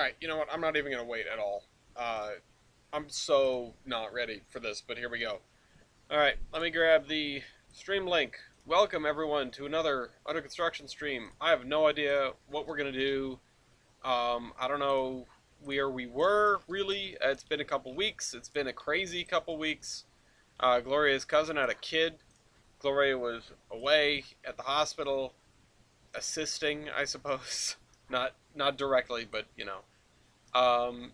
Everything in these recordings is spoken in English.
Alright, you know what? I'm not even going to wait at all. I'm so not ready for this, but here we go. Alright, let me grab the stream link. Welcome, everyone, to another under construction stream. I have no idea what we're going to do. I don't know where we were, really. It's been a couple weeks. It's been a crazy couple weeks. Gloria's cousin had a kid. Gloria was away at the hospital, assisting, I suppose. Not directly, but, you know. Um,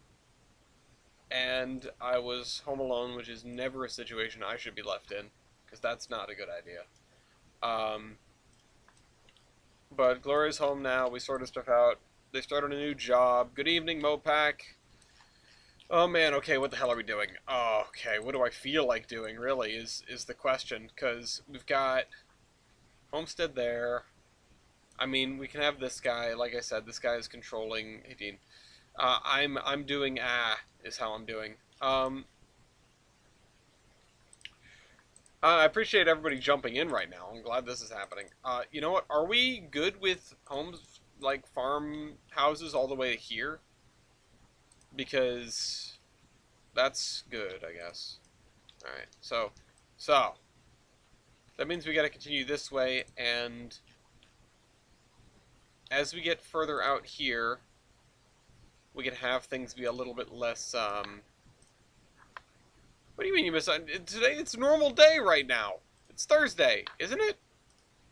and I was home alone, which is never a situation I should be left in, because that's not a good idea. Um, but Gloria's home now. We sorted stuff out. They started a new job. Good evening, Mopac. Oh man, okay, what the hell are we doing? Oh, okay, what do I feel like doing, really, is the question, because we've got Homestead there. I mean, we can have this guy, like I said, this guy is controlling 18. I'm doing is how I'm doing. I appreciate everybody jumping in right now. I'm glad this is happening. You know what? Are we good with homes, like farm houses all the way to here? Because that's good, I guess. Alright, so, that means we gotta continue this way, and as we get further out here, we can have things be a little bit less, What do you mean you miss today? It's a normal day right now. It's Thursday, isn't it?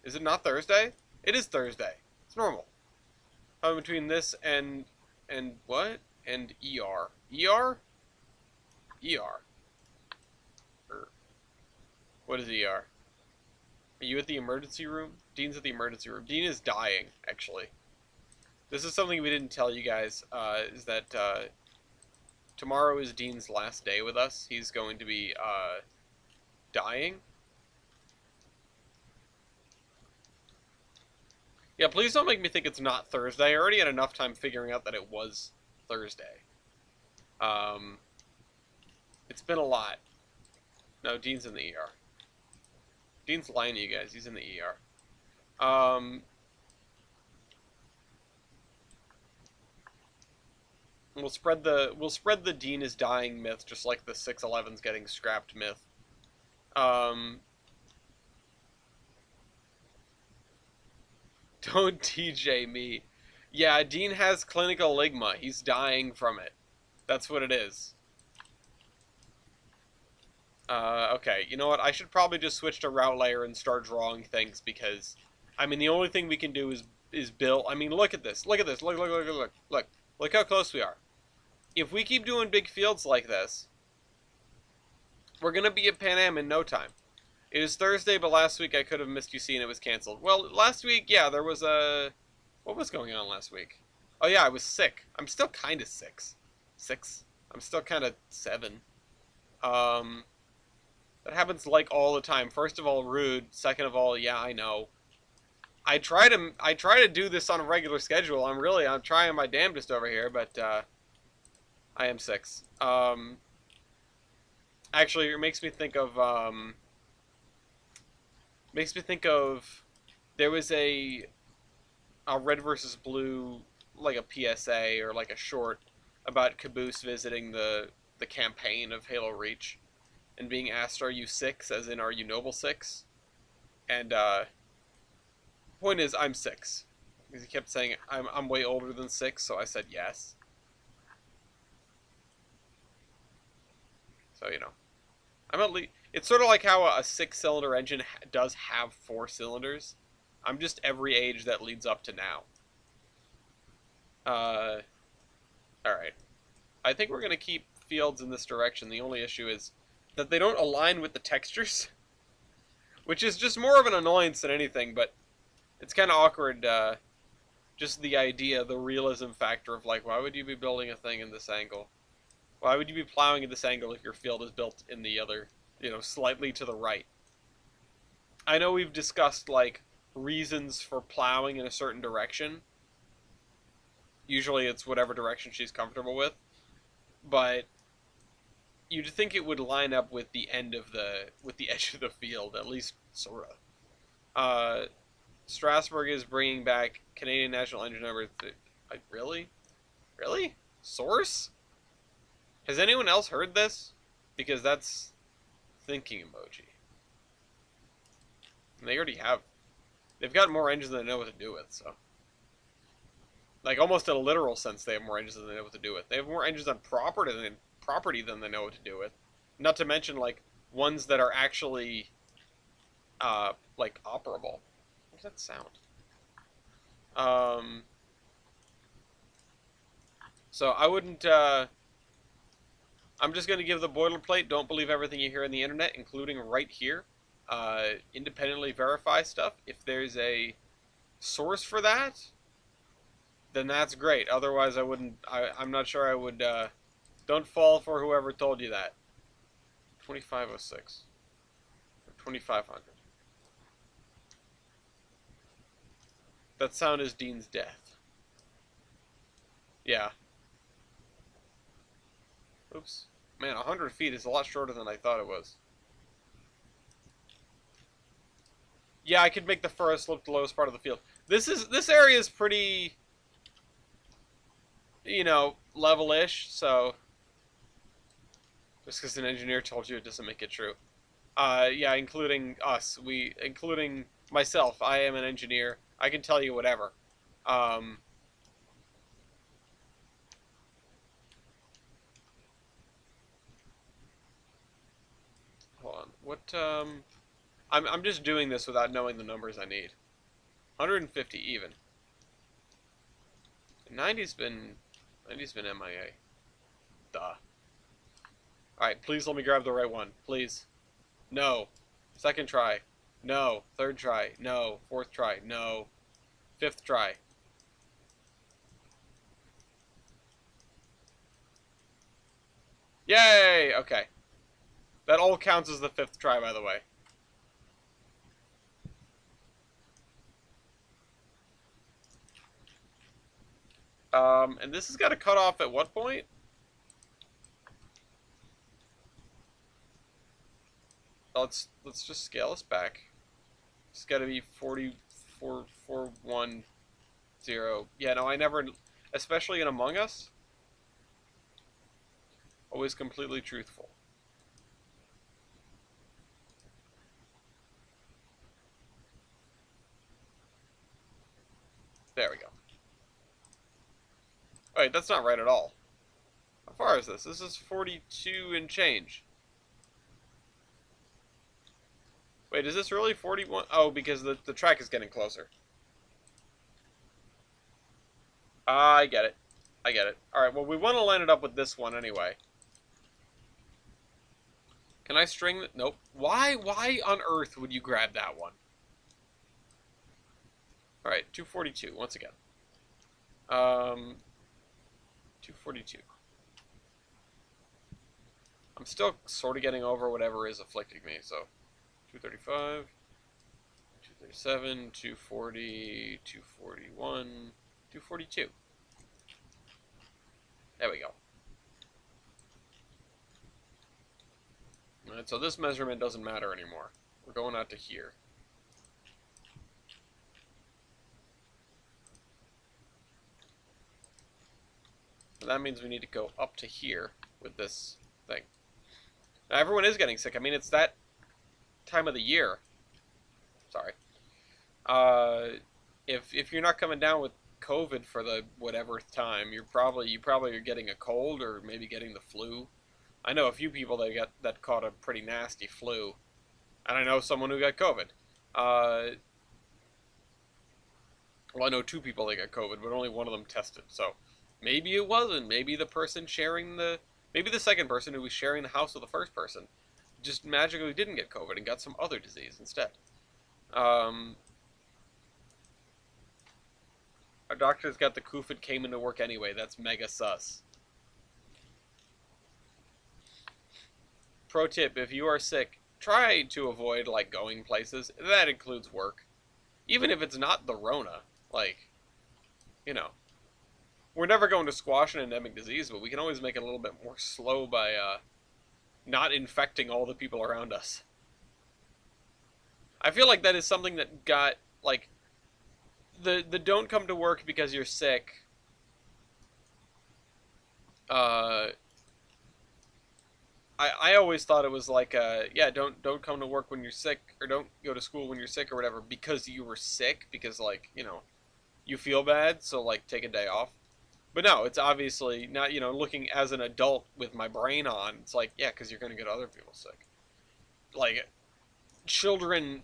Is it not Thursday? It is Thursday. It's normal. Between this and what? And ER. ER? ER. What is ER? Are you at the emergency room? Dean's at the emergency room. Dean is dying, actually. This is something we didn't tell you guys, is that, tomorrow is Dean's last day with us. He's going to be, dying. Yeah, please don't make me think it's not Thursday. I already had enough time figuring out that it was Thursday. It's been a lot. No, Dean's in the ER. Dean's lying to you guys. He's in the ER. We'll spread the Dean is dying myth, just like the 611's getting scrapped myth. Don't TJ me. Yeah, Dean has clinical ligma. He's dying from it. That's what it is. Okay, you know what? I should probably just switch to route layer and start drawing things, because, I mean, the only thing we can do is build. I mean, look at this. Look at this. Look, look, look, look, look. Look. Look how close we are. If we keep doing big fields like this, we're going to be at Pan Am in no time. It is Thursday, but last week I could have missed you seeing it was canceled. Well, last week, yeah, there was a... What was going on last week? Oh, yeah, I was sick. I'm still kind of 6. 6? I'm still kind of 7. That happens, like, all the time. First of all, rude. Second of all, yeah, I know. I try to do this on a regular schedule. I'm trying my damnedest over here, but, I am 6. Actually, it makes me think of, there was a red versus blue, like a PSA or like a short about Caboose visiting the campaign of Halo Reach and being asked, "Are you 6?" as in, "Are you Noble 6?" And point is, I'm 6 because he kept saying I'm way older than 6, so I said yes. So you know, I'm at least. It's sort of like how a 6-cylinder engine does have 4 cylinders. I'm just every age that leads up to now. Alright. I think we're going to keep fields in this direction. The only issue is that they don't align with the textures. Which is just more of an annoyance than anything, but it's kind of awkward, just the idea, the realism factor of, like, why would you be building a thing in this angle? Why would you be plowing at this angle if your field is built in the other, you know, slightly to the right? I know we've discussed, like, reasons for plowing in a certain direction. Usually it's whatever direction she's comfortable with. But you'd think it would line up with the end of with the edge of the field, at least sorta. Strasbourg is bringing back Canadian National Engine number. Like, really? Really? Source? Has anyone else heard this? Because that's thinking emoji. And they already have. They've got more engines than they know what to do with, so. Like, almost in a literal sense, they have more engines than they know what to do with. They have more engines on property than they know what to do with. Not to mention, like, ones that are actually, like, operable. What does that sound? So I wouldn't, I'm just going to give the boilerplate, don't believe everything you hear on the internet, including right here. Independently verify stuff. If there's a source for that, then that's great. Otherwise, I wouldn't, I'm not sure I would, don't fall for whoever told you that. 2506. 2500. That sound is Dean's death. Yeah. Oops. Man, 100 feet is a lot shorter than I thought it was. Yeah, I could make the furthest slope the lowest part of the field. This area is pretty, you know, level-ish, so just because an engineer told you it doesn't make it true. Yeah, including us, including myself. I am an engineer. I can tell you whatever. Hold on. What? I'm just doing this without knowing the numbers I need. 150 even. 90's been MIA. Duh. Alright, please let me grab the right one. Please. No. Second try. No. Third try. No. Fourth try. No. Fifth try. Yay! Okay. That all counts as the fifth try, by the way. And this has got to cut off at what point? Let's just scale this back. It's got to be 44,410. Yeah, no, I never, especially in Among Us, always completely truthful. There we go. Wait, that's not right at all. How far is this? This is 42 and change. Wait, is this really 41? Oh, because the track is getting closer. I get it. I get it. Alright, well, we want to line it up with this one anyway. Can I string that? Nope. Why on earth would you grab that one? Alright, 242, once again. 242. I'm still sort of getting over whatever is afflicting me, so 235, 237, 240, 241, 242. There we go. Alright, so this measurement doesn't matter anymore. We're going out to here. So that means we need to go up to here with this thing. Now, everyone is getting sick. I mean, it's that time of the year. Sorry. If you're not coming down with COVID for the whatever time, you probably are getting a cold or maybe getting the flu. I know a few people that caught a pretty nasty flu, and I know someone who got COVID. Well, I know two people that got COVID, but only one of them tested. So maybe it wasn't. Maybe the person maybe the second person who was sharing the house with the first person just magically didn't get COVID and got some other disease instead. Our doctor's got the Kufit, came into work anyway. That's mega sus. Pro tip, if you are sick, try to avoid, like, going places. That includes work. Even if it's not the Rona. Like, you know. We're never going to squash an endemic disease, but we can always make it a little bit more slow by, not infecting all the people around us. I feel like that is something that got, like, the don't come to work because you're sick Uh, I always thought it was like, yeah, don't come to work when you're sick, or don't go to school when you're sick or whatever, because you were sick, because like, you feel bad, so like take a day off. But no, it's obviously not, looking as an adult with my brain on, it's like, yeah, because you're going to get other people sick. Like, children,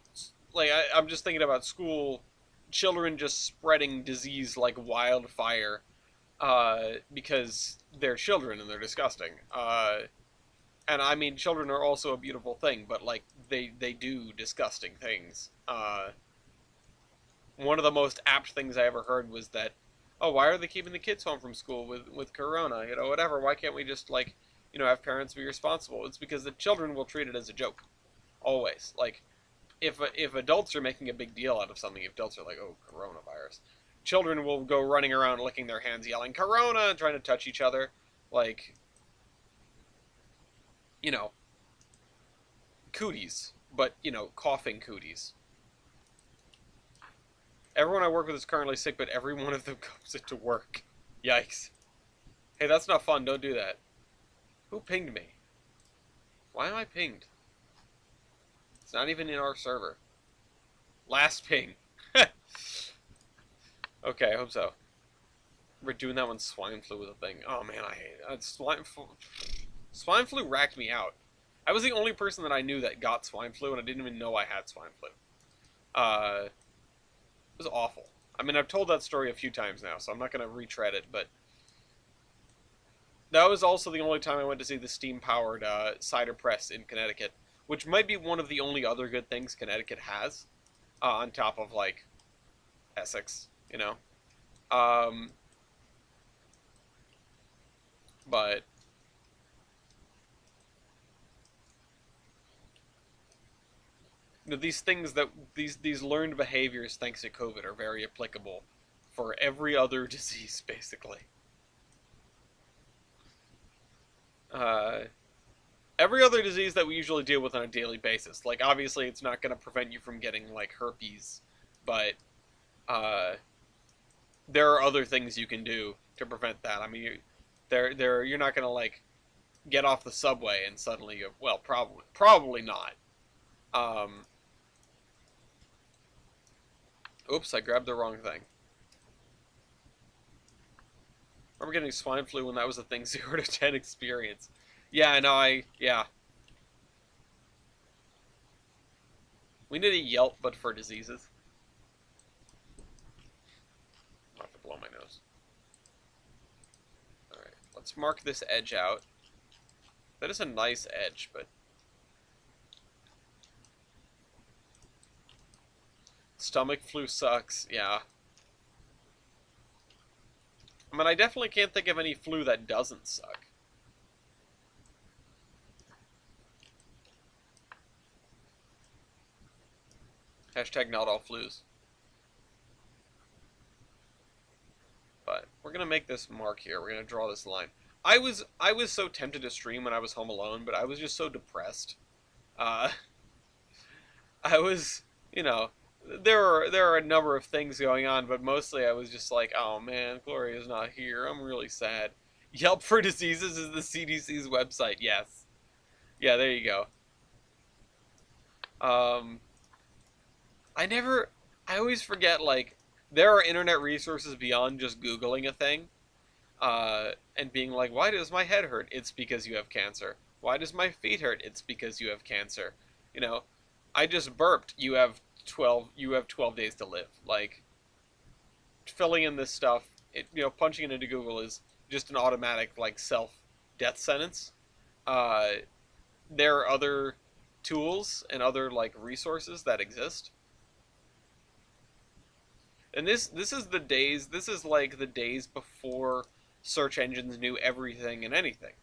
like, I'm just thinking about school, children just spreading disease like wildfire, because they're children and they're disgusting. And I mean, children are also a beautiful thing, but like, they do disgusting things. One of the most apt things I ever heard was that, oh, why are they keeping the kids home from school with corona? Whatever. Why can't we just like, have parents be responsible? It's because the children will treat it as a joke, always. Like, if adults are making a big deal out of something, if adults are like, oh, coronavirus, children will go running around licking their hands, yelling corona, and trying to touch each other, like, you know, cooties, but coughing cooties. Everyone I work with is currently sick, but every one of them goes into work. Yikes. Hey, that's not fun. Don't do that. Who pinged me? Why am I pinged? It's not even in our server. Last ping. Okay, I hope so. We're doing that when swine flu was a thing. Oh man, I hate it. Swine flu racked me out. I was the only person that I knew that got swine flu, and I didn't even know I had swine flu. It was awful. I mean, I've told that story a few times now, so I'm not going to retread it, but that was also the only time I went to see the steam-powered cider press in Connecticut, which might be one of the only other good things Connecticut has, on top of, like, Essex, but these things that these learned behaviors, thanks to COVID, are very applicable for every other disease, basically. Uh, every other disease that we usually deal with on a daily basis. Like, obviously, it's not going to prevent you from getting, like, herpes, but uh, there are other things you can do to prevent that. I mean, you're not going to, like, get off the subway and suddenly well, probably not. Um, Oops, I grabbed the wrong thing. I remember getting swine flu when that was a thing, 0 to 10 experience. Yeah, yeah. We need a Yelp, but for diseases. I'll have to blow my nose. Alright, let's mark this edge out. That is a nice edge, but... Stomach flu sucks, yeah. I mean, I definitely can't think of any flu that doesn't suck. Hashtag not all flus. But we're gonna make this mark here. We're gonna draw this line. I was so tempted to stream when I was home alone, but I was just so depressed. Uh, I was, there are a number of things going on, but mostly I was just like, oh man, Gloria's not here. I'm really sad. Yelp for Diseases is the CDC's website. Yes. Yeah, there you go. Um, I always forget, like, there are internet resources beyond just Googling a thing, and being like, why does my head hurt? It's because you have cancer. Why does my feet hurt? It's because you have cancer. I just burped. You have 12 days to live. Like, filling in this stuff, punching it into Google is just an automatic, like, self-death sentence. Uh, there are other tools and other, like, resources that exist. And this is like the days before search engines knew everything and anything.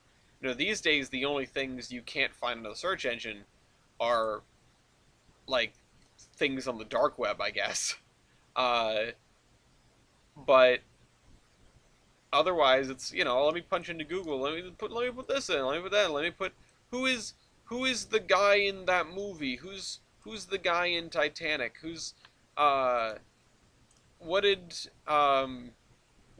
These days the only things you can't find in a search engine are, like, things on the dark web, I guess. Uh, but otherwise, it's, let me punch into Google. Let me put this in. Let me put that in. Let me put who is the guy in that movie? Who's the guy in Titanic? Who's what did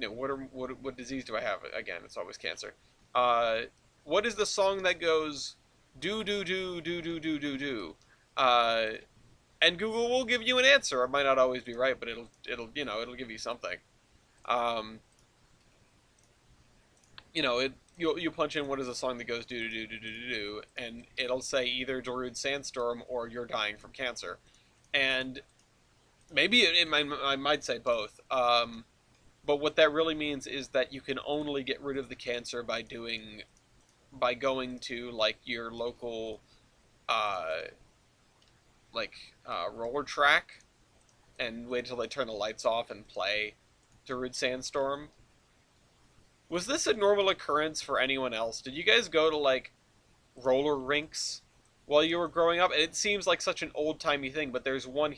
what disease do I have? Again, it's always cancer. Uh, what is the song that goes do do do do do do do do? Uh, and Google will give you an answer. It might not always be right, but it'll give you something. Um, you punch in what is a song that goes do do do do do do do, and it'll say either Darude Sandstorm or You're Dying from Cancer, and maybe I might say both. But what that really means is that you can only get rid of the cancer by going to like your local uh, like roller track and wait until they turn the lights off and play Darude Sandstorm. Was this a normal occurrence for anyone else? Did you guys go to like roller rinks while you were growing up? And it seems like such an old timey thing, but there's one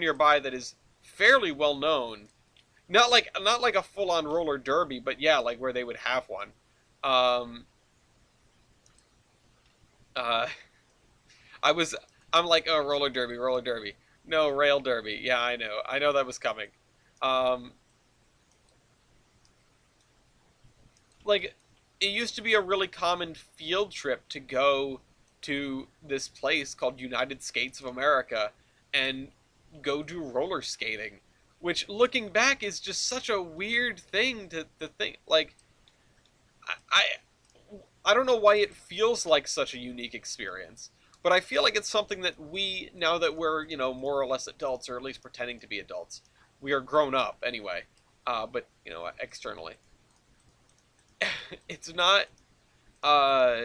nearby that is fairly well known. Not like a full on roller derby, but yeah, like where they would have one. Um, uh, I was I'm like, oh, roller derby, roller derby. No, rail derby. Yeah, I know that was coming. Um, like it used to be a really common field trip to go to this place called United Skates of America and go do roller skating, which looking back is just such a weird thing to think. Like I I don't know why it feels like such a unique experience, but I feel like it's something that we, now that we're more or less adults, or at least pretending to be adults, we are grown up anyway. But externally, it's not uh,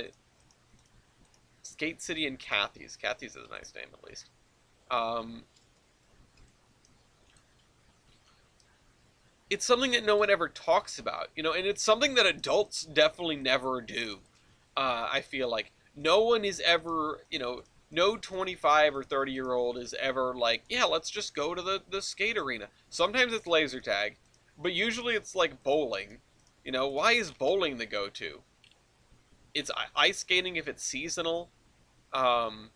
Skate City and Kathy's. Kathy's is a nice name at least. Um, it's something that no one ever talks about, and it's something that adults definitely never do. I feel like no one is ever, no 25 or 30-year-old is ever like, yeah, let's just go to the skate arena. Sometimes it's laser tag, but usually it's like bowling. Why is bowling the go-to? It's ice skating if it's seasonal. Um,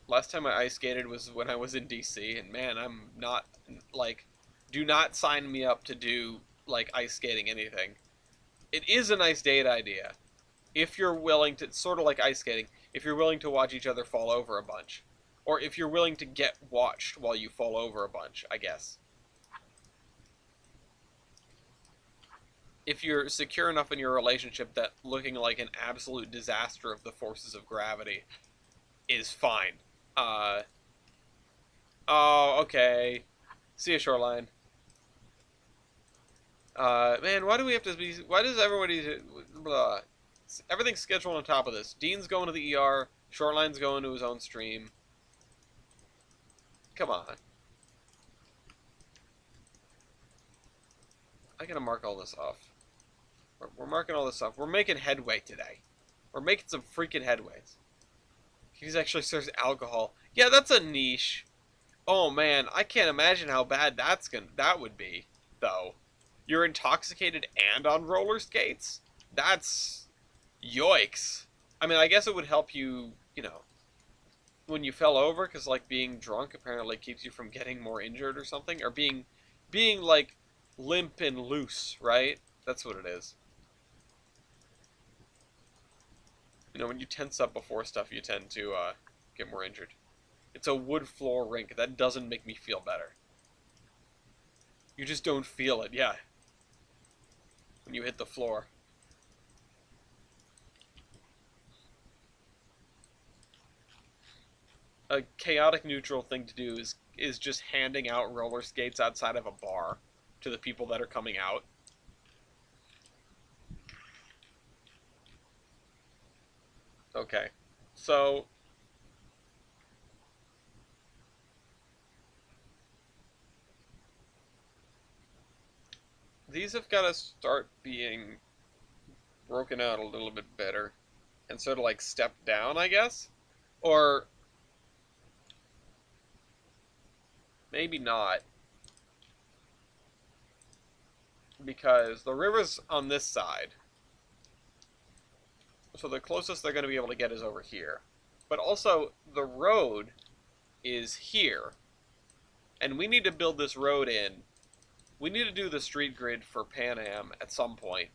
Last time I ice skated was when I was in DC, and man, I'm not like, do not sign me up to do like ice skating anything. It is a nice date idea if you're willing to, sort of like ice skating, if you're willing to watch each other fall over a bunch, or if you're willing to get watched while you fall over a bunch, I guess. If you're secure enough in your relationship that looking like an absolute disaster of the forces of gravity is fine. Uh, oh, okay. See you, Shoreline. Man, why do we have to be? Why does everybody? Blah. Everything's scheduled on top of this. Dean's going to the ER. Shoreline's going to his own stream. Come on. I gotta mark all this off. We're marking all this off. We're making headway today. We're making some freaking headways. He's actually serves alcohol. Yeah, that's a niche. Oh man, I can't imagine how bad that would be, though. You're intoxicated and on roller skates? That's yoicks. I mean, I guess it would help you, when you fell over, because like being drunk apparently keeps you from getting more injured or something, or being like limp and loose, right? That's what it is. When you tense up before stuff, you tend to get more injured. It's a wood floor rink. That doesn't make me feel better. You just don't feel it, yeah, when you hit the floor. A chaotic neutral thing to do is just handing out roller skates outside of a bar to the people that are coming out. Okay, so these have got to start being broken out a little bit better and sort of like step down, I guess, or maybe not, because the river's on this side, so the closest they're going to be able to get is over here. But also, the road is here, and we need to build this road in We need to do the street grid for Pan Am at some point.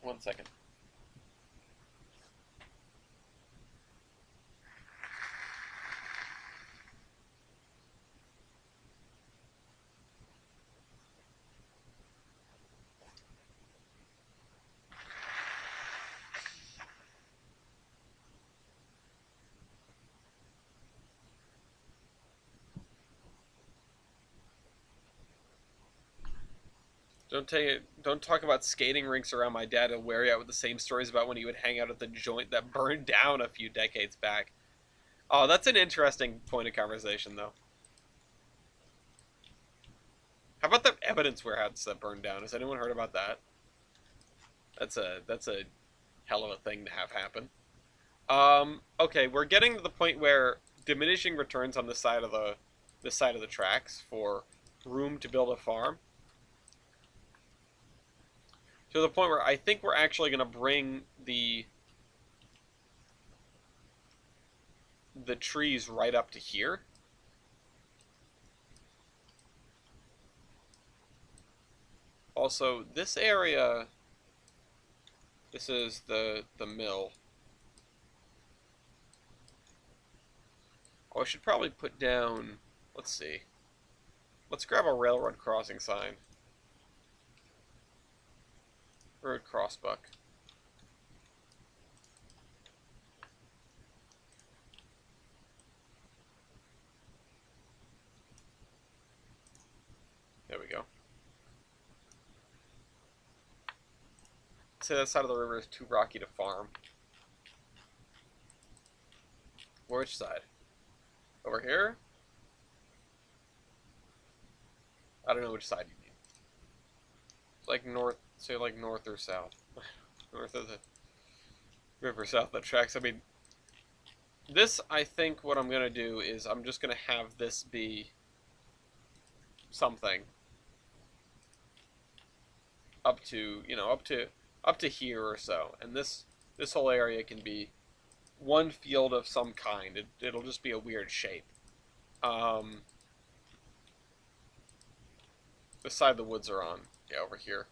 1 second. Don't talk about skating rinks around my dad and wear you out with the same stories about when he would hang out at the joint that burned down a few decades back. Oh, that's an interesting point of conversation, though. How about the evidence warehouse that burned down? Has anyone heard about that? That's a hell of a thing to have happen. Okay, we're getting to the point where diminishing returns on this side of the tracks for room to build a farm. To the point where I think we're actually going to bring the trees right up to here. Also, this area, this is the mill. Oh, I should probably put down, let's see. Let's grab a railroad crossing sign. Road crossbuck. There we go. Say that side of the river is too rocky to farm. Which side? Over here? I don't know which side you mean. It's like north, say like north or south. North of the river, south of the tracks. I mean, this, I think what I'm going to do is I'm just going to have this be something up to, you know, up to here or so. And this whole area can be one field of some kind. It'll just be a weird shape. This side the woods are on. Yeah, over here.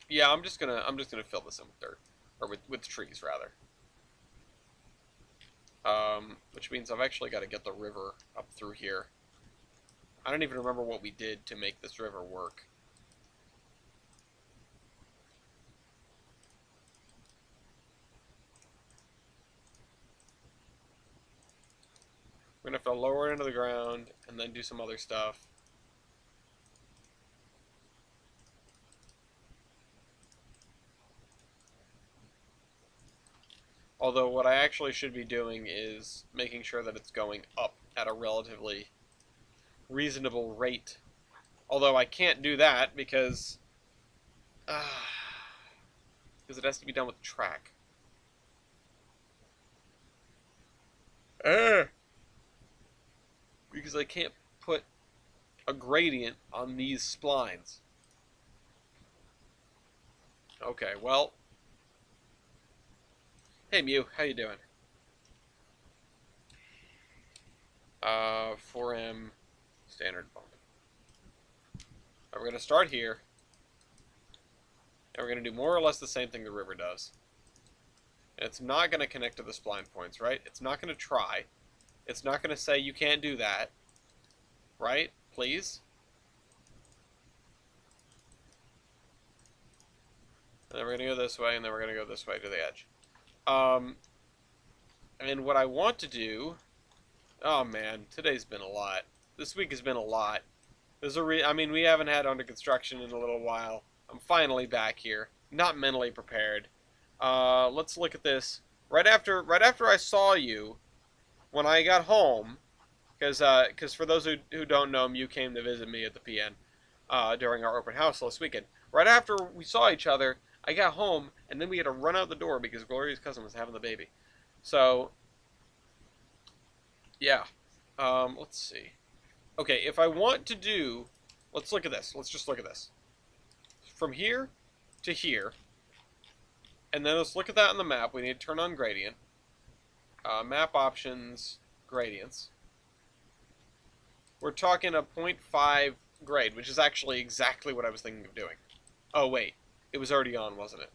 Yeah, I'm just gonna fill this in with dirt. Or with trees rather. Which means I've actually got to get the river up through here. I don't even remember what we did to make this river work. We're going to have to lower it into the ground and then do some other stuff. Although what I actually should be doing is making sure that it's going up at a relatively reasonable rate. Although I can't do that because it has to be done with track. Because I can't put a gradient on these splines. Okay, well. Hey Mew, how you doing? 4M standard bump. We're going to start here. And we're going to do more or less the same thing the river does. And it's not going to connect to the spline points, right? It's not going to try. It's not going to say you can't do that. Right? Please? And then we're going to go this way, and then we're going to go this way to the edge. And what I want to do... Oh, man. Today's been a lot. This week has been a lot. I mean, we haven't had under construction in a little while. I'm finally back here. Not mentally prepared. Let's look at this. Right after I saw you, when I got home, because for those who don't know, you came to visit me at the PN during our open house last weekend. Right after we saw each other, I got home, and then we had to run out the door because Gloria's cousin was having the baby. So, yeah. Let's see. Okay, if I want to do... Let's look at this. Let's just look at this. From here to here. And then let's look at that on the map. We need to turn on gradient. Map options, gradients. We're talking a 0.5 grade, which is actually exactly what I was thinking of doing. Oh, wait. It was already on, wasn't it?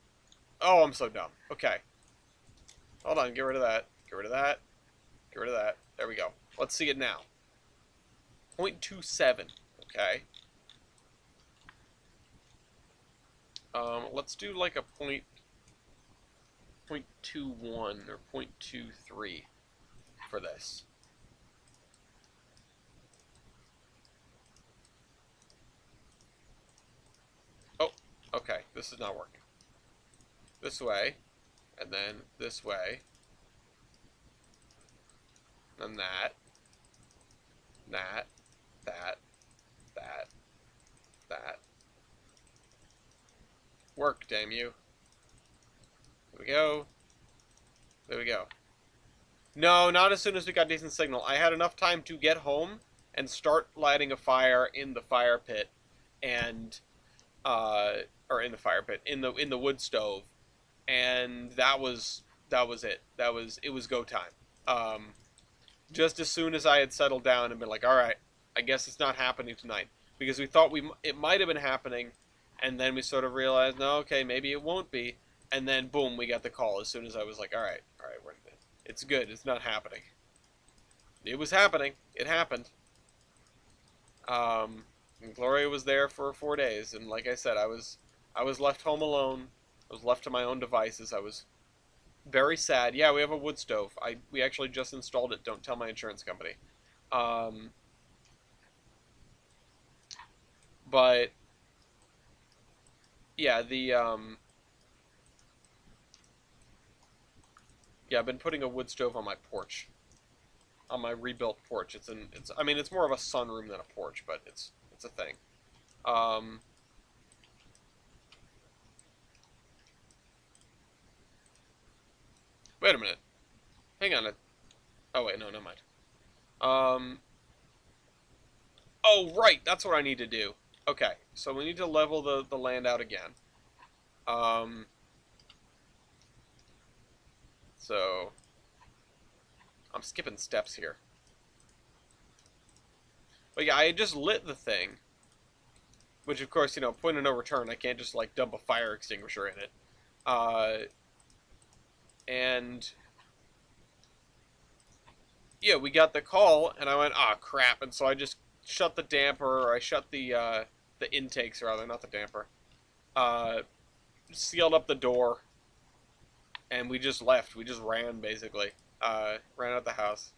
Oh, I'm so dumb. Okay. Hold on, get rid of that. Get rid of that. Get rid of that. There we go. Let's see it now. 0.27. Okay. Let's do like a 0.21 or 0.23 for this. Oh, okay. This is not working. This way, and then this way, and that, that, that, that, that. Work, damn you. There we go. There we go. No, not as soon as we got decent signal. I had enough time to get home and start lighting a fire in the fire pit, and or in the fire pit, in the wood stove, and that was it. It was go time. Um, just as soon as I had settled down and been like, all right, I guess it's not happening tonight, because we thought it might have been happening, and then we sort of realized, no, okay, maybe it won't be, and then boom, we got the call as soon as I was like, all right, it's good, it's not happening. It was happening. It happened. And Gloria was there for 4 days, and like I said, I was left home alone. I was left to my own devices. I was very sad. Yeah, we have a wood stove. We actually just installed it. Don't tell my insurance company. Um, but yeah, yeah, I've been putting a wood stove on my porch, on my rebuilt porch. I mean, it's more of a sunroom than a porch, but it's a thing. Um, Wait a minute. Hang on. Oh wait, no, never mind. Um, oh right, that's what I need to do. Okay, so we need to level the land out again. Um, so I'm skipping steps here. But yeah, I just lit the thing, which of course, point of no return. I can't just like dump a fire extinguisher in it. Uh, and yeah, we got the call, and I went, ah, crap, and so I just shut the damper, or I shut the intakes rather, not the damper. Uh, Sealed up the door, and we just left. We just ran basically. Ran out the house.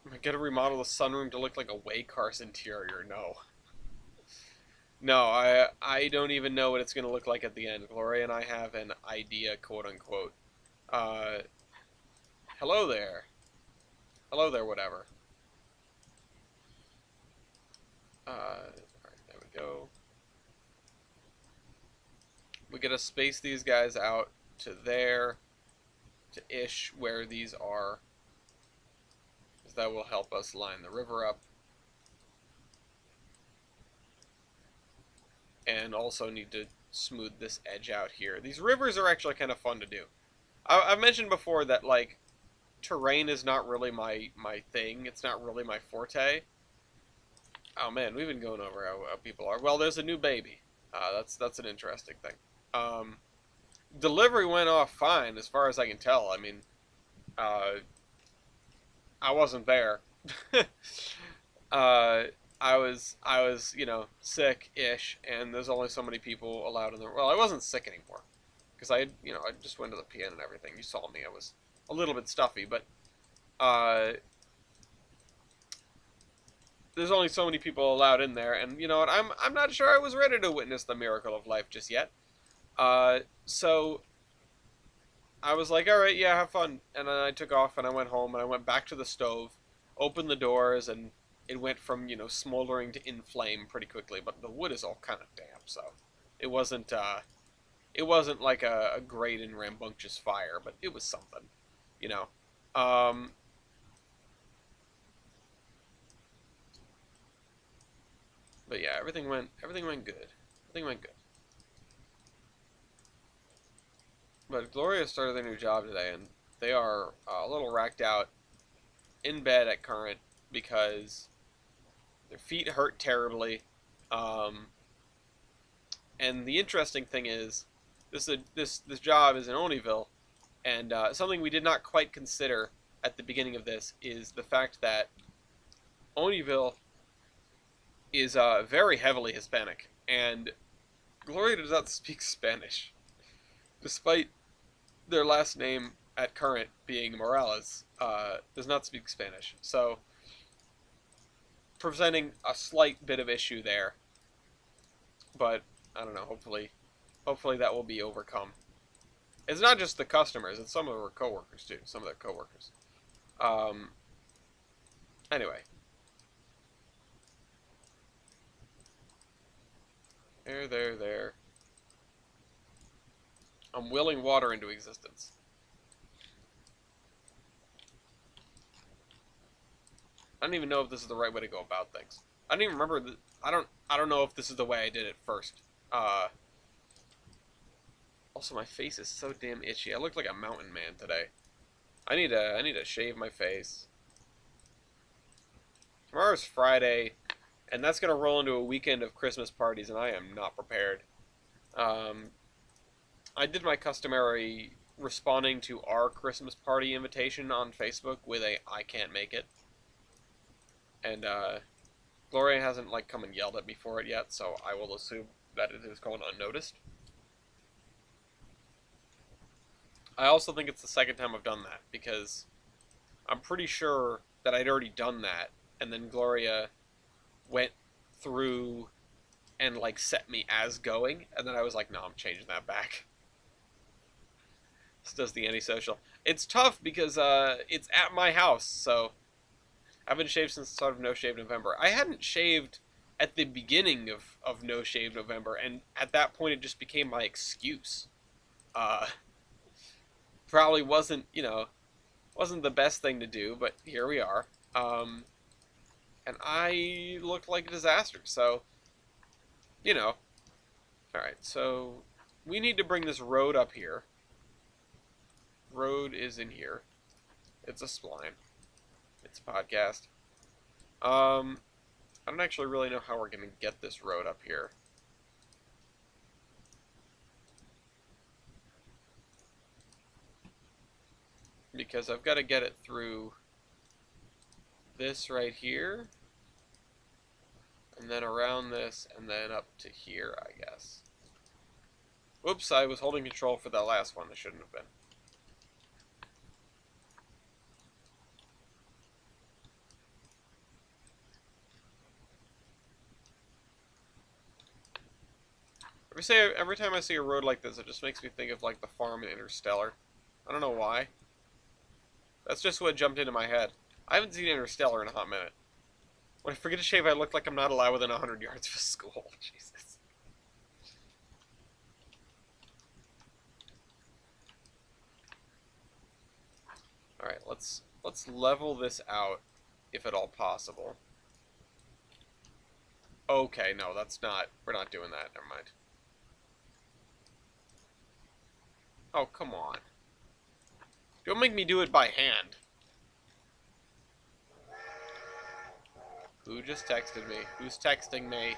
Am I gonna remodel the sunroom to look like a way car's interior? No. No, I don't even know what it's gonna look like at the end. Gloria and I have an idea, quote unquote. Uh, Hello there. Hello there, whatever. Alright, there we go. We gotta space these guys out to there, to ish where these are, because that will help us line the river up. And also need to smooth this edge out here. These rivers are actually kind of fun to do. I've mentioned before that, like, terrain is not really my thing. It's not really my forte. Oh man, we've been going over how people are. Well, there's a new baby. That's an interesting thing. Um, Delivery went off fine, as far as I can tell. I mean, uh, I wasn't there. uh, I was sick-ish, and there's only so many people allowed in there. Well, I wasn't sick anymore, because I just went to the PN and everything. You saw me. I was a little bit stuffy, but uh, there's only so many people allowed in there, and you know what? I'm not sure I was ready to witness the miracle of life just yet. So I was like, all right, yeah, have fun, and then I took off and I went home and I went back to the stove, opened the doors, and it went from smoldering to in flame pretty quickly. But the wood is all kind of damp, so it wasn't it wasn't like a great and rambunctious fire, but it was something, you know. Um, but yeah, everything went good. Everything went good. But Gloria started their new job today, and they are a little racked out in bed at current because their feet hurt terribly. Um, and the interesting thing is, this job is in Oneyville, and something we did not quite consider at the beginning of this is the fact that Oneyville is very heavily Hispanic, and Gloria does not speak Spanish, despite their last name at current being Morales. Does not speak Spanish, so presenting a slight bit of issue there. But I don't know. Hopefully that will be overcome. It's not just the customers; it's some of our coworkers too. Some of their coworkers. Um. Anyway, there. I'm willing water into existence. I don't even know if this is the right way to go about things. I don't even remember. I don't know if this is the way I did it first. Uh. Also, my face is so damn itchy. I look like a mountain man today. I need to shave my face. Tomorrow's Friday, and that's gonna roll into a weekend of Christmas parties, and I am not prepared. Um, I did my customary responding to our Christmas party invitation on Facebook with a "I can't make it," and Gloria hasn't like come and yelled at me for it yet, so I will assume that it is going unnoticed. I also think it's the second time I've done that because I'm pretty sure that I'd already done that, and then Gloria went through and like set me as going, and then I was like, no, I'm changing that back. This does the antisocial. It's tough because it's at my house, so I haven't shaved since the start of No Shave November. I hadn't shaved at the beginning of No Shave November, and at that point it just became my excuse. Uh, Probably wasn't, wasn't the best thing to do, but here we are. And I looked like a disaster, so, you know. Alright, so we need to bring this road up here. Road is in here. It's a spline. It's a podcast. I don't actually really know how we're going to get this road up here. Because I've got to get it through this right here, and then around this, and then up to here, I guess. Whoops, I was holding control for that last one. I shouldn't have been. Every time I see a road like this, it just makes me think of like the farm in Interstellar. I don't know why. That's just what jumped into my head. I haven't seen Interstellar in a hot minute. When I forget to shave, I look like I'm not allowed within 100 yards of school. Jesus. Alright, let's level this out, if at all possible. Okay, no, we're not doing that. Never mind. Oh, come on. Don't make me do it by hand. Who just texted me? Who's texting me?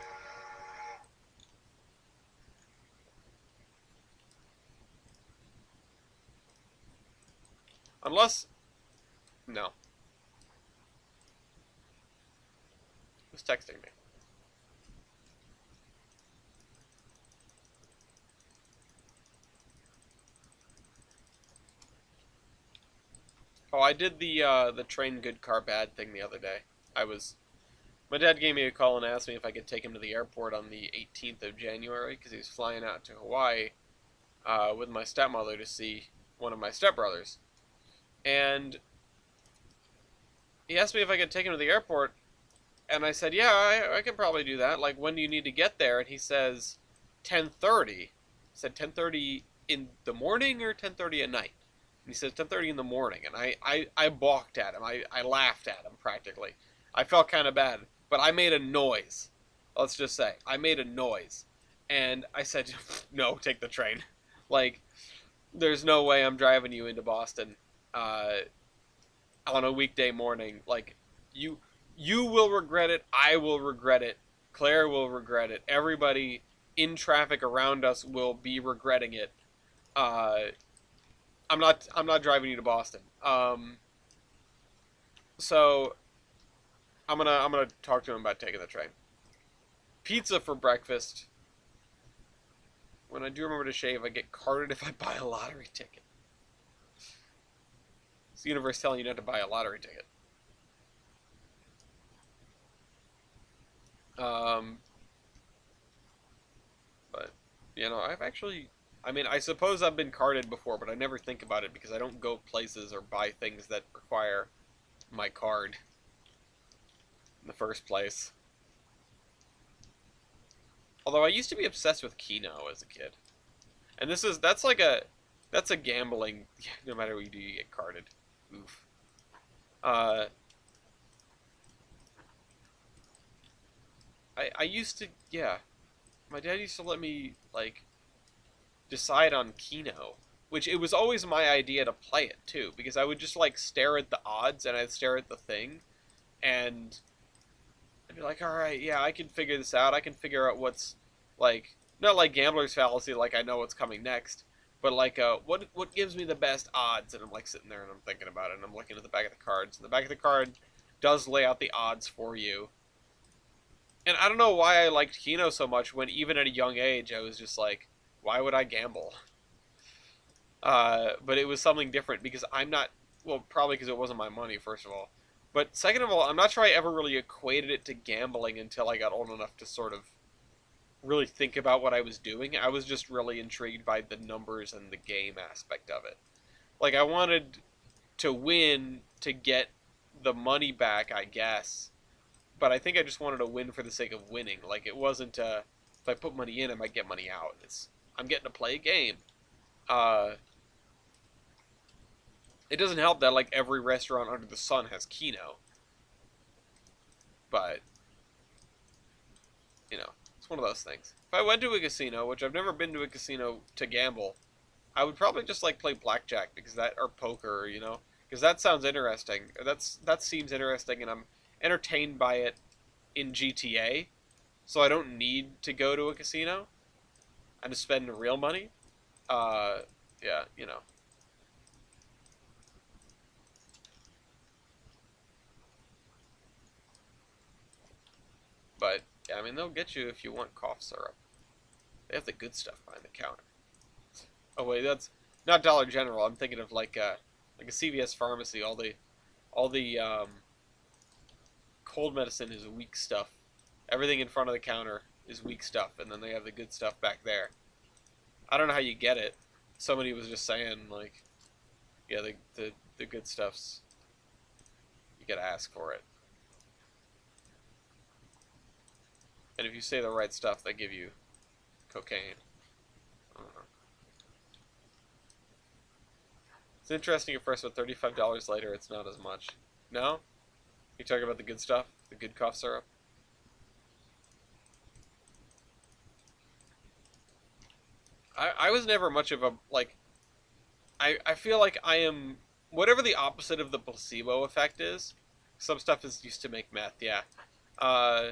Unless... No. Who's texting me? Oh, I did the train good car bad thing the other day. My dad gave me a call and asked me if I could take him to the airport on the 18th of January because he's flying out to Hawaii with my stepmother to see one of my stepbrothers. And he asked me if I could take him to the airport, and I said, yeah, I can probably do that. Like, when do you need to get there? And he says 10:30. I said 10:30 in the morning or 10:30 at night? And he says 10:30 in the morning, and I balked at him. I laughed at him practically. I felt kind of bad, but I made a noise. Let's just say I made a noise, and I said, "No, take the train." Like, there's no way I'm driving you into Boston. on a weekday morning. Like, you you will regret it. I will regret it. Claire will regret it. Everybody in traffic around us will be regretting it. Uh, I'm not driving you to Boston. So I'm gonna talk to him about taking the train. Pizza for breakfast. When I do remember to shave, I get carded if I buy a lottery ticket. It's the universe telling you not to buy a lottery ticket. Um, but I've actually. I mean, I suppose I've been carded before, but I never think about it because I don't go places or buy things that require my card in the first place. Although I used to be obsessed with Keno as a kid, and that's a gambling. No matter what you do, you get carded. Oof. Uh, I used to, yeah. My dad used to let me like decide on Keno, which it was always my idea to play it too, because I would just like stare at the odds and I'd stare at the thing, and I'd be like, all right, yeah, I can figure this out. I can figure out what's like not like gambler's fallacy, like I know what's coming next, but like what gives me the best odds? And I'm like sitting there and I'm thinking about it, and I'm looking at the back of the cards, and the back of the card does lay out the odds for you. And I don't know why I liked Keno so much when even at a young age I was just like, why would I gamble? But it was something different because I'm not, well, probably because it wasn't my money, first of all. But second of all, I'm not sure I ever really equated it to gambling until I got old enough to sort of really think about what I was doing. I was just really intrigued by the numbers and the game aspect of it. Like, I wanted to win to get the money back, I guess. But I think I just wanted to win for the sake of winning. Like, it wasn't, if I put money in, I might get money out. I'm getting to play a game. Uh, it doesn't help that, like, every restaurant under the sun has Keno. But, it's one of those things. If I went to a casino, which I've never been to a casino to gamble, I would probably just, like, play blackjack, because or poker, because that sounds interesting. That seems interesting, and I'm entertained by it in GTA, so I don't need to go to a casino and to spend real money. Yeah, But, yeah, I mean, they'll get you if you want cough syrup. They have the good stuff behind the counter. Oh, wait, that's not Dollar General. I'm thinking of, like a CVS pharmacy. All the cold medicine is weak stuff. Everything in front of the counter is weak stuff, and then they have the good stuff back there. I don't know how you get it. Somebody was just saying, like, yeah, the good stuff's, you gotta ask for it. And if you say the right stuff, they give you cocaine. I don't know. It's interesting at first, but $35 later, it's not as much. No? You talking about the good stuff? The good cough syrup? I was never much of a, like, I feel like I am, whatever the opposite of the placebo effect is, some stuff is used to make meth, yeah. Uh,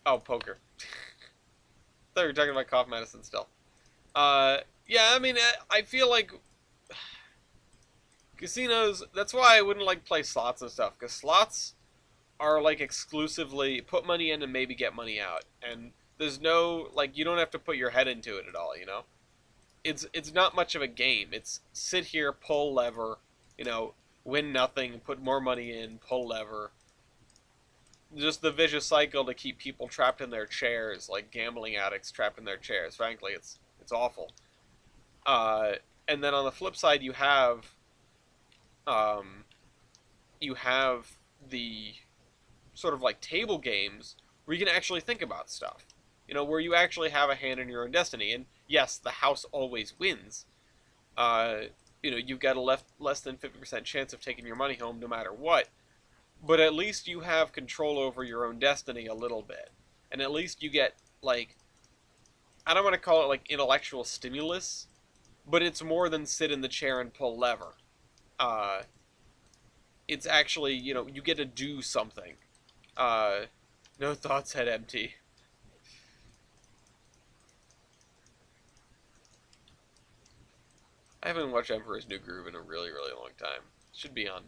oh, poker. Thought you were talking about cough medicine still. Yeah, I mean, I feel like casinos, that's why I wouldn't like play slots and stuff, because slots are like exclusively put money in and maybe get money out. And there's no, like, you don't have to put your head into it at all. It's not much of a game. It's sit here, pull lever, win nothing, put more money in, pull lever. Just the vicious cycle to keep people trapped in their chairs, like gambling addicts trapped in their chairs. Frankly, it's awful. Uh, and then on the flip side, um, you have the sort of like table games where you can actually think about stuff. Where you actually have a hand in your own destiny. And yes, the house always wins. Uh, you've got a less than 50% chance of taking your money home no matter what. But at least you have control over your own destiny a little bit. And at least you get, like, I don't want to call it, like, intellectual stimulus, but it's more than sit in the chair and pull lever. Uh, it's actually, you get to do something. No thoughts, head empty. I haven't watched Emperor's New Groove in a really, really long time. Should be on,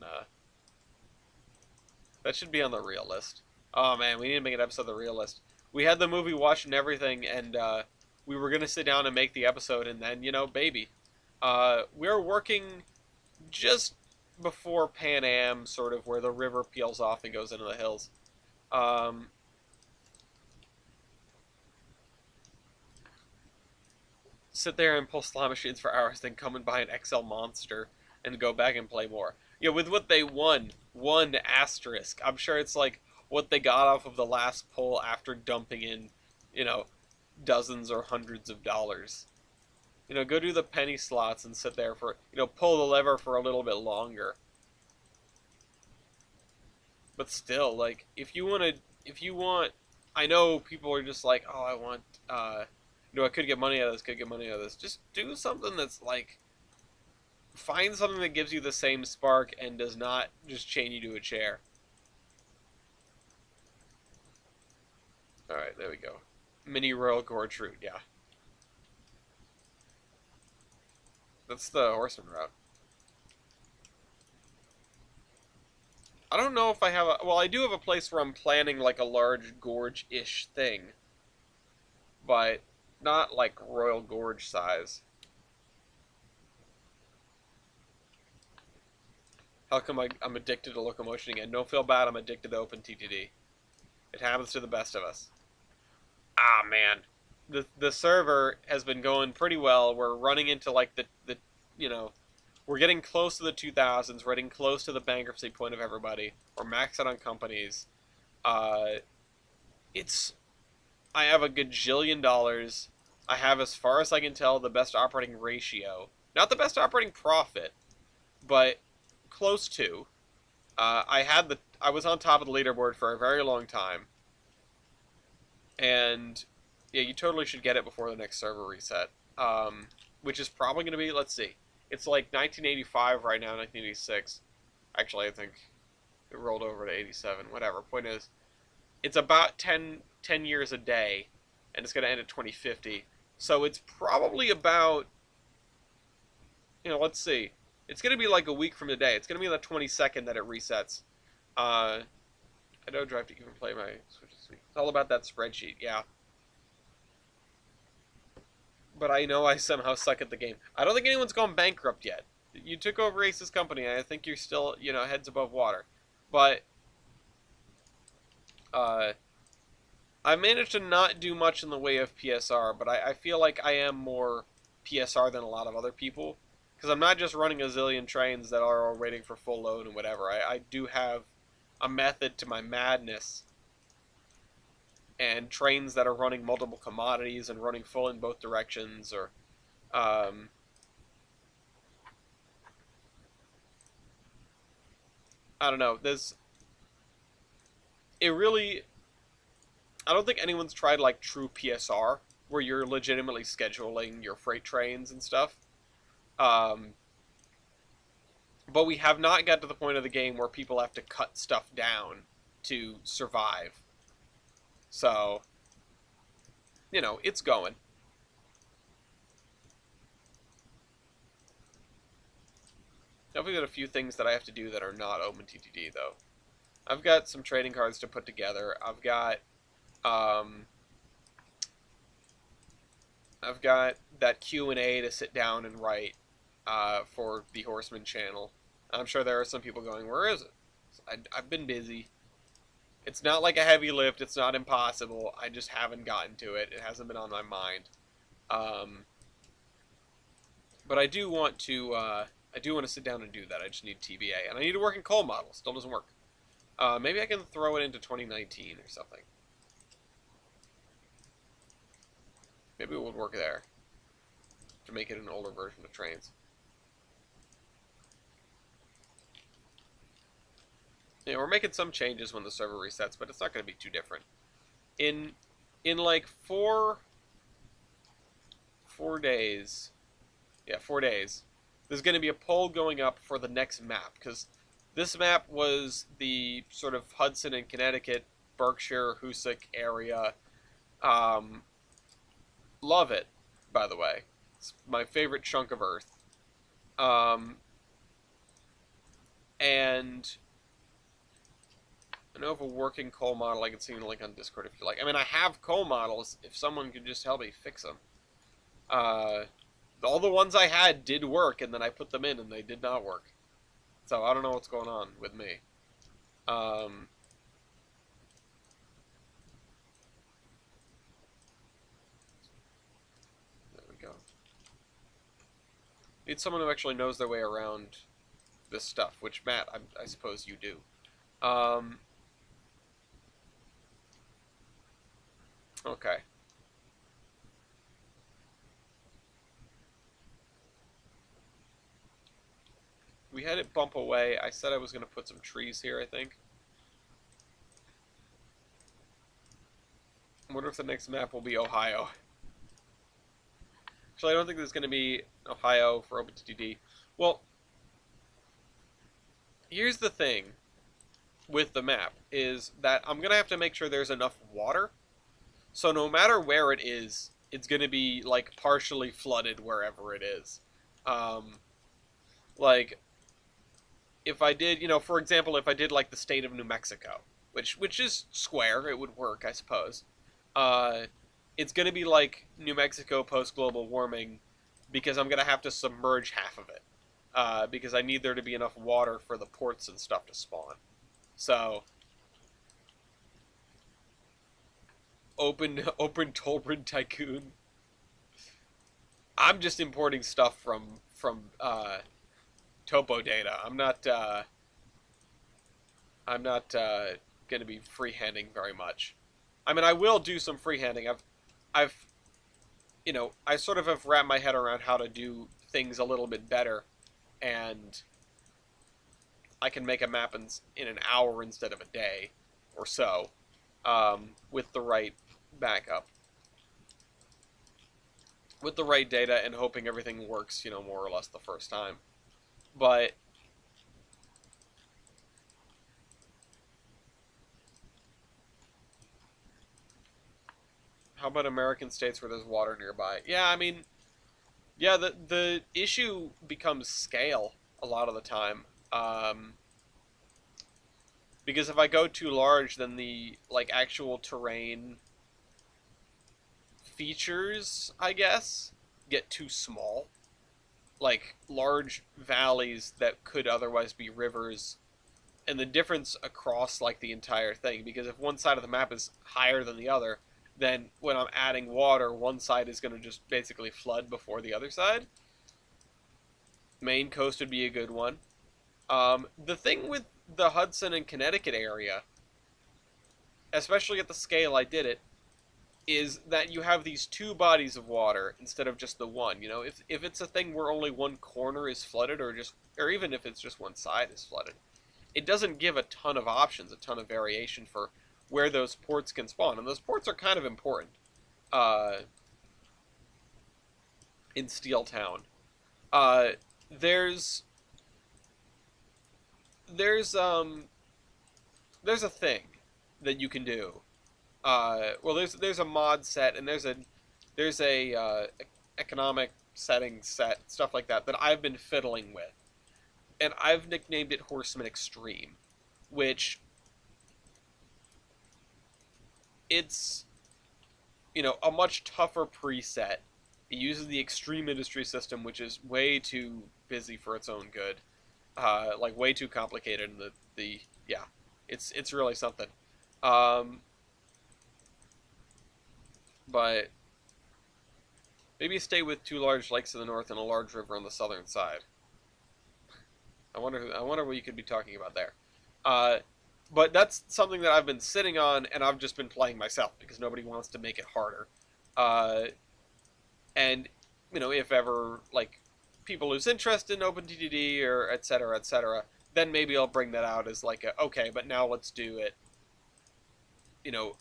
that should be on the real list. Oh man, we need to make an episode of the real list. We had the movie watched and everything, and we were gonna sit down and make the episode, and then baby, we're working just before Pan Am, sort of where the river peels off and goes into the hills. Um, Sit there and pull slot machines for hours, then come and buy an XL Monster and go back and play more. With what they won, one asterisk. I'm sure it's like what they got off of the last pull after dumping in, you know, dozens or hundreds of dollars. Go do the penny slots and sit there for, pull the lever for a little bit longer. But still, like, if you want, I know people are just like, oh, I want, I could get money out of this, could get money out of this. Just do something that's like, find something that gives you the same spark and does not just chain you to a chair. Alright, there we go. Mini Royal Gorge route, yeah. That's the Horseman route. I don't know if I have a... Well, I do have a place where I'm planning like a large gorge-ish thing. But not like Royal Gorge size. How come I'm addicted to locomotion again? Don't feel bad, I'm addicted to OpenTTD. It happens to the best of us. Ah, man. The server has been going pretty well. We're running into like the we're getting close to the 2000s. We're getting close to the bankruptcy point of everybody. We're maxed out on companies. Uh, it's I have a gajillion dollars. I have, as far as I can tell, the best operating ratio. Not the best operating profit, but close to. I was on top of the leaderboard for a very long time. And yeah, you totally should get it before the next server reset. Which is probably going to be, let's see. It's like 1985 right now, 1986. Actually, I think it rolled over to 87. Whatever. Point is, it's about 10 years a day, and it's going to end at 2050. So it's probably about, let's see. It's going to be like a week from today. It's going to be on the 22nd that it resets. I don't drive to even play my Switch this week. It's all about that spreadsheet, yeah. But I know I somehow suck at the game. I don't think anyone's gone bankrupt yet. You took over Ace's company, and I think you're still, heads above water. But, I managed to not do much in the way of PSR, but I feel like I am more PSR than a lot of other people. Because I'm not just running a zillion trains that are all waiting for full load and whatever. I do have a method to my madness. And trains that are running multiple commodities and running full in both directions, or I don't know. I don't think anyone's tried like true PSR where you're legitimately scheduling your freight trains and stuff. But we have not got to the point of the game where people have to cut stuff down to survive. So, it's going. Definitely got a few things that I have to do that are not OpenTTD, though. I've got some trading cards to put together. I've got that Q&A to sit down and write for the Horseman channel. I'm sure there are some people going, where is it? I've been busy. It's not like a heavy lift. It's not impossible. I just haven't gotten to it. It hasn't been on my mind. But I do want to sit down and do that. I just need TBA. And I need a working coal model. Still doesn't work. Maybe I can throw it into 2019 or something. Maybe it would work there. To make it an older version of Trainz. Yeah, we're making some changes when the server resets, but it's not going to be too different. In like 4 days, Yeah, 4 days. There's going to be a poll going up for the next map, because this map was the sort of Hudson and Connecticut, Berkshire, Hoosick area. Um, love it, by the way. It's my favorite chunk of Earth. Um, and I know of a working coal model I can see in the link on Discord if you like. I mean, I have coal models. If someone could just help me fix them. Uh, all the ones I had did work, and then I put them in, and they did not work. So I don't know what's going on with me. Um, there we go. Need someone who actually knows their way around this stuff, which, Matt, I suppose you do. Okay. We had it bump away. I said I was going to put some trees here, I think. I wonder if the next map will be Ohio. Actually, I don't think there's going to be Ohio for OpenTTD. Well, here's the thing with the map, is that I'm going to have to make sure there's enough water. So no matter where it is, it's going to be, like, partially flooded wherever it is. Like, if I did, for example, if I did, like, the state of New Mexico, which is square, it would work, I suppose. Uh, it's going to be like New Mexico post-global warming, because I'm going to have to submerge half of it. Because I need there to be enough water for the ports and stuff to spawn. So, open Tolbrin Tycoon. I'm just importing stuff from topo data. I'm not going to be freehanding very much. I mean, I will do some freehanding. I've I sort of have wrapped my head around how to do things a little bit better, and I can make a map in an hour instead of a day or so, with the right backup, with the right data, and hoping everything works, more or less the first time. But how about American states where there's water nearby? Yeah, I mean, yeah, the issue becomes scale a lot of the time. Because if I go too large, then the, like, actual terrain features, I guess, get too small. Like, large valleys that could otherwise be rivers, and the difference across, like, the entire thing. Because if one side of the map is higher than the other, then when I'm adding water, one side is going to just basically flood before the other side. Maine coast would be a good one. The thing with the Hudson and Connecticut area, especially at the scale I did it, is that you have these two bodies of water instead of just the one. If it's a thing where only one corner is flooded, or even if it's just one side is flooded, it doesn't give a ton of options, a ton of variation for where those ports can spawn, and those ports are kind of important uh, in Steel Town. Uh, there's there's um there's a thing that you can do. Well, there's a mod set, and there's a economic setting set, stuff like that I've been fiddling with, and I've nicknamed it Horseman Extreme, which, it's a much tougher preset. It uses the extreme industry system, which is way too busy for its own good, like way too complicated, and the yeah, it's really something. Um, but maybe stay with two large lakes in the north and a large river on the southern side. I wonder what you could be talking about there. Uh, but that's something that I've been sitting on, and I've just been playing myself because nobody wants to make it harder. Uh, and if ever, like, people lose interest in OpenTTD or etc., then maybe I'll bring that out as, like, okay, but now let's do it,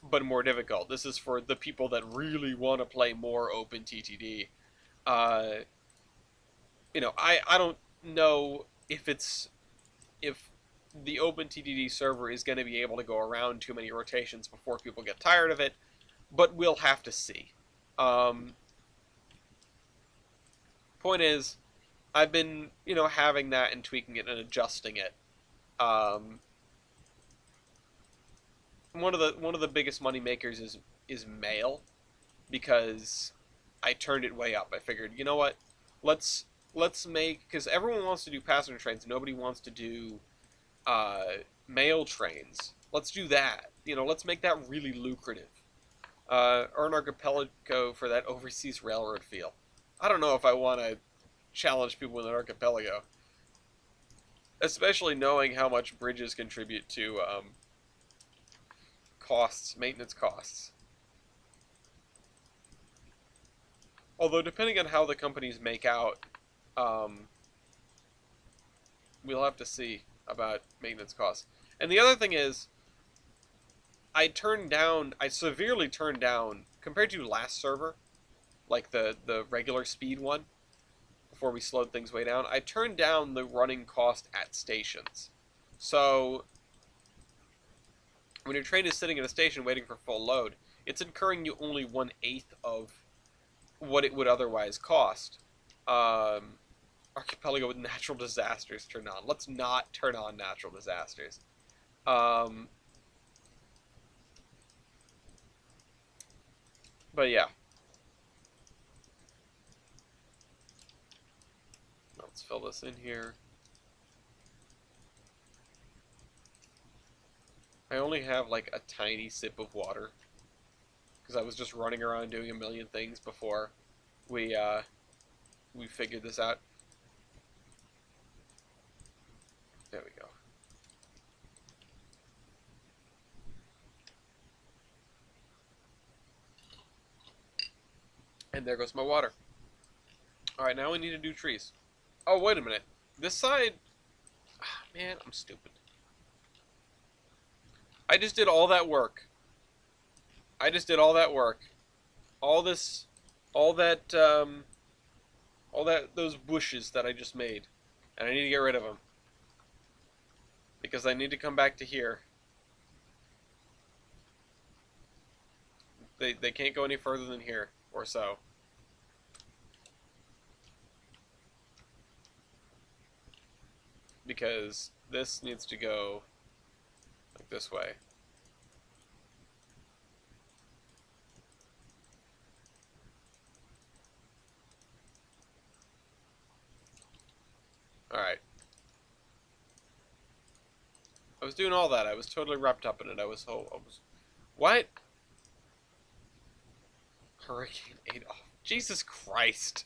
but more difficult. This is for the people that really want to play more OpenTTD. Uh, I don't know if the OpenTDD server is going to be able to go around too many rotations before people get tired of it, but we'll have to see. Um, Point is, I've been, having that and tweaking it and adjusting it. Um, one of the biggest money makers is mail, because I turned it way up. I figured, you know what? Let's let's make, because everyone wants to do passenger trains. Nobody wants to do uh, mail trains. Let's do that. Let's make that really lucrative. Earn archipelago for that overseas railroad feel. I don't know if I want to challenge people in an archipelago, especially knowing how much bridges contribute to maintenance costs. Although, depending on how the companies make out, um, we'll have to see about maintenance costs. And the other thing is, I severely turned down, compared to last server, like the regular speed one, before we slowed things way down, I turned down the running cost at stations. So, when your train is sitting at a station waiting for full load, it's incurring you only 1/8 of what it would otherwise cost. Um, Archipelago with natural disasters turned on. Let's not turn on natural disasters. Um, but yeah, let's fill this in here. I only have like a tiny sip of water because I was just running around doing a million things before we we figured this out. There we go. And there goes my water. Alright, now we need to do trees. Oh, wait a minute. This side... man, I'm stupid. I just did all that work. I just did all that work. All this... All that, those bushes that I just made. And I need to get rid of them. Because I need to come back to here. They can't go any further than here, or so. Because this needs to go like this way. Alright. I was doing all that. I was totally wrapped up in it. I was... What? Hurricane Adolf. Jesus Christ.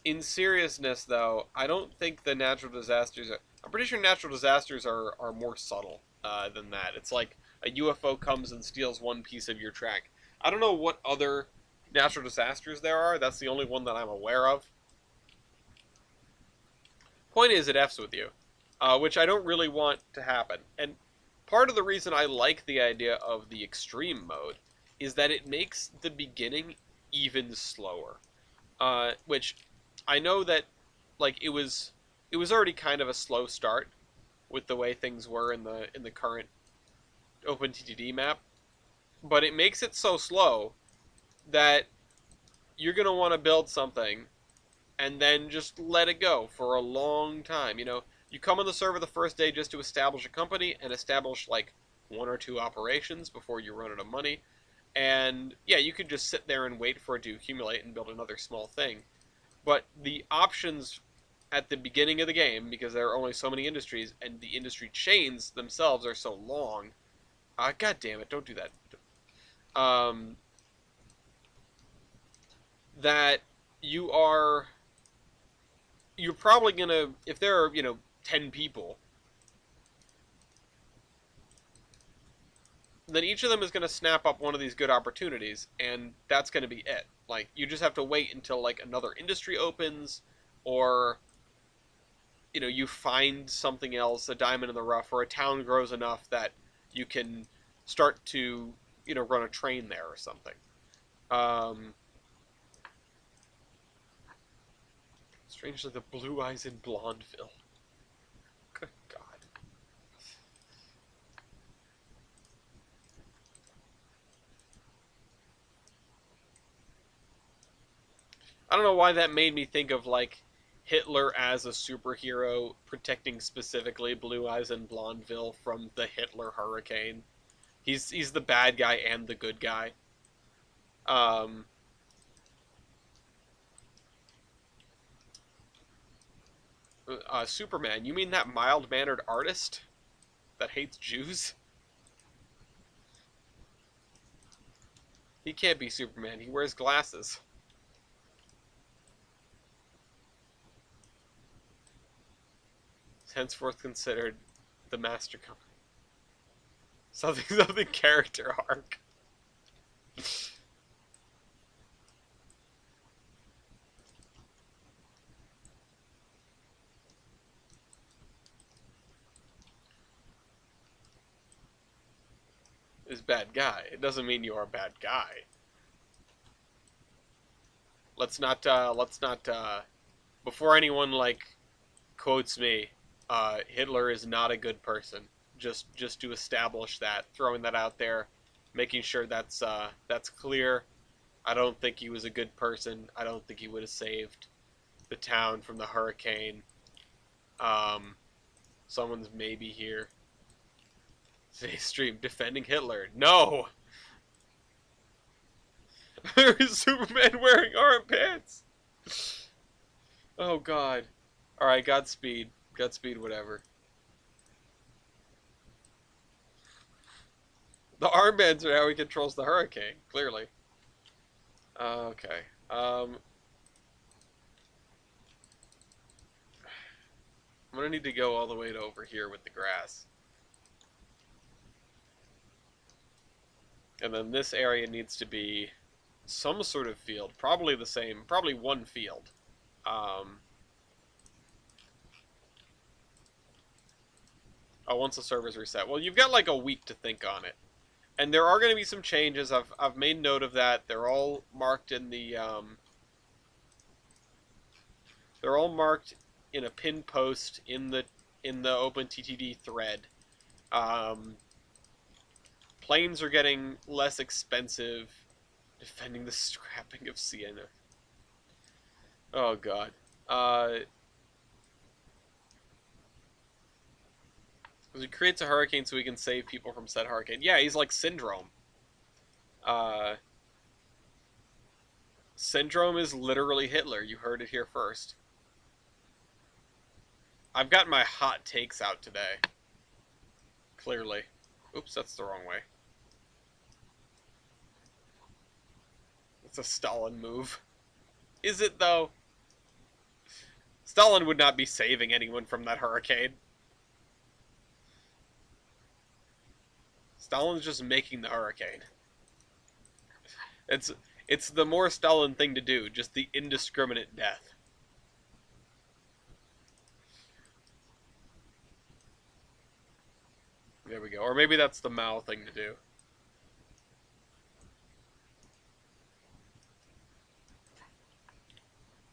In seriousness, though, I don't think the natural disasters are... I'm pretty sure natural disasters are more subtle than that. It's like a UFO comes and steals one piece of your track. I don't know what other natural disasters there are. That's the only one that I'm aware of. Point is, it F's with you, which I don't really want to happen. And part of the reason I like the idea of the extreme mode is that it makes the beginning even slower. Which I know that, like, it was already kind of a slow start with the way things were in the current OpenTTD map, but it makes it so slow that you're gonna want to build something and then just let it go for a long time. You come on the server the first day just to establish a company and establish like 1 or 2 operations before you run out of money. And yeah, you could just sit there and wait for it to accumulate and build another small thing. But the options at the beginning of the game, because there are only so many industries, and the industry chains themselves are so long. God damn it! Don't do that. Um, that you're probably gonna, if there are 10 people, then each of them is going to snap up one of these good opportunities, and that's going to be it. Like, you just have to wait until like another industry opens, or you find something else, a diamond in the rough, or a town grows enough that you can start to run a train there or something. Um, Strangely, the blue eyes in Blondeville. Good God. I don't know why that made me think of, like, Hitler as a superhero protecting specifically Blue Eyes and Blondeville from the Hitler hurricane. He's the bad guy and the good guy. Um, Superman, you mean that mild-mannered artist that hates Jews? He can't be Superman. He wears glasses. It's henceforth considered the Master Company. Something character arc. Is bad guy. It doesn't mean you are a bad guy. Let's not before anyone like quotes me, Hitler is not a good person. Just to establish that, throwing that out there, making sure that's clear. I don't think he was a good person. I don't think he would have saved the town from the hurricane. Um, Someone's maybe here. Today's stream defending Hitler. No! There is Superman wearing arm pants! Oh god. Alright, Godspeed. Godspeed, whatever. The armbands are how he controls the hurricane, clearly. Okay. I'm gonna need to go all the way to over here with the grass. And then this area needs to be some sort of field. Probably the same. Probably one field. Oh, once the server's reset. Well, you've got like a week to think on it. And there are going to be some changes. I've made note of that. They're all marked in the they're all marked in a pinned post in the OpenTTD thread. Planes are getting less expensive. Defending the scrapping of Sienna. Oh god. He creates a hurricane so he can save people from said hurricane. Yeah, he's like Syndrome. Syndrome is literally Hitler. You heard it here first. I've got my hot takes out today. Clearly. Oops, that's the wrong way. It's a Stalin move. Is it, though? Stalin would not be saving anyone from that hurricane. Stalin's just making the hurricane. It's the more Stalin thing to do, just the indiscriminate death. There we go. Or maybe that's the Mao thing to do.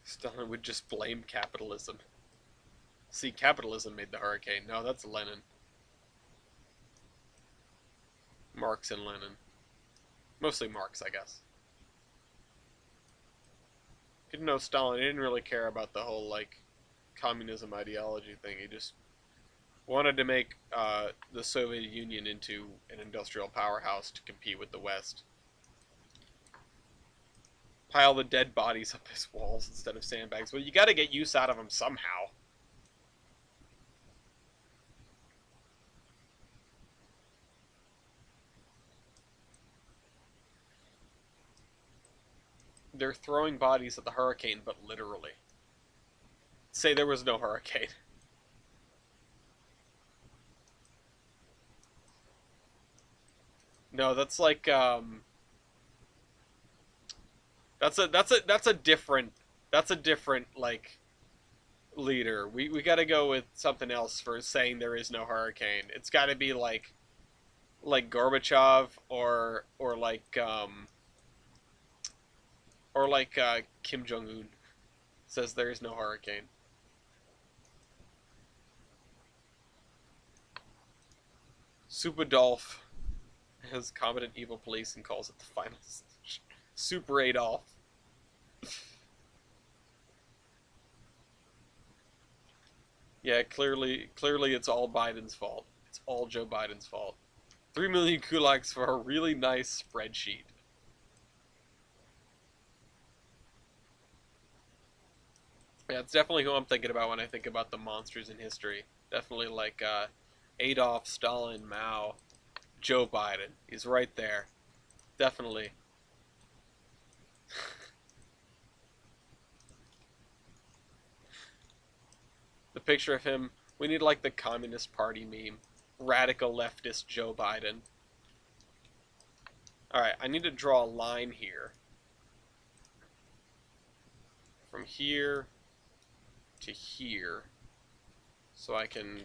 Stalin would just blame capitalism. See, capitalism made the hurricane. No, that's Lenin. Marx and Lenin. Mostly Marx, I guess. Didn't know Stalin. He didn't really care about the whole, like, communism ideology thing. He just wanted to make the Soviet Union into an industrial powerhouse to compete with the West. Pile the dead bodies up his walls instead of sandbags. Well, you gotta get use out of them somehow. They're throwing bodies at the hurricane, but literally. Say there was no hurricane. No, that's like that's a different like leader. We got to go with something else for saying there is no hurricane. It's got to be like Gorbachev or like Kim Jong Un. Says there is no hurricane. Super Dolph has competent evil police and calls it the final Super Adolf. Yeah, clearly it's all Biden's fault. It's all Joe Biden's fault. 3 million kulaks for a really nice spreadsheet. Yeah, it's definitely who I'm thinking about when I think about the monsters in history. Definitely like Adolf, Stalin, Mao, Joe Biden. He's right there. Definitely. The picture of him, we need like the Communist Party meme. Radical leftist Joe Biden. Alright, I need to draw a line here. From here to here. So I can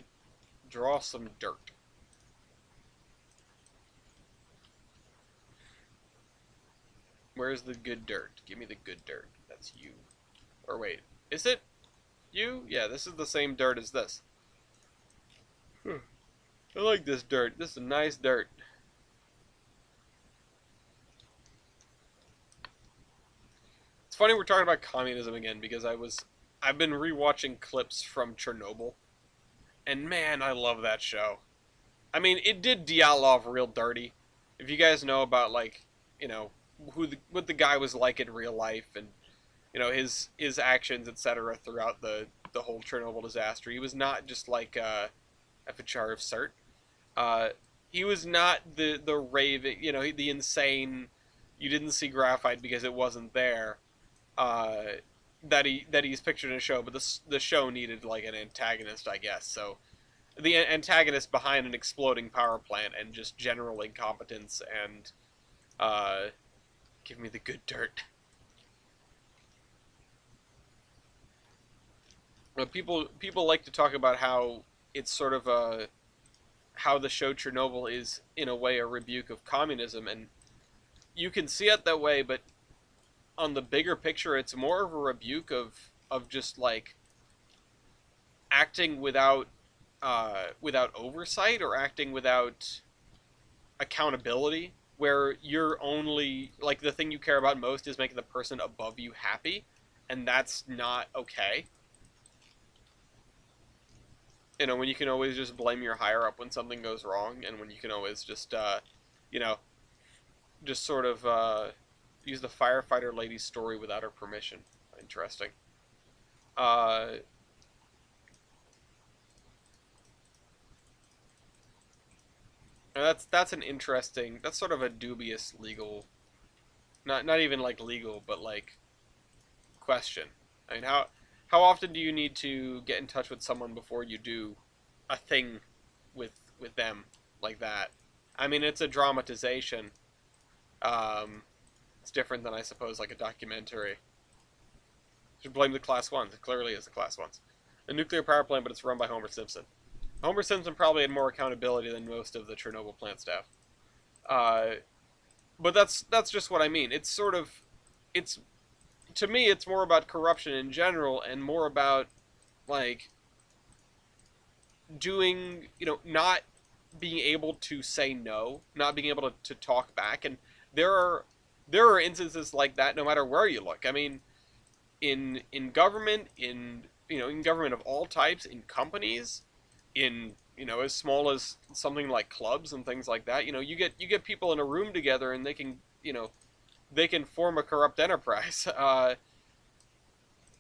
draw some dirt. Where's the good dirt? Give me the good dirt. That's you. Or wait, is it you? Yeah, this is the same dirt as this. I like this dirt. This is nice dirt. It's funny we're talking about communism again because I've been rewatching clips from Chernobyl, and man, I love that show. I mean, it did Dyatlov real dirty. If you guys know about like, you know, what the guy was like in real life and you know his actions etc. throughout the whole Chernobyl disaster, he was not just like FHR of cert. Uh, he was not the raving, you know, the insane. You didn't see graphite because it wasn't there. Uh, that he's pictured in a show, but the show needed like an antagonist, I guess. So the antagonist behind an exploding power plant and just general incompetence and uh, give me the good dirt. But people like to talk about how it's sort of a how the show Chernobyl is in a way a rebuke of communism, and you can see it that way, but on the bigger picture, it's more of a rebuke of just like acting without oversight or acting without accountability, where you're only like the thing you care about most is making the person above you happy, and that's not okay. You know, when you can always just blame your higher up when something goes wrong, and when you can always just you know, just sort of use the firefighter lady's story without her permission. Interesting. Uh, that's an interesting. That's sort of a dubious legal, not even like legal, but like question. I mean, how often do you need to get in touch with someone before you do a thing with them like that? I mean, it's a dramatization. Um, it's different than I suppose like a documentary. Should blame the class ones. It clearly is the class ones. A nuclear power plant, but it's run by Homer Simpson. Homer Simpson probably had more accountability than most of the Chernobyl plant staff. Uh, but that's just what I mean. It's sort of, it's to me, it's more about corruption in general and more about like doing, you know, not being able to say no, not being able to talk back, and there are there are instances like that no matter where you look. I mean, in government, in you know, in government of all types, in companies, in you know, as small as something like clubs and things like that. You know, you get people in a room together and they can you know they can form a corrupt enterprise.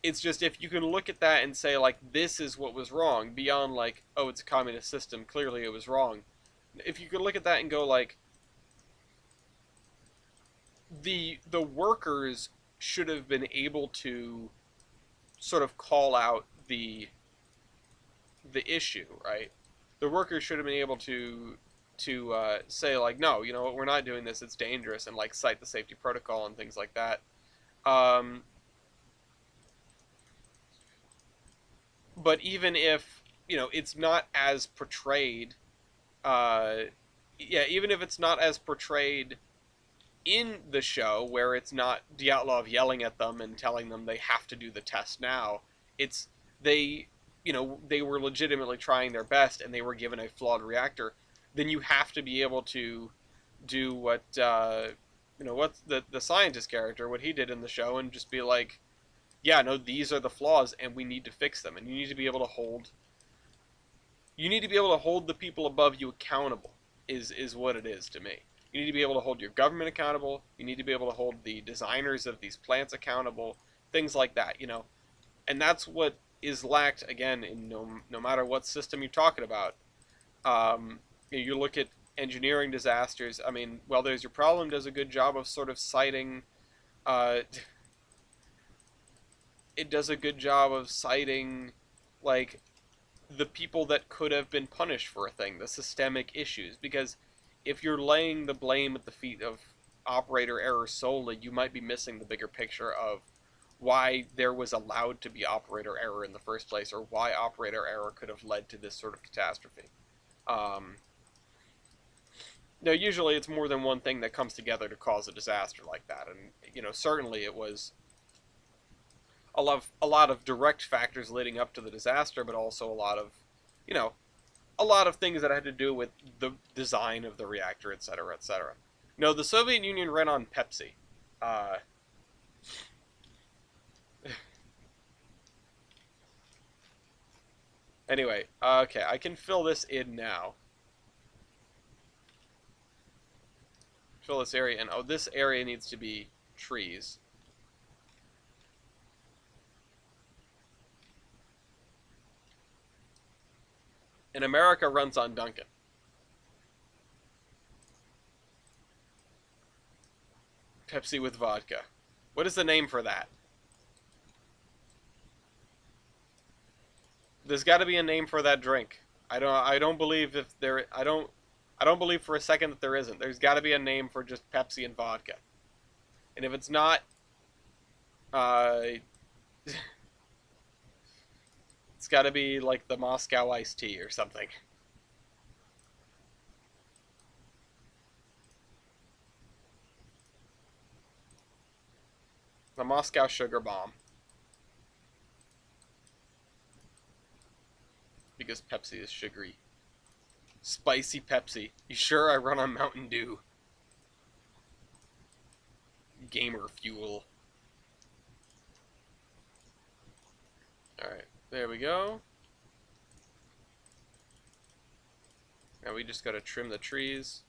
It's just if you can look at that and say like this is what was wrong beyond like oh it's a communist system clearly it was wrong. If you could look at that and go like the workers should have been able to sort of call out the issue, right? The workers should have been able to say like, no, you know what, we're not doing this. It's dangerous, and like cite the safety protocol and things like that. Um, but even if you know it's not as portrayed, uh, yeah, even if it's not as portrayed in the show, where it's not Dyatlov yelling at them and telling them they have to do the test now, it's they, they were legitimately trying their best and they were given a flawed reactor. Then you have to be able to do what what the scientist character, what he did in the show, and just be like, yeah, no, these are the flaws and we need to fix them. And you need to be able to hold the people above you accountable, is what it is to me. You need to be able to hold your government accountable. You need to be able to hold the designers of these plants accountable. Things like that, And that's what is lacked, again, in no matter what system you're talking about. You look at engineering disasters. I mean, Well There's Your Problem does a good job of sort of citing... it does a good job of citing, like, the people that could have been punished for a thing, the systemic issues. Because if you're laying the blame at the feet of operator error solely, you might be missing the bigger picture of why there was allowed to be operator error in the first place, or why operator error could have led to this sort of catastrophe. Now, usually it's more than one thing that comes together to cause a disaster like that, and certainly it was a lot of direct factors leading up to the disaster, but also a lot of things that had to do with the design of the reactor, etc., etc. No, the Soviet Union ran on Pepsi. Anyway, okay, I can fill this in now. Fill this area in. Oh, this area needs to be trees. And America runs on Duncan. Pepsi with vodka. What is the name for that? There's got to be a name for that drink. I don't believe if there I don't believe for a second that there isn't. There's got to be a name for just Pepsi and vodka. And if it's not, it's got to be like the Moscow iced tea or something. The Moscow sugar bomb. Because Pepsi is sugary. Spicy Pepsi. You sure I run on Mountain Dew? Gamer fuel. Alright, there we go. Now we just gotta trim the trees.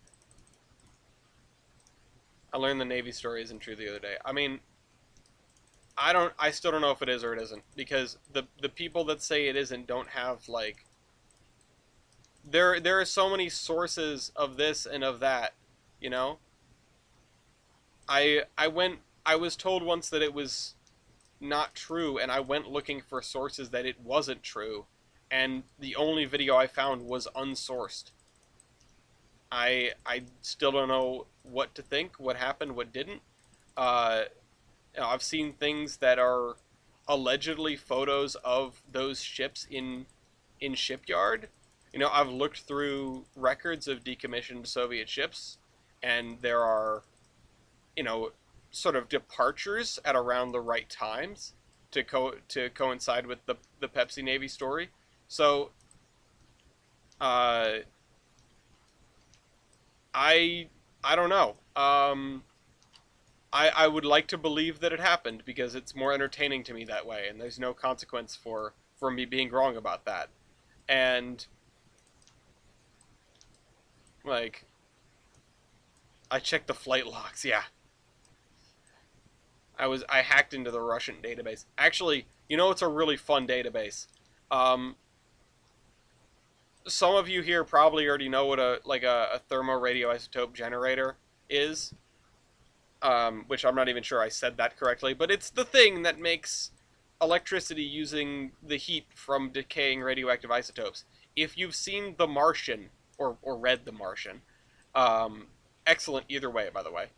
I learned the Navy story isn't true the other day. I mean, I still don't know if it is or it isn't, because the people that say it isn't don't have, like, there are so many sources of this and of that, you know? I was told once that it was not true, and I went looking for sources that it wasn't true, and the only video I found was unsourced. I still don't know what to think, what happened, what didn't. I've seen things that are allegedly photos of those ships in shipyard. I've looked through records of decommissioned Soviet ships, and there are, sort of departures at around the right times to coincide with the Pepsi Navy story. So, I don't know. I would like to believe that it happened, because it's more entertaining to me that way, and there's no consequence for me being wrong about that. And, like, I checked the flight logs, yeah. I hacked into the Russian database. Actually, it's a really fun database. Some of you here probably already know what a thermoradioisotope generator is. Which I'm not even sure I said that correctly, but it's the thing that makes electricity using the heat from decaying radioactive isotopes. If you've seen The Martian, or read The Martian, excellent either way, by the way,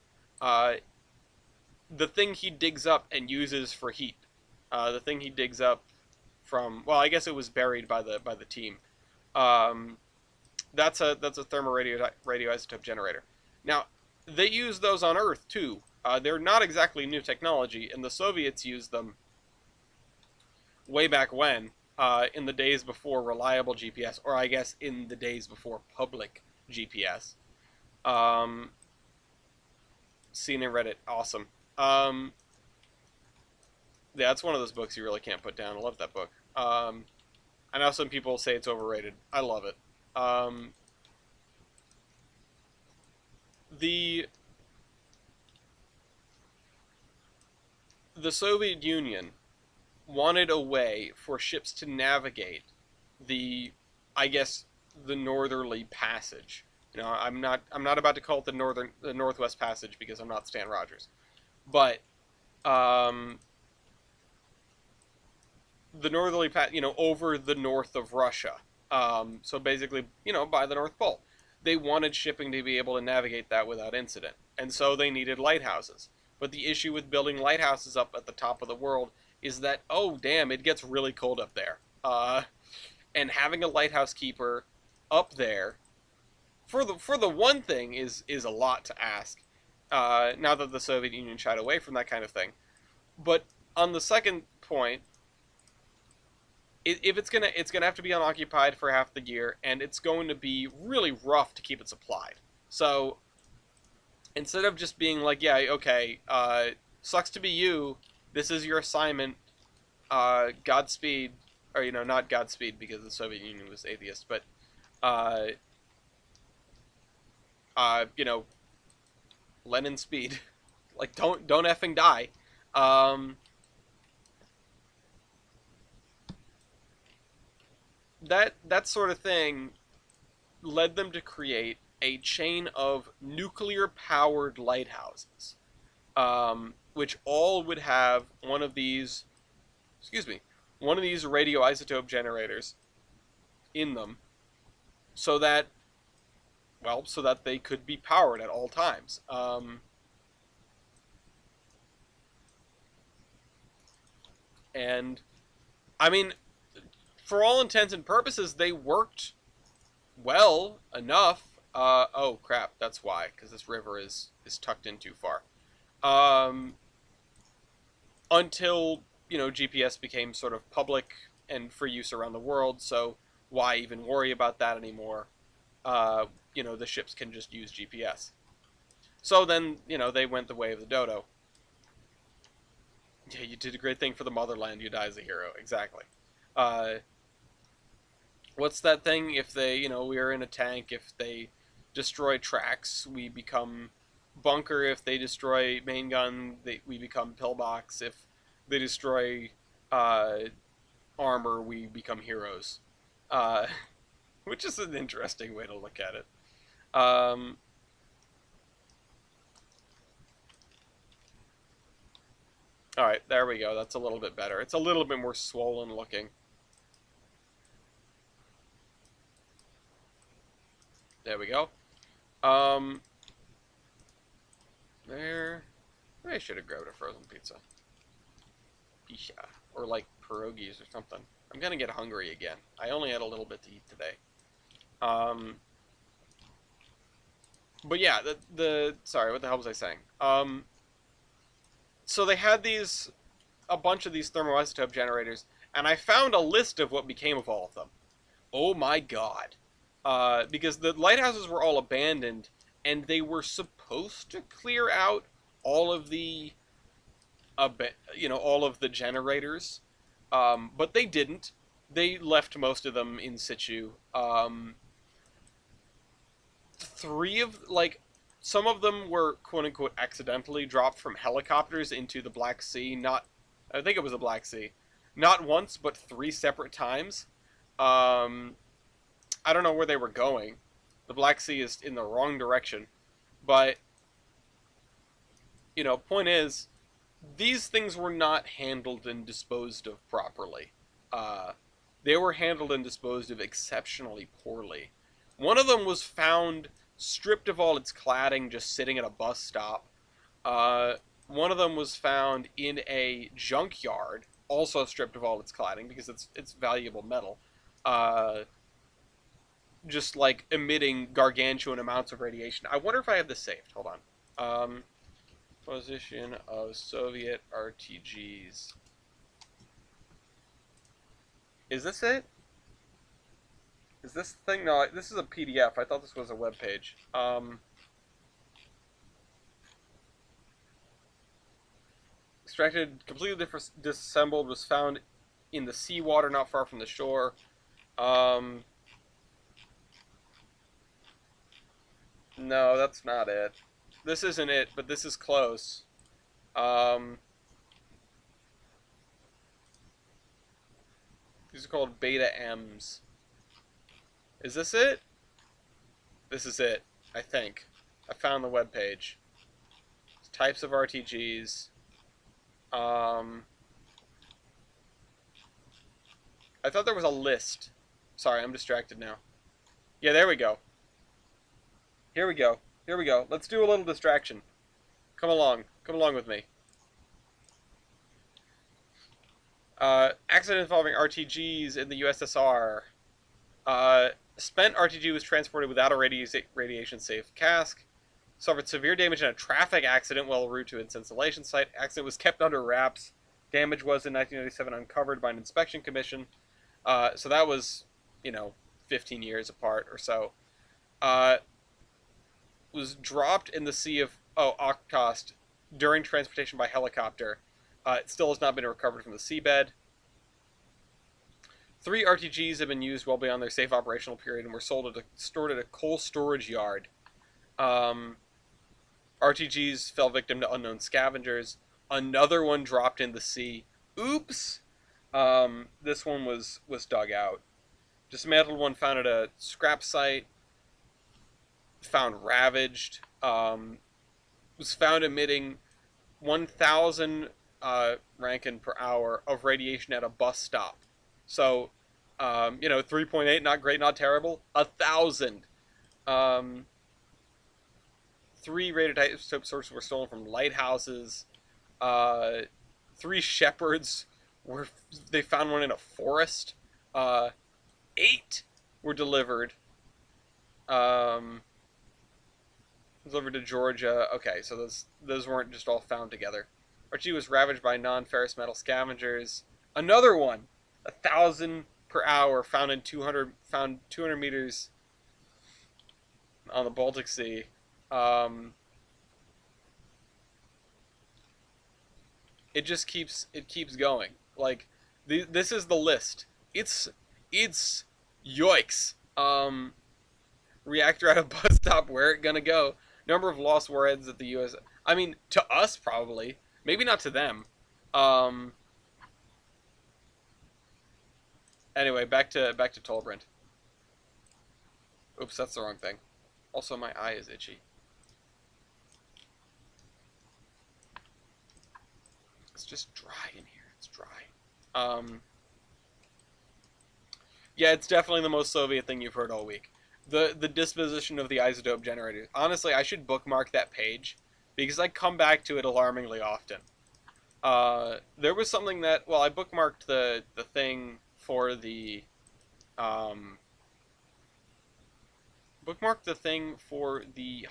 the thing he digs up and uses for heat, the thing he digs up from, well, I guess it was buried by the team, that's a thermoradioisotope generator. Now, they use those on Earth too. They're not exactly new technology, and the Soviets used them way back when, in the days before reliable GPS, or I guess in the days before public GPS. Um, Seen and read it, awesome. Um, yeah, it's one of those books you really can't put down. I love that book. I know some people say it's overrated. I love it. Um, the the Soviet Union wanted a way for ships to navigate the, I guess, the northerly passage. I'm not about to call it the Northwest Passage because I'm not Stan Rogers, but um, the northerly path, over the north of Russia. So basically, by the North Pole. They wanted shipping to be able to navigate that without incident, and so they needed lighthouses. But the issue with building lighthouses up at the top of the world is that, oh damn, it gets really cold up there. And having a lighthouse keeper up there for the one thing is a lot to ask. Now that the Soviet Union shied away from that kind of thing, but on the second point, if it's gonna have to be unoccupied for half the year, and it's going to be really rough to keep it supplied. So instead of just being like, yeah, okay, sucks to be you, this is your assignment, Godspeed, or not Godspeed because the Soviet Union was atheist, but uh, uh, you know, Lenin speed, like don't effing die. Um, that sort of thing led them to create a chain of nuclear powered lighthouses, which all would have excuse me, one of these radioisotope generators in them, so that they could be powered at all times. And I mean, for all intents and purposes, they worked well enough. Oh crap, that's why, because this river is tucked in too far. Um, until GPS became sort of public and for use around the world. So why even worry about that anymore? The ships can just use GPS. So then they went the way of the dodo. Yeah, you did a great thing for the motherland. You die as a hero. Exactly. Uh, what's that thing? If we are in a tank. If they destroy tracks, we become bunker. If they destroy main gun, we become pillbox. If they destroy uh, armor, we become heroes. Uh, which is an interesting way to look at it. Um, all right, there we go. That's a little bit better. It's a little bit more swollen looking. There we go. Um, there. I should have grabbed a frozen pizza. Pizza. Or like pierogies or something. I'm gonna get hungry again. I only had a little bit to eat today. Um, but yeah, sorry, what the hell was I saying? So they had a bunch of these thermoisotope generators, and I found a list of what became of all of them. Oh my god. Because the lighthouses were all abandoned, and they were supposed to clear out all of the, all of the generators, but they didn't. They left most of them in situ. Three of some of them were quote unquote accidentally dropped from helicopters into the Black Sea. Not, I think it was the Black Sea, not once but three separate times. Um, I don't know where they were going. The Black Sea is in the wrong direction, but point is, these things were not handled and disposed of properly. Uh, they were handled and disposed of exceptionally poorly. One of them was found stripped of all its cladding, just sitting at a bus stop. Uh, One of them was found in a junkyard, also stripped of all its cladding because it's valuable metal. Uh, just like emitting gargantuan amounts of radiation. I wonder if I have this saved. Hold on. Position of Soviet RTGs. Is this it? Is this the thing? No, this is a PDF. I thought this was a web page. Extracted, completely disassembled, was found in the seawater not far from the shore. No, that's not it. This isn't it, but this is close. These are called Beta M's. Is this it? This is it, I think. I found the web page. Types of RTGs. I thought there was a list. Sorry, I'm distracted now. Yeah, there we go. Here we go. Here we go. Let's do a little distraction. Come along. Come along with me. Accident involving RTGs in the USSR. Spent RTG was transported without a radiation-safe cask. Suffered severe damage in a traffic accident while en route to its installation site. Accident was kept under wraps. Damage was in 1997 uncovered by an inspection commission. So that was, 15 years apart or so. Was dropped in the Sea of Okhotsk during transportation by helicopter. It still has not been recovered from the seabed. 3 RTGs have been used well beyond their safe operational period and were stored at a coal storage yard. RTGs fell victim to unknown scavengers. Another one dropped in the sea. Oops! This one was dug out. Dismantled one found at a scrap site. Found ravaged. Was found emitting 1,000 Rankine per hour of radiation at a bus stop. So, 3.8, not great, not terrible. 1,000. 3 radioisotope sources were stolen from lighthouses. 3 shepherds they found one in a forest. 8 were delivered. Delivered to Georgia. Okay, so those weren't just all found together. Archie was ravaged by non-ferrous metal scavengers. Another one, 1,000 per hour, found 200 meters on the Baltic Sea. It just keeps going. Like this is the list. It's yikes. Reactor at a bus stop. Where it gonna go? Number of lost warheads at the U.S. I mean, to us probably. Maybe not to them. Anyway, back to Tolbrand. Oops, that's the wrong thing. Also, my eye is itchy. It's just dry in here. It's dry. Yeah, it's definitely the most Soviet thing you've heard all week. The disposition of the isotope generators. Honestly, I should bookmark that page because I come back to it alarmingly often. There was something that, well, I bookmarked the thing for the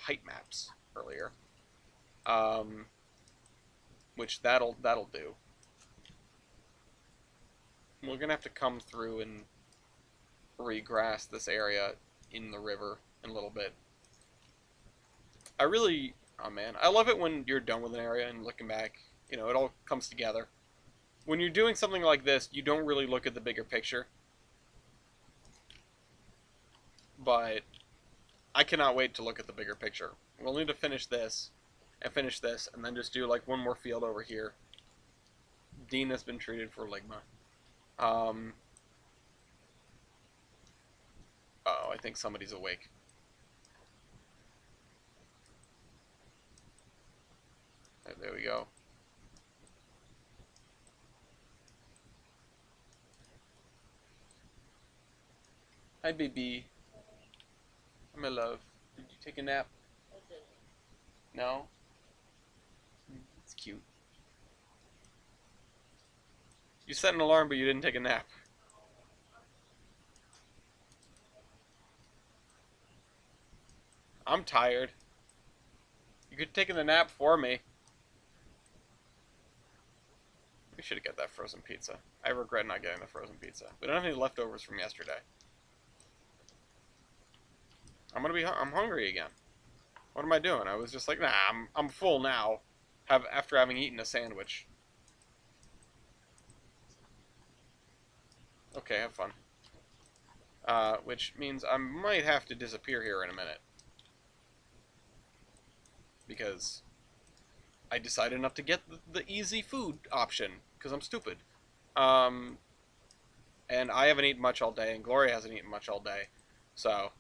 height maps earlier. Which that'll do. We're gonna have to come through and regrass this area in the river in a little bit. Oh man, I love it when you're done with an area and looking back, it all comes together. When you're doing something like this, you don't really look at the bigger picture. But I cannot wait to look at the bigger picture. We'll need to finish this, and then just do like one more field over here. Dean has been treated for ligma. Oh, I think somebody's awake. There we go. Hi, baby. My love. Did you take a nap? No? It's cute. You set an alarm, but you didn't take a nap. I'm tired. You could have taken the nap for me. We should have got that frozen pizza. I regret not getting the frozen pizza. We don't have any leftovers from yesterday. I'm hungry again. What am I doing? I was just like, nah, I'm full now. After having eaten a sandwich. Okay, have fun. Which means I might have to disappear here in a minute. Because I decided not to get the easy food option, because I'm stupid. And I haven't eaten much all day, and Gloria hasn't eaten much all day. So,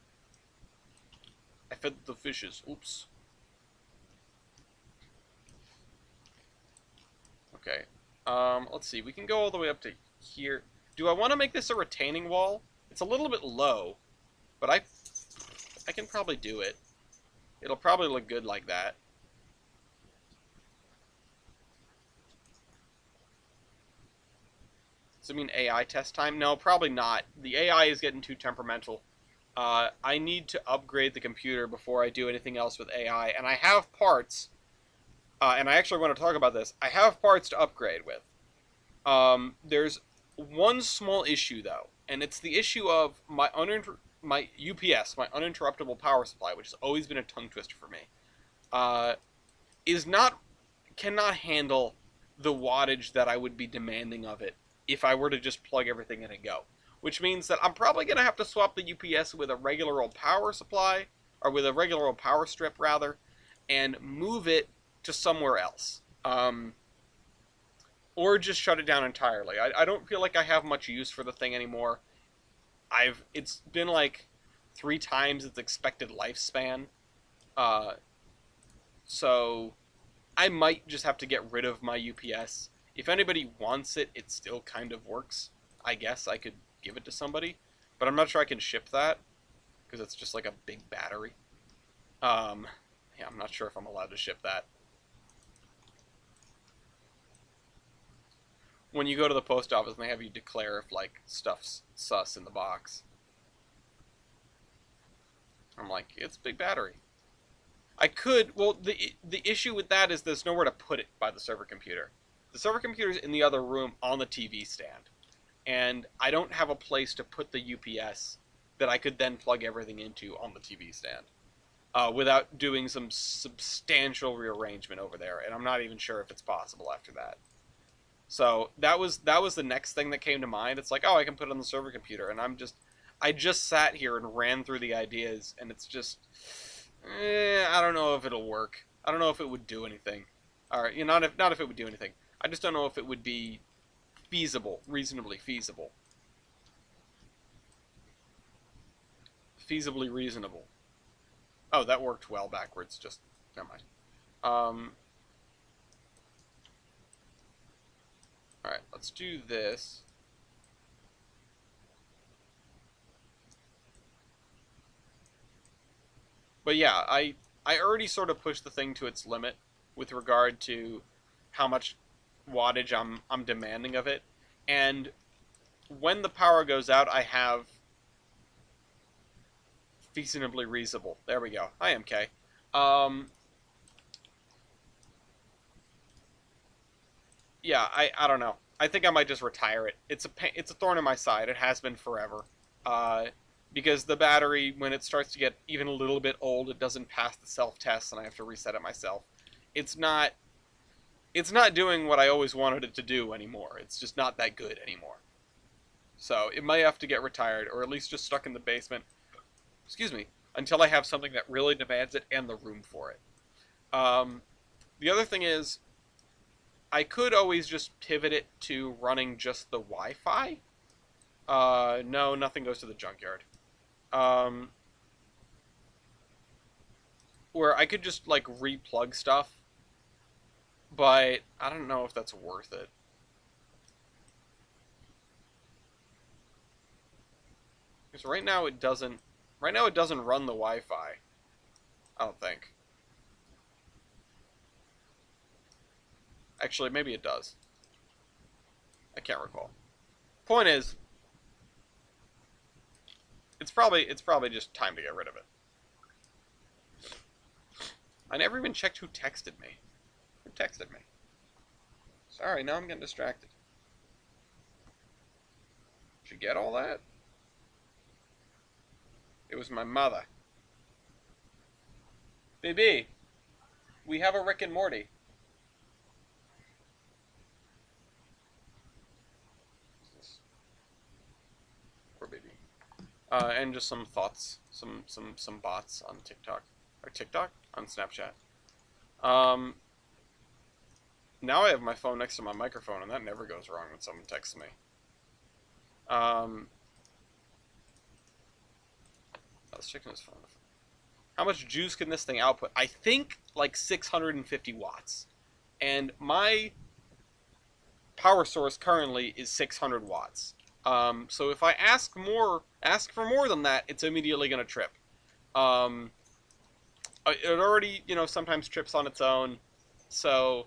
I fed the fishes. Oops. Okay. Let's see. We can go all the way up to here. Do I want to make this a retaining wall? It's a little bit low, but I can probably do it. It'll probably look good like that. Does it mean AI test time? No, probably not. The AI is getting too temperamental. I need to upgrade the computer before I do anything else with AI, and I have parts, and I actually want to talk about this. I have parts to upgrade with. There's one small issue, though, and it's the issue of my UPS, my uninterruptible power supply, which has always been a tongue twister for me, cannot handle the wattage that I would be demanding of it if I were to just plug everything in and go. Which means that I'm probably going to have to swap the UPS with a regular old power supply, or with a regular old power strip, rather, and move it to somewhere else. Or just shut it down entirely. I don't feel like I have much use for the thing anymore. It's been like 3 times its expected lifespan. So I might just have to get rid of my UPS. If anybody wants it, it still kind of works. I guess I could give it to somebody, but I'm not sure I can ship that because it's just like a big battery. Yeah, I'm not sure if I'm allowed to ship that. When you go to the post office and they have you declare if like stuff's sus in the box. I'm like, it's a big battery. I could, well, the issue with that is there's nowhere to put it by the server computer. The server computer's in the other room on the TV stand. And I don't have a place to put the UPS that I could then plug everything into on the TV stand. Without doing some substantial rearrangement over there. And I'm not even sure if it's possible after that. So that was the next thing that came to mind. It's like, oh, I can put it on the server computer. And I just sat here and ran through the ideas. And it's just, I don't know if it'll work. I don't know if it would do anything. Or, you know, not if it would do anything. I just don't know if it would be feasible, reasonably feasible. Feasibly reasonable. Oh, that worked well backwards. Just, never mind. Alright, let's do this. But yeah, I already sort of pushed the thing to its limit with regard to how much wattage I'm demanding of it. And when the power goes out, I have feasibly reasonable. There we go. Hi, MK. Yeah, I don't know. I think I might just retire it. It's a thorn in my side. It has been forever. Because the battery, when it starts to get even a little bit old, it doesn't pass the self-test, and I have to reset it myself. It's not doing what I always wanted it to do anymore. It's just not that good anymore. So it might have to get retired, or at least just stuck in the basement. Excuse me, until I have something that really demands it and the room for it. The other thing is, I could always just pivot it to running just the Wi-Fi. No, nothing goes to the junkyard. Where I could just, like, replug stuff. But I don't know if that's worth it. Because right now it doesn't run the Wi-Fi. I don't think. Actually, maybe it does. I can't recall. Point is, it's probably just time to get rid of it. I never even checked who texted me. Who texted me? Sorry, now I'm getting distracted. Did you get all that? It was my mother. BB, we have a Rick and Morty. Poor BB. And just some thoughts, some bots on TikTok or TikTok on Snapchat. Now I have my phone next to my microphone, and that never goes wrong when someone texts me. Let's check his phone. How much juice can this thing output? I think like 650 watts. And my power source currently is 600 watts. So if I ask for more than that, it's immediately going to trip. It already, sometimes trips on its own. So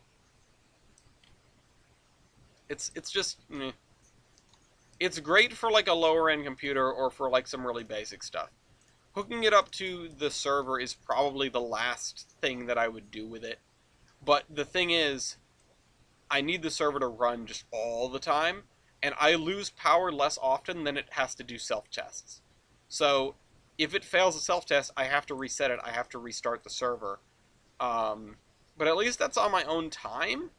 it's just, it's great for like a lower end computer or for like some really basic stuff. Hooking it up to the server is probably the last thing that I would do with it. But the thing is, I need the server to run just all the time, and I lose power less often than it has to do self-tests. So, if it fails a self-test, I have to reset it, I have to restart the server. But at least that's on my own time,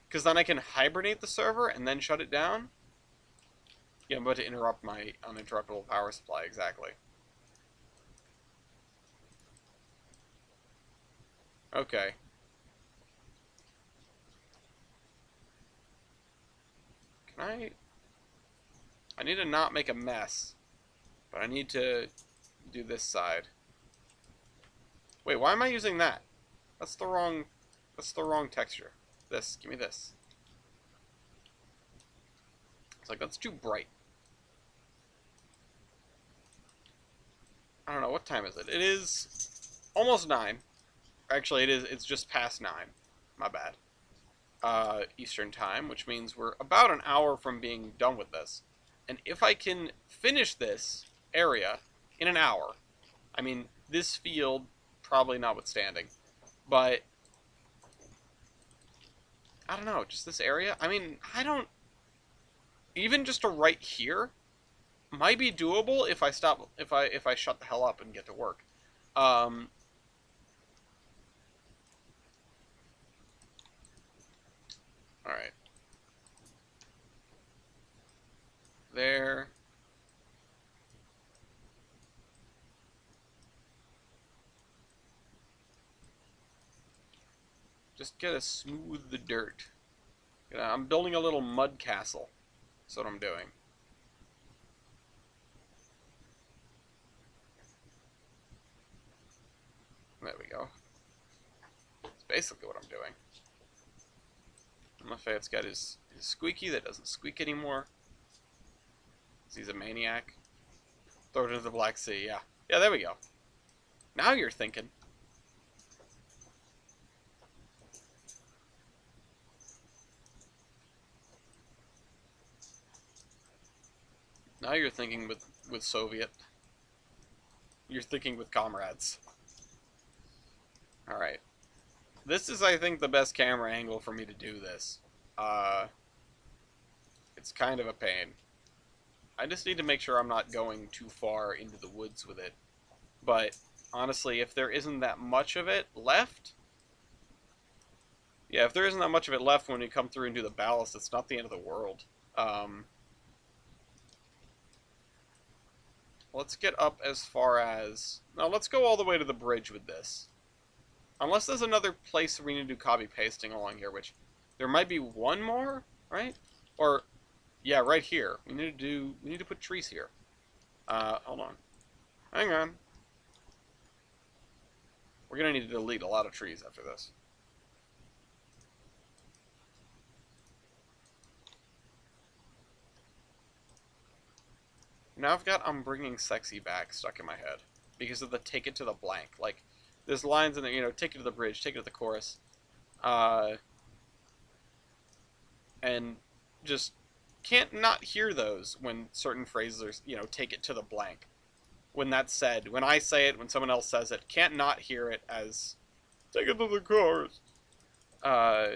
because then I can hibernate the server and then shut it down. Yeah, I'm about to interrupt my uninterruptible power supply, exactly. Okay. I need to not make a mess, but I need to do this side. Wait, why am I using that? That's the wrong texture. Give me this. It's like, that's too bright. I don't know, what time is it? It is almost 9. Actually, it's just past 9. My bad. Eastern time, which means we're about an hour from being done with this. And if I can finish this area in an hour, I mean, this field probably notwithstanding, but I don't know, just this area. I mean, even just to right here might be doable if I shut the hell up and get to work. All right. There. Just gotta smooth the dirt. I'm building a little mud castle. That's what I'm doing. There we go. That's basically what I'm doing. My fat's got his squeaky that doesn't squeak anymore. He's a maniac. Throw it into the Black Sea, yeah. Yeah, there we go. Now you're thinking. Now you're thinking with Soviet. You're thinking with comrades. Alright. This is, I think, the best camera angle for me to do this. It's kind of a pain. I just need to make sure I'm not going too far into the woods with it. But, honestly, if there isn't that much of it left... Yeah, if there isn't that much of it left when you come through and do the ballast, it's not the end of the world. Let's get up as far as... No, let's go all the way to the bridge with this. Unless there's another place we need to do copy-pasting along here, which... There might be one more, right? Or... Yeah, right here. We need to put trees here. Hold on. Hang on. We're gonna need to delete a lot of trees after this. Now I've got I'm bringing sexy back stuck in my head. Because of the take it to the blank. Like, there's lines in there, take it to the bridge, take it to the chorus. And just can't not hear those when certain phrases are, take it to the blank. When that's said, when I say it, when someone else says it, can't not hear it as Take it to the cars. Uh,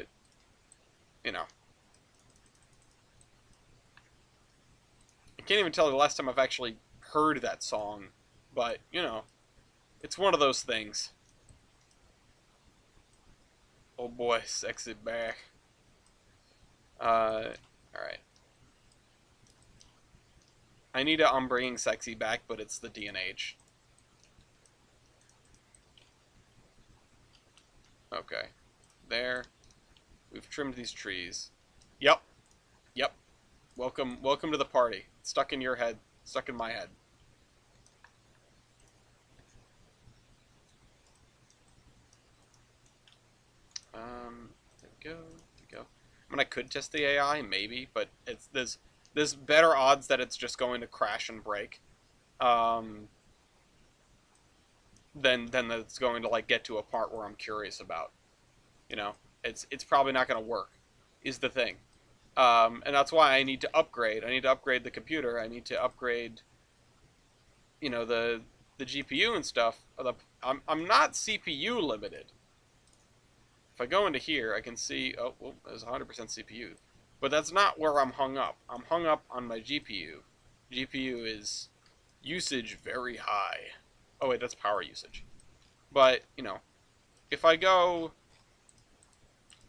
you know. I can't even tell the last time I've actually heard that song. But, you know, it's one of those things. Oh boy, sexy back. Alright. I need I'm bringing sexy back, but it's the D&H. Okay. There. We've trimmed these trees. Yep. Yep. Welcome to the party. Stuck in your head. Stuck in my head. There we go. There we go. I mean, I could test the AI, maybe, but there's better odds that it's just going to crash and break. Than that it's going to like get to a part where I'm curious about. You know, it's probably not going to work. Is the thing. And that's why I need to upgrade. I need to upgrade the computer. I need to upgrade, you know, the GPU and stuff. I'm not CPU limited. If I go into here, I can see, oh, well, there's 100% CPU. But that's not where I'm hung up. I'm hung up on my GPU. GPU is usage very high. Oh wait, that's power usage. But, you know, if I go,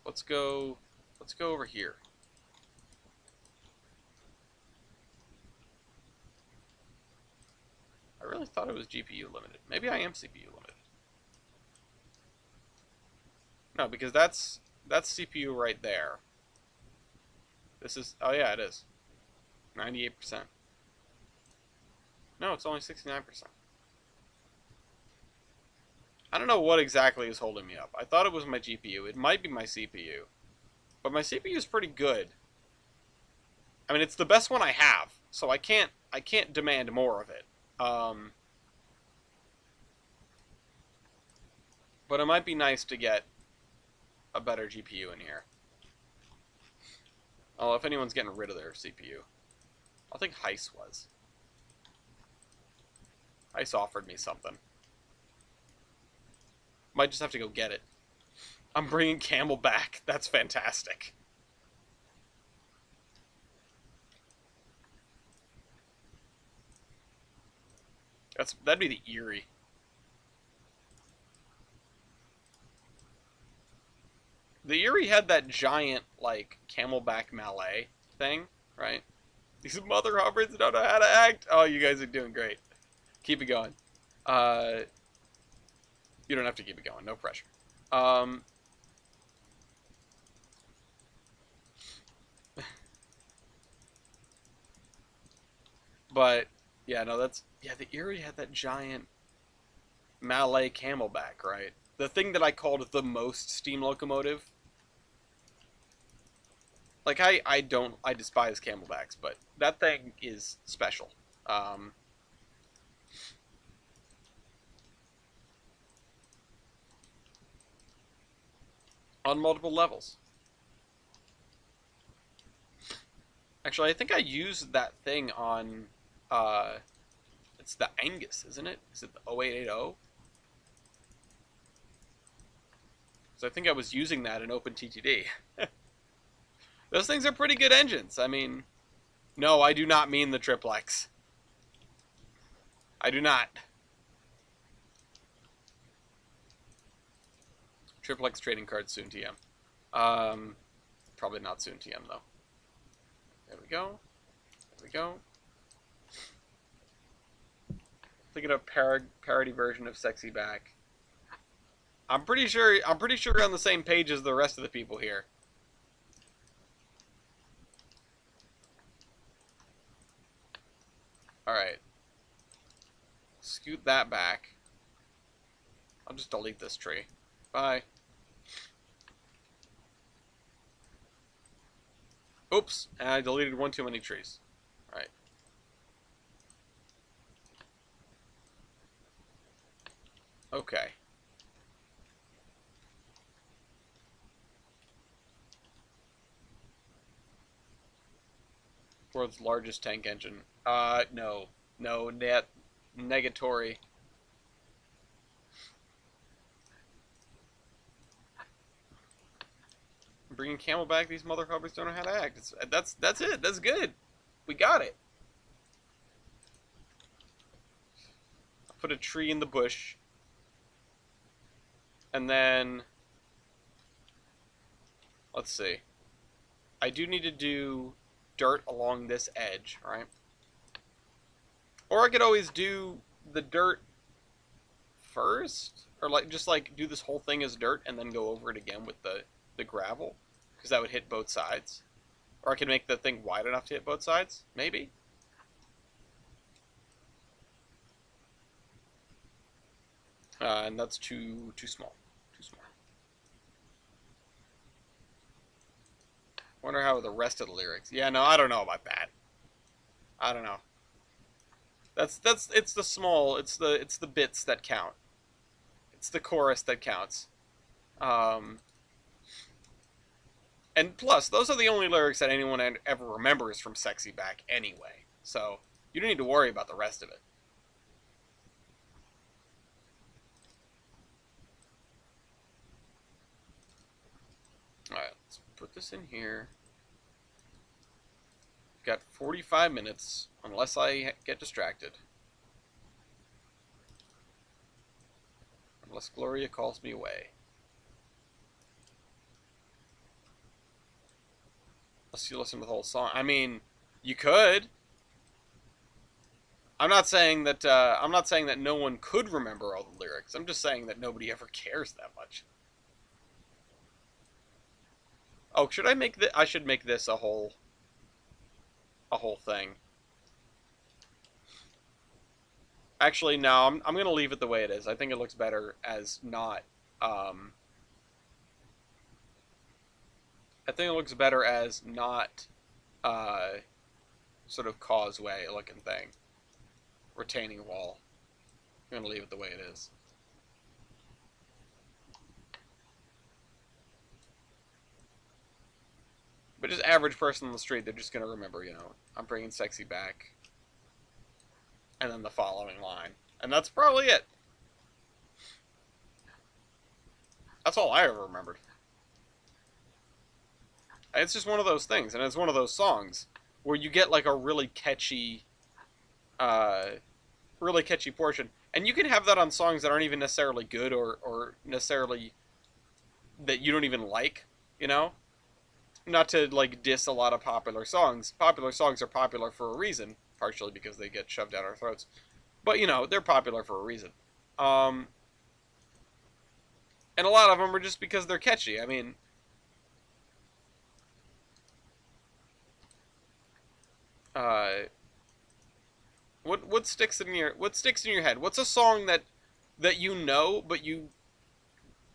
let's go over here. I really thought it was GPU limited. Maybe I am CPU limited. No, because that's CPU right there. This is, oh yeah, it is. 98%. No, it's only 69%. I don't know what exactly is holding me up. I thought it was my GPU. It might be my CPU. But my CPU is pretty good. I mean, it's the best one I have, so I can't demand more of it. But it might be nice to get a better GPU in here. Oh, if anyone's getting rid of their CPU. I think Heis was. Heis offered me something. Might just have to go get it. I'm bringing Camel back. That's fantastic. That'd be the Erie. The Erie had that giant, like, Camelback Malay thing, right? These mother hovers don't know how to act. Oh, you guys are doing great. Keep it going. You don't have to keep it going. No pressure. But, yeah, no, yeah, the Erie had that giant Malay Camelback, right? The thing that I called the most steam locomotive. Like, I despise Camelbacks, but that thing is special. On multiple levels. Actually, I think I used that thing on, it's the Angus, isn't it? Is it the 0880? So I think I was using that in OpenTTD. Those things are pretty good engines. I mean, no, I do not mean the triplex. I do not. Triplex trading cards soon TM. Probably not soon TM though. There we go. There we go. Thinking of parody version of Sexy Back. I'm pretty sure we're on the same page as the rest of the people here. Alright. Scoot that back. I'll just delete this tree. Bye. Oops, and I deleted one too many trees. Alright. Okay. World's largest tank engine. No. No, negatory. bringing Camelback. These motherfuckers don't know how to act. That's it. That's good. We got it. Put a tree in the bush. And then... Let's see. I do need to do dirt along this edge, right? Or I could always do the dirt first, or like just like do this whole thing as dirt and then go over it again with the gravel, because that would hit both sides. Or I could make the thing wide enough to hit both sides, maybe. And that's too small. Too small. Wonder how the rest of the lyrics. Yeah, no, I don't know about that. I don't know. It's the small, it's the bits that count. It's the chorus that counts. And plus, those are the only lyrics that anyone ever remembers from Sexy Back anyway. So, you don't need to worry about the rest of it. Alright, let's put this in here. Got 45 minutes, unless I get distracted. Unless Gloria calls me away. Unless you listen to the whole song. I mean, you could. I'm not saying that no one could remember all the lyrics. I'm just saying that nobody ever cares that much. Oh, should I make I should make this a whole thing. Actually, no, I'm going to leave it the way it is. I think it looks better as not, I think it looks better as not, sort of causeway looking thing. Retaining wall. I'm going to leave it the way it is. But just average person on the street, they're just going to remember, you know, I'm bringing Sexy Back. And then the following line. And that's probably it. That's all I ever remembered. And it's just one of those things, and it's one of those songs where you get like a really catchy portion. And you can have that on songs that aren't even necessarily good or necessarily that you don't even like, you know? Not to like diss a lot of popular songs. Popular songs are popular for a reason, partially because they get shoved down our throats. But you know, they're popular for a reason. And a lot of them are just because they're catchy. I mean, what sticks in your head? What's a song that you know, but you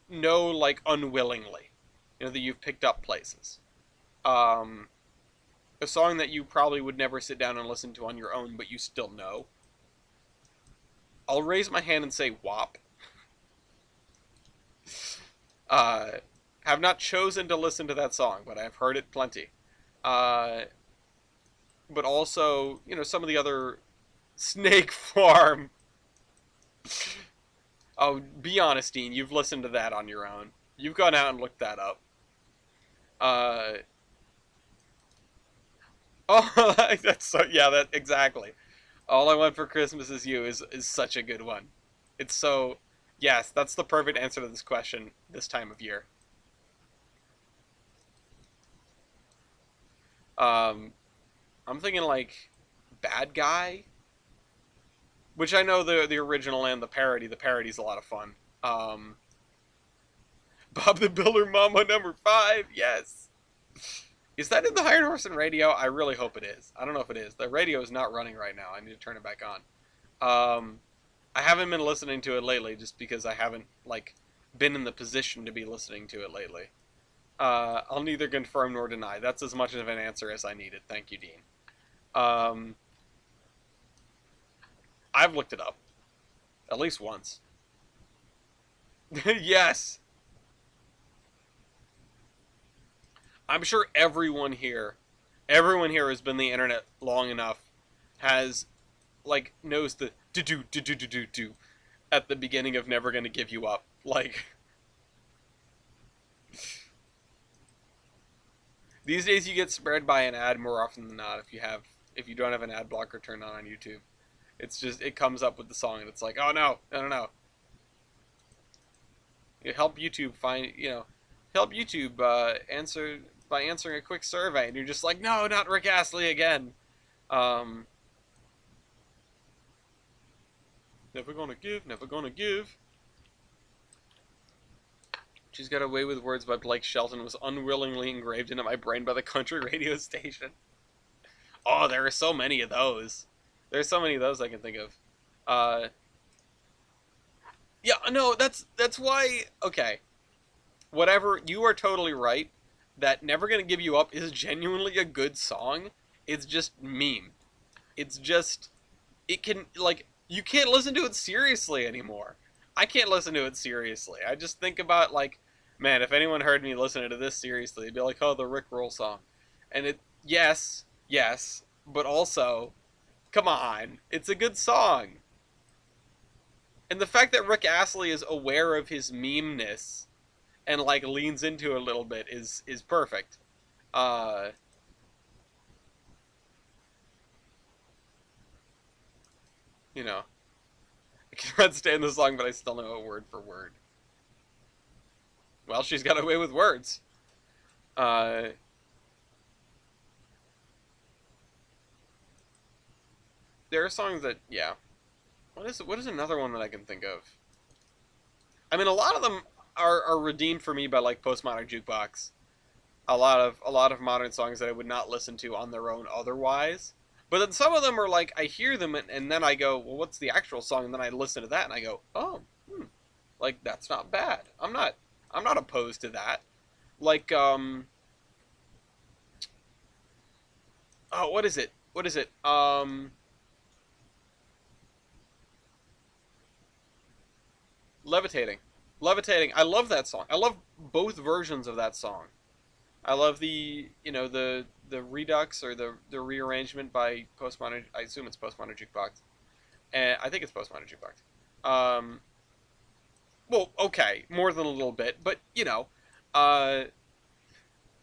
know like unwillingly, you know, that you've picked up places. A song that you probably would never sit down and listen to on your own, but you still know. I'll raise my hand and say WAP. Have not chosen to listen to that song, but I've heard it plenty. But also, you know, some of the other Snake Farm. Oh, be honest, Dean, you've listened to that on your own. You've gone out and looked that up. Oh, that's so, yeah, that exactly. All I Want for Christmas Is You is such a good one. It's so, yes, that's the perfect answer to this question this time of year. I'm thinking like Bad Guy, which I know the original and the parody. The parody's a lot of fun. Bob the Builder Mama #5, yes. Is that in the Iron Horse and Radio? I really hope it is. I don't know if it is. The radio is not running right now. I need to turn it back on. I haven't been listening to it lately just because I haven't, like, been in the position to be listening to it lately. I'll neither confirm nor deny. That's as much of an answer as I needed. Thank you, Dean. I've looked it up. At least once. Yes! I'm sure everyone here has been the internet long enough, has, like, knows the do at the beginning of Never Gonna Give You Up. Like, These days you get spared by an ad more often than not if you don't have an ad blocker turned on YouTube. It's just it comes up with the song and it's like, oh no, no, no, no. You help YouTube find help YouTube answer by answering a quick survey, and you're just like, no, not Rick Astley again. Um, Never gonna give, never gonna give. She's Got Away with Words by Blake Shelton was unwillingly engraved into my brain by the country radio station. Oh, there are so many of those. There's so many of those I can think of. Uh, yeah, no, that's why. Okay, whatever. You are totally right. That Never Gonna Give You Up is genuinely a good song. It's just meme. It's just it can like you can't listen to it seriously anymore. I can't listen to it seriously. I just think about like, man, if anyone heard me listening to this seriously, it'd be like, oh, the Rick Roll song, and it yes, yes, but also, come on, it's a good song. And the fact that Rick Astley is aware of his meme-ness and like leans into it a little bit is perfect. Uh, you know, I cannot stand the song, but I still know it word for word. Well, she's got away with words. Uh, there are songs that, yeah. What is another one that I can think of? I mean, a lot of them are redeemed for me by like Postmodern Jukebox. A lot of modern songs that I would not listen to on their own otherwise. But then some of them are like I hear them and then I go, well, what's the actual song? And then I listen to that and I go, oh, like that's not bad. I'm not opposed to that. Like oh, what is it? What is it? Levitating. Levitating. I love that song. I love both versions of that song. I love the redux or the rearrangement by Postmodern. I assume it's Postmodern Jukebox, and I think it's Postmodern Jukebox. Well, okay, more than a little bit, but uh,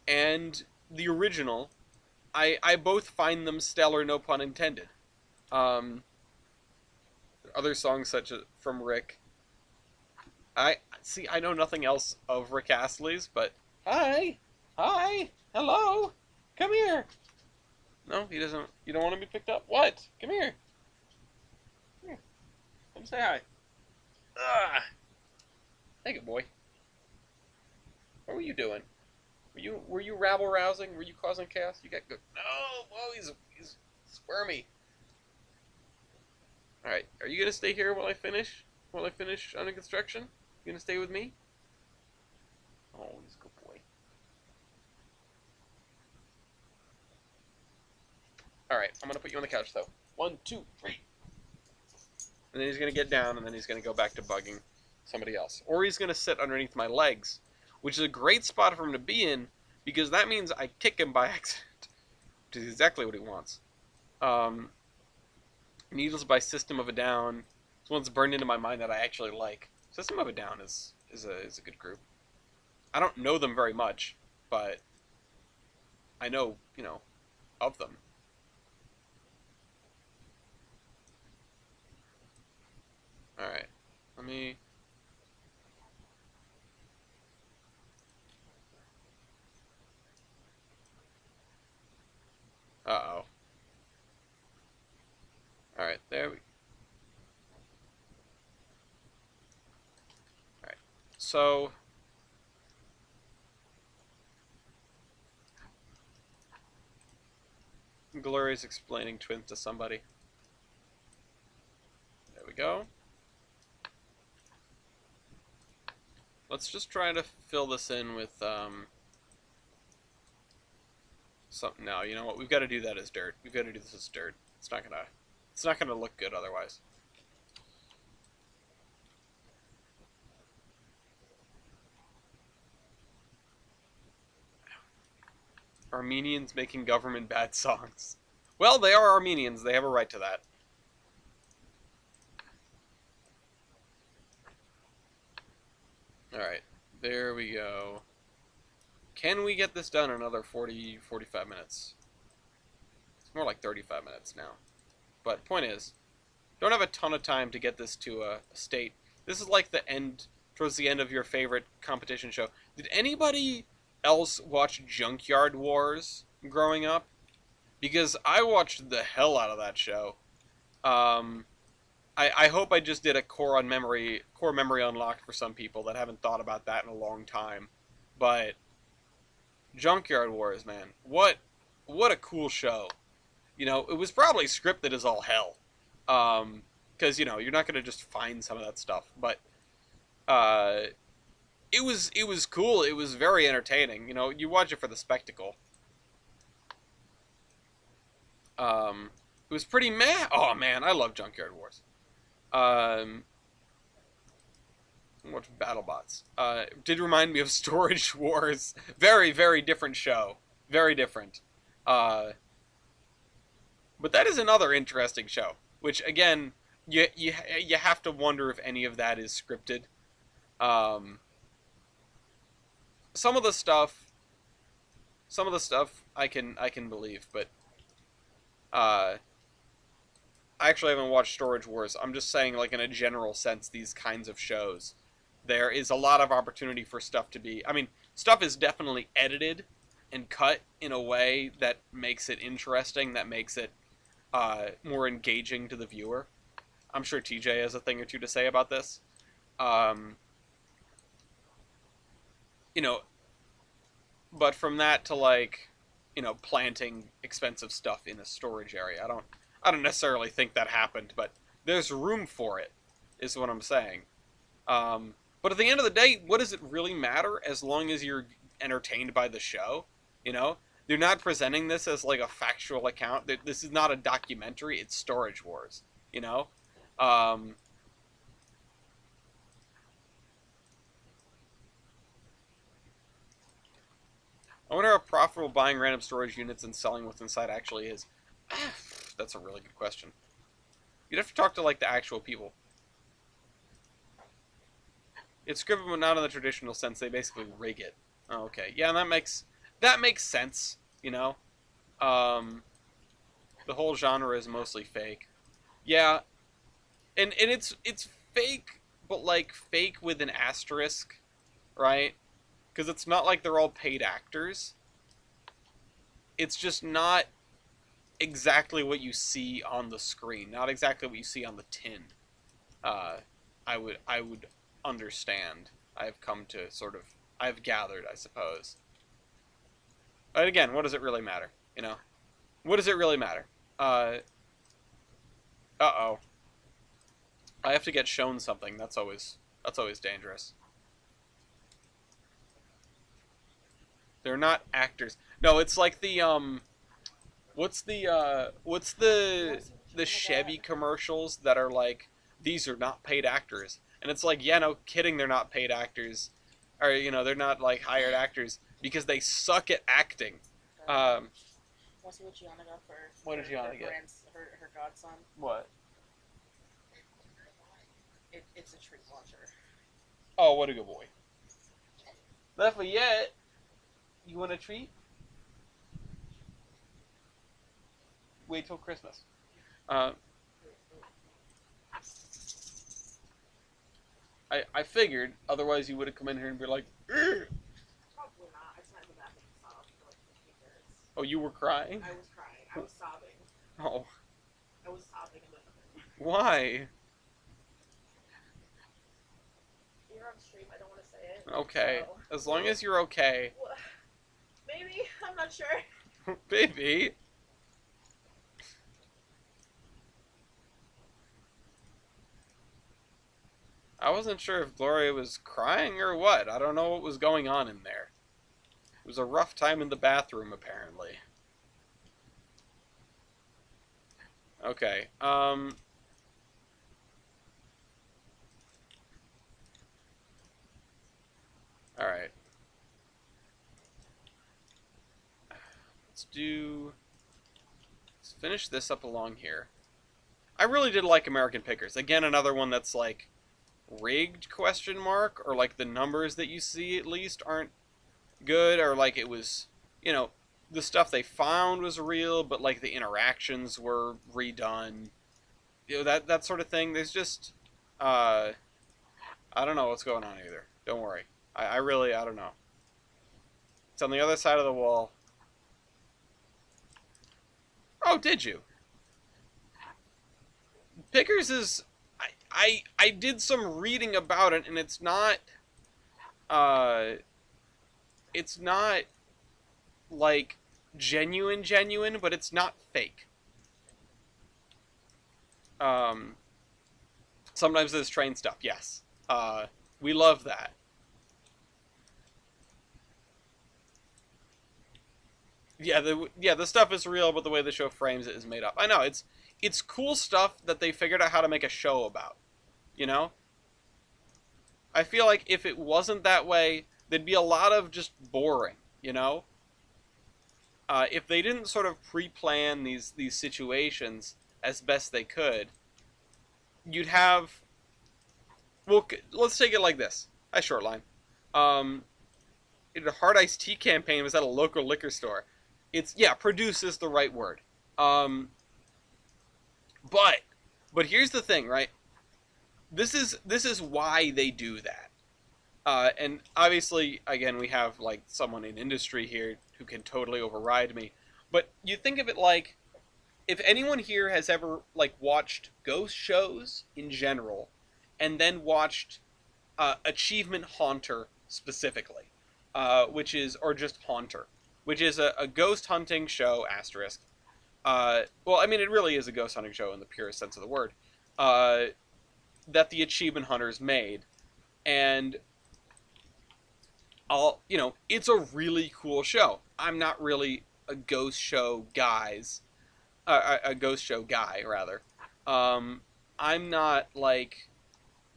and the original, I both find them stellar, no pun intended. Um, Other songs such as from Rick, I see. I know nothing else of Rick Astley's, but hi, hi, hello, come here. No, he doesn't. You don't want to be picked up? What? Come here. Come here. Come say hi. Ah, hey, good boy. What were you doing? Were you rabble rousing? Were you causing chaos? You got good. No, whoa, he's squirmy. All right, are you gonna stay here while I finish? While I finish under construction? You gonna stay with me? Oh, he's a good boy. All right, I'm gonna put you on the couch though. 1, 2, 3. And then he's gonna get down, and then he's gonna go back to bugging somebody else, or he's gonna sit underneath my legs, which is a great spot for him to be in because that means I kick him by accident, which is exactly what he wants. Um, Needles by System of a Down. This one's burned into my mind that I actually like. System of a Down is a good group. I don't know them very much, but I know of them. All right, let me. Uh oh. All right, there we. All right, so Gloria's explaining twins to somebody. There we go. Let's just try to fill this in with something. Now, you know what? We've got to do that as dirt. We've got to do this as dirt. It's not gonna look good otherwise. Armenians making government bad songs. Well, they are Armenians. They have a right to that. Alright, there we go. Can we get this done in another 40, 45 minutes? It's more like 35 minutes now. But point is, don't have a ton of time to get this to a state. This is like the end, towards the end of your favorite competition show. Did anybody else watch Junkyard Wars growing up? Because I watched the hell out of that show. I hope I just did a core memory unlocked for some people that haven't thought about that in a long time. But Junkyard Wars, man, what a cool show. You know, it was probably scripted as all hell. Because, you know, you're not going to just find some of that stuff. But it was cool. It was very entertaining. You know, you watch it for the spectacle. It was pretty meh. Oh, man, I love Junkyard Wars. Watch BattleBots. Did remind me of Storage Wars. Very, very different show. Very different. But that is another interesting show. Which, again, you have to wonder if any of that is scripted. Some of the stuff I can believe, but I actually haven't watched Storage Wars. I'm just saying, like, in a general sense, these kinds of shows, there is a lot of opportunity for stuff to be... I mean, stuff is definitely edited and cut in a way that makes it interesting, that makes it more engaging to the viewer. I'm sure TJ has a thing or two to say about this. You know, but from that to, like, you know, planting expensive stuff in a storage area, I don't necessarily think that happened, but there's room for it, is what I'm saying. But at the end of the day, what does it really matter as long as you're entertained by the show? You know? They're not presenting this as, like, a factual account. This is not a documentary. It's Storage Wars, you know? I wonder how profitable buying random storage units and selling what's inside actually is. That's a really good question. You'd have to talk to, like, the actual people. It's scripted, but not in the traditional sense. They basically rig it. Oh, okay. Yeah, and that makes sense, you know? The whole genre is mostly fake. Yeah, and it's fake, but, like, fake with an asterisk, right? Because it's not like they're all paid actors. It's just not exactly what you see on the screen, not exactly what you see on the tin. I would understand. I've gathered, I suppose. But again, what does it really matter? You know, what does it really matter? Uh-oh. I have to get shown something. That's always dangerous. They're not actors. No, it's like the what's the Chevy commercials that are like, these are not paid actors. And it's like, yeah, no kidding, they're not paid actors. Or, you know, they're not, like, hired actors because they suck at acting. Want to see what Gianna got for What did Gianna get? Her godson? What? It's a treat launcher. Oh, what a good boy. Lafayette, you want a treat? Wait till Christmas. I figured, otherwise you would have come in here and be like, "Ugh." Probably not. I sat in the bathroom and sobbed for like 15 minutes. Oh, you were crying? I was crying. I was sobbing. Oh. I was sobbing in the bathroom. Why? You're on stream. I don't want to say it. Okay. So. As long as you're okay. Maybe. I'm not sure. Baby. I wasn't sure if Gloria was crying or what. I don't know what was going on in there. It was a rough time in the bathroom, apparently. Okay, alright. Let's finish this up along here. I really did like American Pickers. Again, another one that's like rigged, question mark, or like the numbers that you see at least aren't good, or like it was, you know, the stuff they found was real, but like the interactions were redone. You know, that sort of thing. There's just, uh, I don't know what's going on either. Don't worry. I really, I don't know. It's on the other side of the wall. Oh, did you? Pickers is, I did some reading about it, and uh, it's not like genuine, but it's not fake. Um, Sometimes there's train stuff. Yes, we love that. The stuff is real, but the way the show frames it is made up. I know it's cool stuff that they figured out how to make a show about. You know, I feel like if it wasn't that way, there'd be a lot of just boring. You know, if they didn't sort of pre-plan these situations as best they could, you'd have. Well, let's take it like this. I short line. Um, a hard iced tea campaign was at a local liquor store. It's yeah, produce is the right word. Um, but here's the thing, right? This is why they do that. And obviously, again, we have like someone in industry here who can totally override me. But you think of it like if anyone here has ever like watched ghost shows in general, and then watched Achievement Haunter specifically, which is or just Haunter, which is a ghost hunting show asterisk. Well, I mean, it really is a ghost hunting show in the purest sense of the word. Uh, that the Achievement Hunters made, and it's a really cool show. I'm not really a ghost show a ghost show guy rather. Um, I'm not like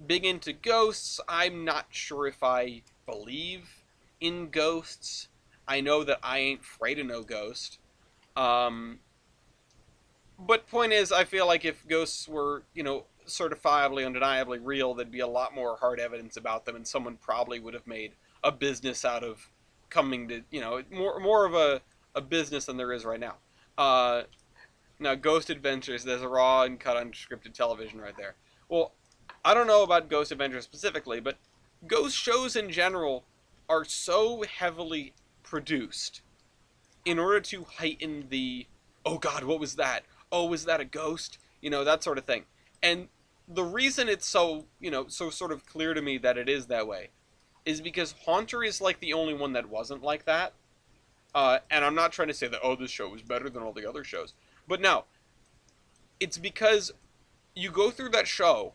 big into ghosts. I'm not sure if I believe in ghosts. I know that I ain't afraid of no ghost. Um, but point is, I feel like if ghosts were, certifiably, undeniably real, there'd be a lot more hard evidence about them, and someone probably would have made a business out of coming to, more of a business than there is right now. Uh, Now, Ghost Adventures, there's a raw and cut unscripted television right there. Well, I don't know about Ghost Adventures specifically, but ghost shows in general are so heavily produced in order to heighten the, oh god, what was that? Oh, was that a ghost? That sort of thing. And the reason it's so, so sort of clear to me that it is that way is because Haunter is like the only one that wasn't like that. And I'm not trying to say that, oh, this show was better than all the other shows. But no, it's because you go through that show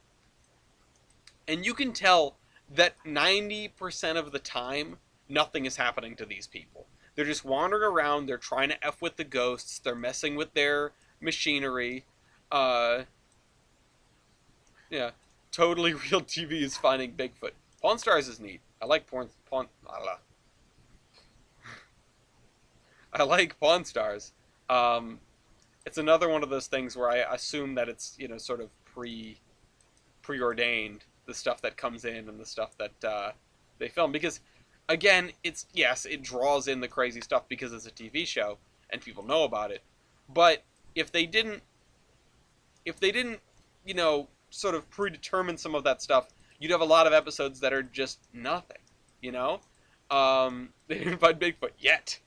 and you can tell that 90% of the time, nothing is happening to these people. They're just wandering around, they're trying to F with the ghosts, they're messing with their machinery. Uh, yeah, totally real TV is finding Bigfoot. Pawn Stars is neat. I like I like Pawn Stars. Um, it's another one of those things where I assume that it's sort of preordained, the stuff that comes in and the stuff that they film, because again it's yes, it draws in the crazy stuff because it's a TV show and people know about it, but if they didn't sort of predetermine some of that stuff, you'd have a lot of episodes that are just nothing. They didn't find Bigfoot yet.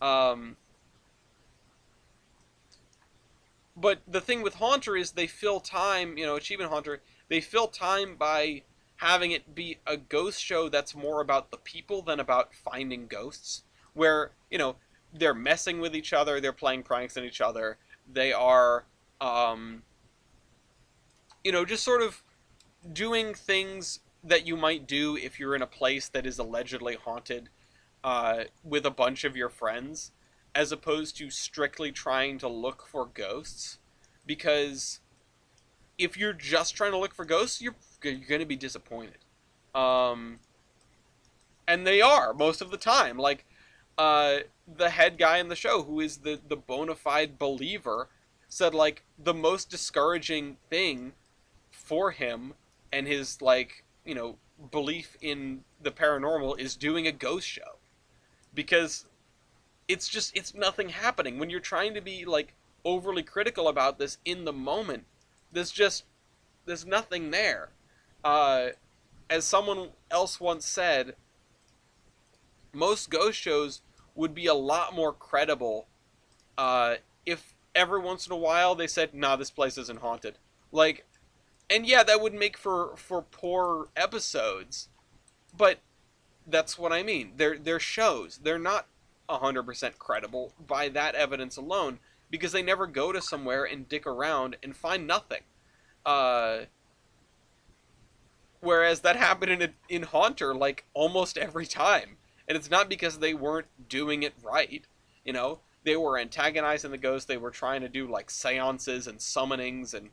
um, But the thing with Haunter is they fill time, Achievement Haunter, they fill time by having it be a ghost show that's more about the people than about finding ghosts. Where, they're messing with each other, they're playing pranks on each other, they are, just sort of doing things that you might do if you're in a place that is allegedly haunted with a bunch of your friends, as opposed to strictly trying to look for ghosts. Because if you're just trying to look for ghosts, you're going to be disappointed. Um, and they are most of the time. Like the head guy in the show, who is the bona fide believer, said like the most discouraging thing for him and his belief in the paranormal is doing a ghost show. because it's nothing happening when you're trying to be like overly critical about this in the moment. There's nothing there. Uh, as someone else once said, most ghost shows would be a lot more credible if every once in a while they said, "Nah, this place isn't haunted." Like, and yeah, that would make for poor episodes, but that's what I mean. They're shows. They're not 100% credible by that evidence alone because they never go to somewhere and dick around and find nothing. Uh, Whereas that happened in Haunter like almost every time, and it's not because they weren't doing it right. You know, they were antagonizing the ghost. They were trying to do like seances and summonings and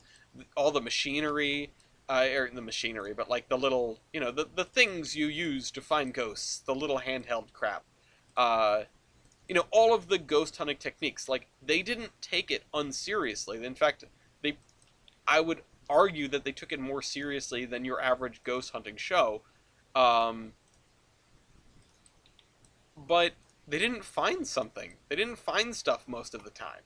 all the machinery, or the machinery, but like the little, the things you use to find ghosts, the little handheld crap. Uh, all of the ghost hunting techniques. Like they didn't take it unseriously. In fact, they I would argue that they took it more seriously than your average ghost hunting show. Um, but they didn't find something. They didn't find stuff most of the time.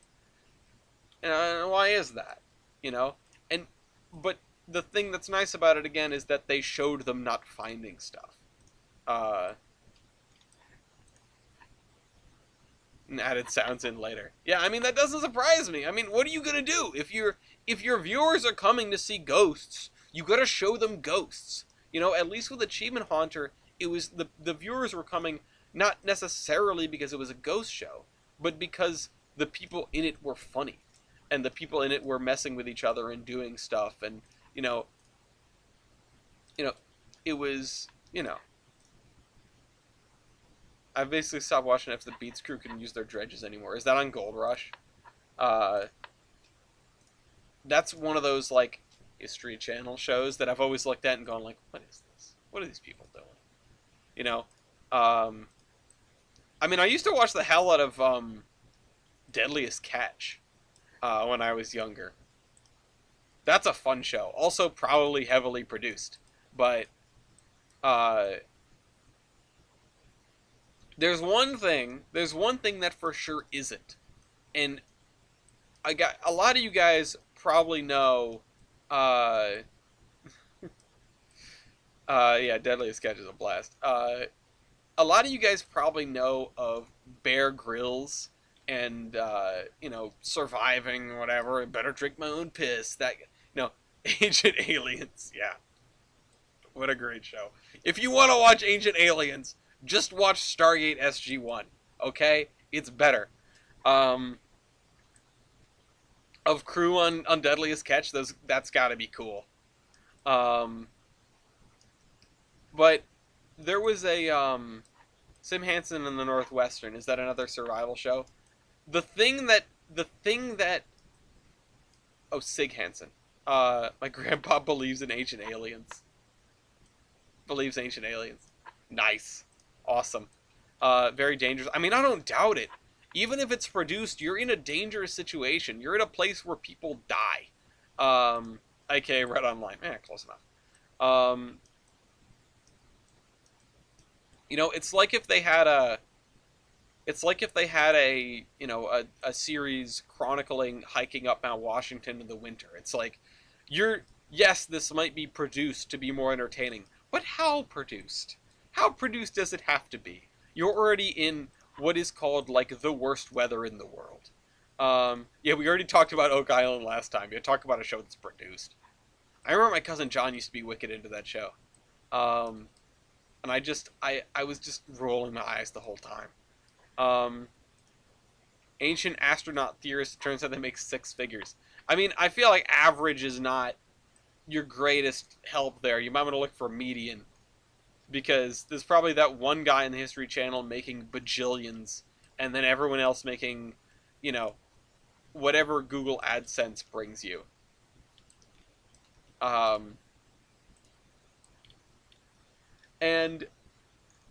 And why is that? You know? And but the thing that's nice about it again is that they showed them not finding stuff. Uh, and added sounds in later. Yeah, I mean that doesn't surprise me. I mean, what are you gonna do if your viewers are coming to see ghosts? You gotta show them ghosts. At least with Achievement Haunter, it was the viewers were coming not necessarily because it was a ghost show, but because the people in it were funny, and the people in it were messing with each other and doing stuff, and you know, you know, it was I've basically stopped watching if the Beats crew can use their dredges anymore. Is that on Gold Rush? Uh, that's one of those like History Channel shows that I've always looked at and gone like, what is this? What are these people doing? You know, um, I mean, I used to watch the hell out of Deadliest Catch when I was younger. That's a fun show. Also, probably heavily produced, but uh, There's one thing that for sure isn't, and I got a lot of you guys probably know. Uh, yeah, Deadliest Catch is a blast. A lot of you guys probably know of Bear Grylls and surviving or whatever. Better drink my own piss. That Ancient Aliens. Yeah, what a great show. If you want to watch Ancient Aliens, just watch Stargate SG-1. Okay, it's better. Um, of crew on Deadliest Catch, that's got to be cool. Um, but there was a Sim Hansen in the Northwestern. Is that another survival show? The thing that oh, Sig Hansen. My grandpa believes in ancient aliens. Believes ancient aliens. Nice. Awesome. Very dangerous. I mean, I don't doubt it. Even if it's produced, you're in a dangerous situation. You're in a place where people die. AKA Red Online. Close enough. Um, it's like if they had a series chronicling hiking up Mount Washington in the winter. It's like yes, this might be produced to be more entertaining, but how produced? How produced does it have to be? You're already in what is called like the worst weather in the world. Yeah, we already talked about Oak Island last time. You talk about a show that's produced. I remember my cousin John used to be wicked into that show. Um, and I was just rolling my eyes the whole time. Um, Ancient astronaut theorists, it turns out they make six figures. I mean, I feel like average is not your greatest help there. You might want to look for median, because there's probably that one guy in the History Channel making bajillions, and then everyone else making, you know, whatever Google AdSense brings you. Um, and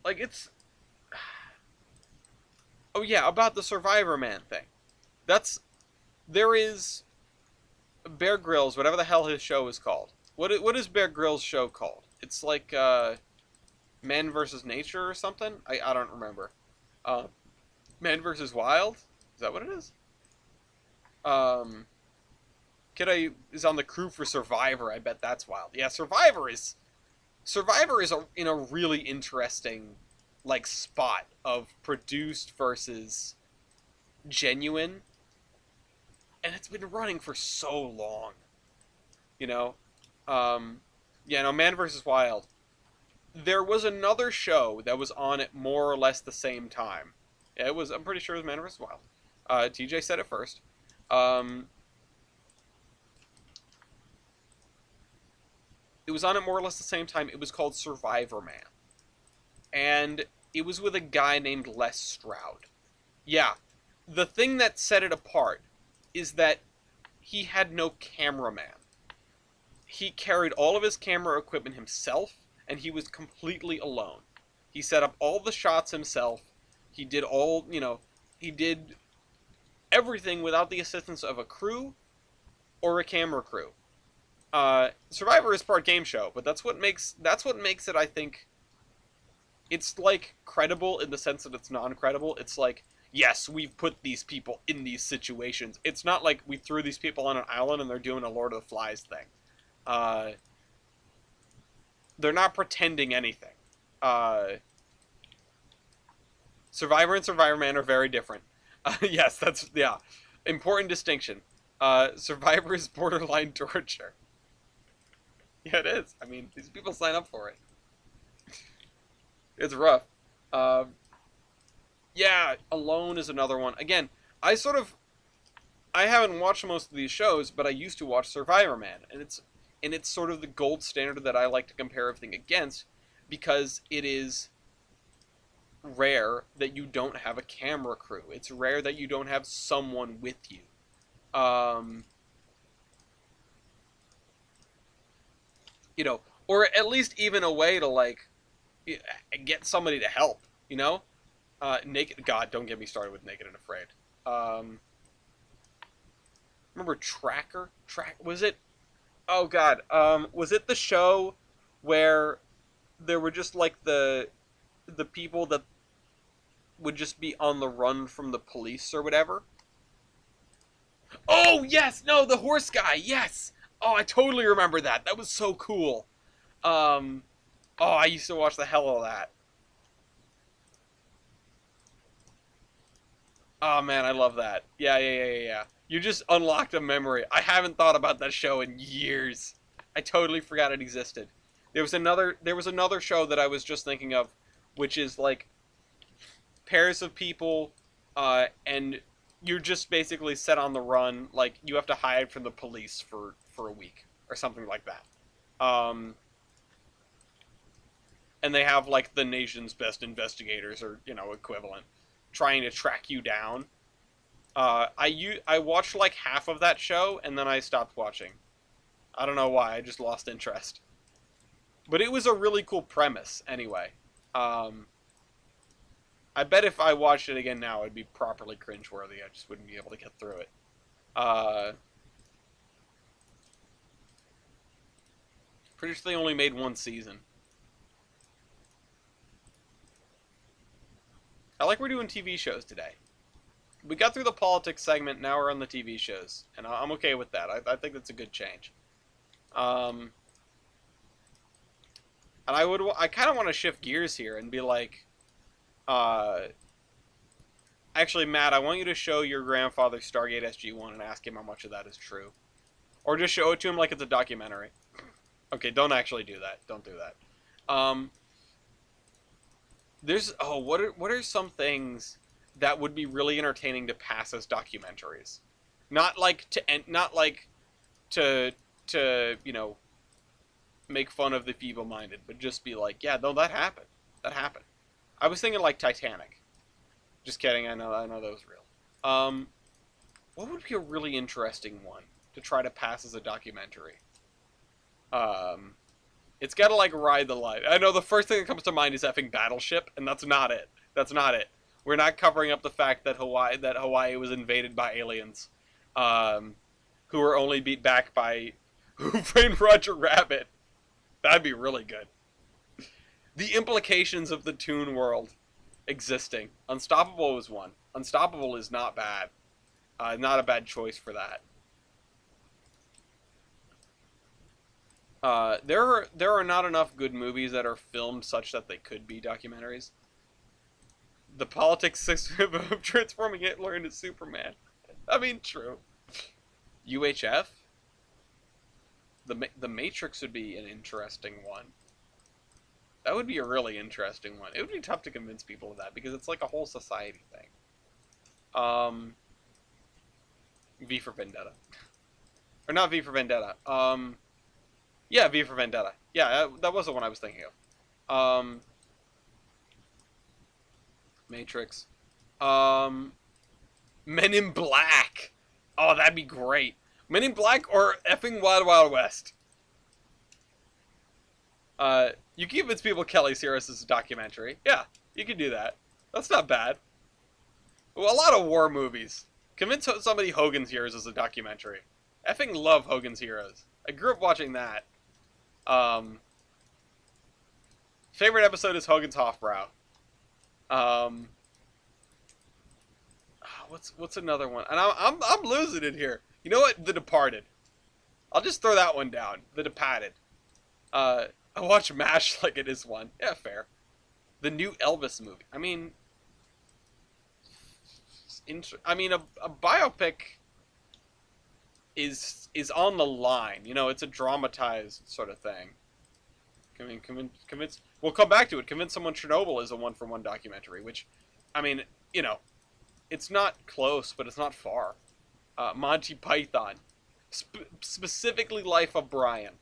like it's oh yeah, about the Survivor Man thing. That's there is Bear Grylls, whatever the hell his show is called. What is Bear Grylls' show called? It's like Men versus Nature or something. I don't remember. Uh, Man vs. Wild? Is that what it is? Um, Kid is on the crew for Survivor. I bet that's wild. Yeah, Survivor is in a really interesting like spot of produced versus genuine, and it's been running for so long. You know, um, yeah, no, Man vs. Wild. There was another show that was on at more or less the same time. Yeah, it was. I'm pretty sure it was Man vs. Wild. TJ said it first. Um, it was on at more or less the same time. It was called Survivor Man, and it was with a guy named Les Stroud. Yeah, the thing that set it apart is that he had no cameraman. He carried all of his camera equipment himself, and he was completely alone. He set up all the shots himself. He did he did everything without the assistance of a crew or a camera crew. Survivor is part game show, but that's what makes it. I think it's like credible in the sense that it's non-credible. It's like, yes, we've put these people in these situations. It's not like we threw these people on an island and they're doing a Lord of the Flies thing. Uh, they're not pretending anything. Uh, Survivor and Survivor Man are very different. Yes, that's yeah, important distinction. Survivor is borderline torture. Yeah, it is. I mean, these people sign up for it. It's rough. Um, yeah, Alone is another one. Again, I sort of I haven't watched most of these shows, but I used to watch Survivor Man, and it's sort of the gold standard that I like to compare everything against because it is rare that you don't have a camera crew. It's rare that you don't have someone with you. Um, or at least even a way to like get somebody to help. Naked. God, don't get me started with Naked and Afraid. Um, Remember Tracker? Was it? Oh God. Was it the show where there were just like the people that would just be on the run from the police or whatever? Oh yes, no, the horse guy. Yes. Oh, I totally remember that. That was so cool. Um, oh, I used to watch the hell out of that. Oh man, I love that. Yeah, yeah, yeah, yeah, yeah. You just unlocked a memory. I haven't thought about that show in years. I totally forgot it existed. There was another show that I was just thinking of, which is like pairs of people, and you're just basically set on the run. Like you have to hide from the police for a week or something like that. Um, and they have like the nation's best investigators or equivalent trying to track you down. I watched like half of that show and then I stopped watching. I don't know why. I just lost interest. But it was a really cool premise anyway. Um, I bet if I watched it again now, it'd be properly cringeworthy. I just wouldn't be able to get through it. Uh, Pretty sure they only made one season. I like we're doing TV shows today. We got through the politics segment. Now we're on the TV shows, and I'm okay with that. I think that's a good change. Um, and I kind of want to shift gears here and be like, uh, actually, Matt, I want you to show your grandfather Stargate SG-1 and ask him how much of that is true, or just show it to him like it's a documentary. Okay, don't actually do that. Don't do that. There's what are some things that would be really entertaining to pass as documentaries? Not like to make fun of the feeble-minded, but just be like, yeah, no, that happened. That happened. I was thinking like Titanic. Just kidding. I know that was real. Um, what would be a really interesting one to try to pass as a documentary? Um, it's got to like ride the line. I know the first thing that comes to mind is effing Battleship, and that's not it. That's not it. We're not covering up the fact that Hawaii was invaded by aliens, um, who were only beat back by Who Framed Roger Rabbit. That'd be really good. The implications of the Toon world. existing. Unstoppable was one. Unstoppable is not bad. Not a bad choice for that. There are not enough good movies that are filmed such that they could be documentaries. The politics system of transforming Hitler into Superman. I mean, true. UHF. The Matrix would be an interesting one. That would be a really interesting one. It would be tough to convince people of that because it's like a whole society thing. V for Vendetta, or not V for Vendetta. Yeah, V for Vendetta. Yeah, that was the one I was thinking of. Matrix. Men in Black. Oh, that'd be great. Men in Black or effing Wild Wild West. You can convince people Kelly's Heroes is a documentary. Yeah, you can do that. That's not bad. Well, a lot of war movies. Convince somebody Hogan's Heroes is a documentary. Effing love Hogan's Heroes. I grew up watching that. Favorite episode is Hogan's Hofbrow. What's another one? And I'm losing it here. You know what? The Departed. I'll just throw that one down. The Departed. I watch MASH like it is one. Yeah, fair. The new Elvis movie. I mean, a biopic is on the line. You know, it's a dramatized sort of thing. I mean, convince. We'll come back to it. Convince someone Chernobyl is a one-for-one documentary. Which, I mean, you know, it's not close, but it's not far. Monty Python, specifically Life of Brian,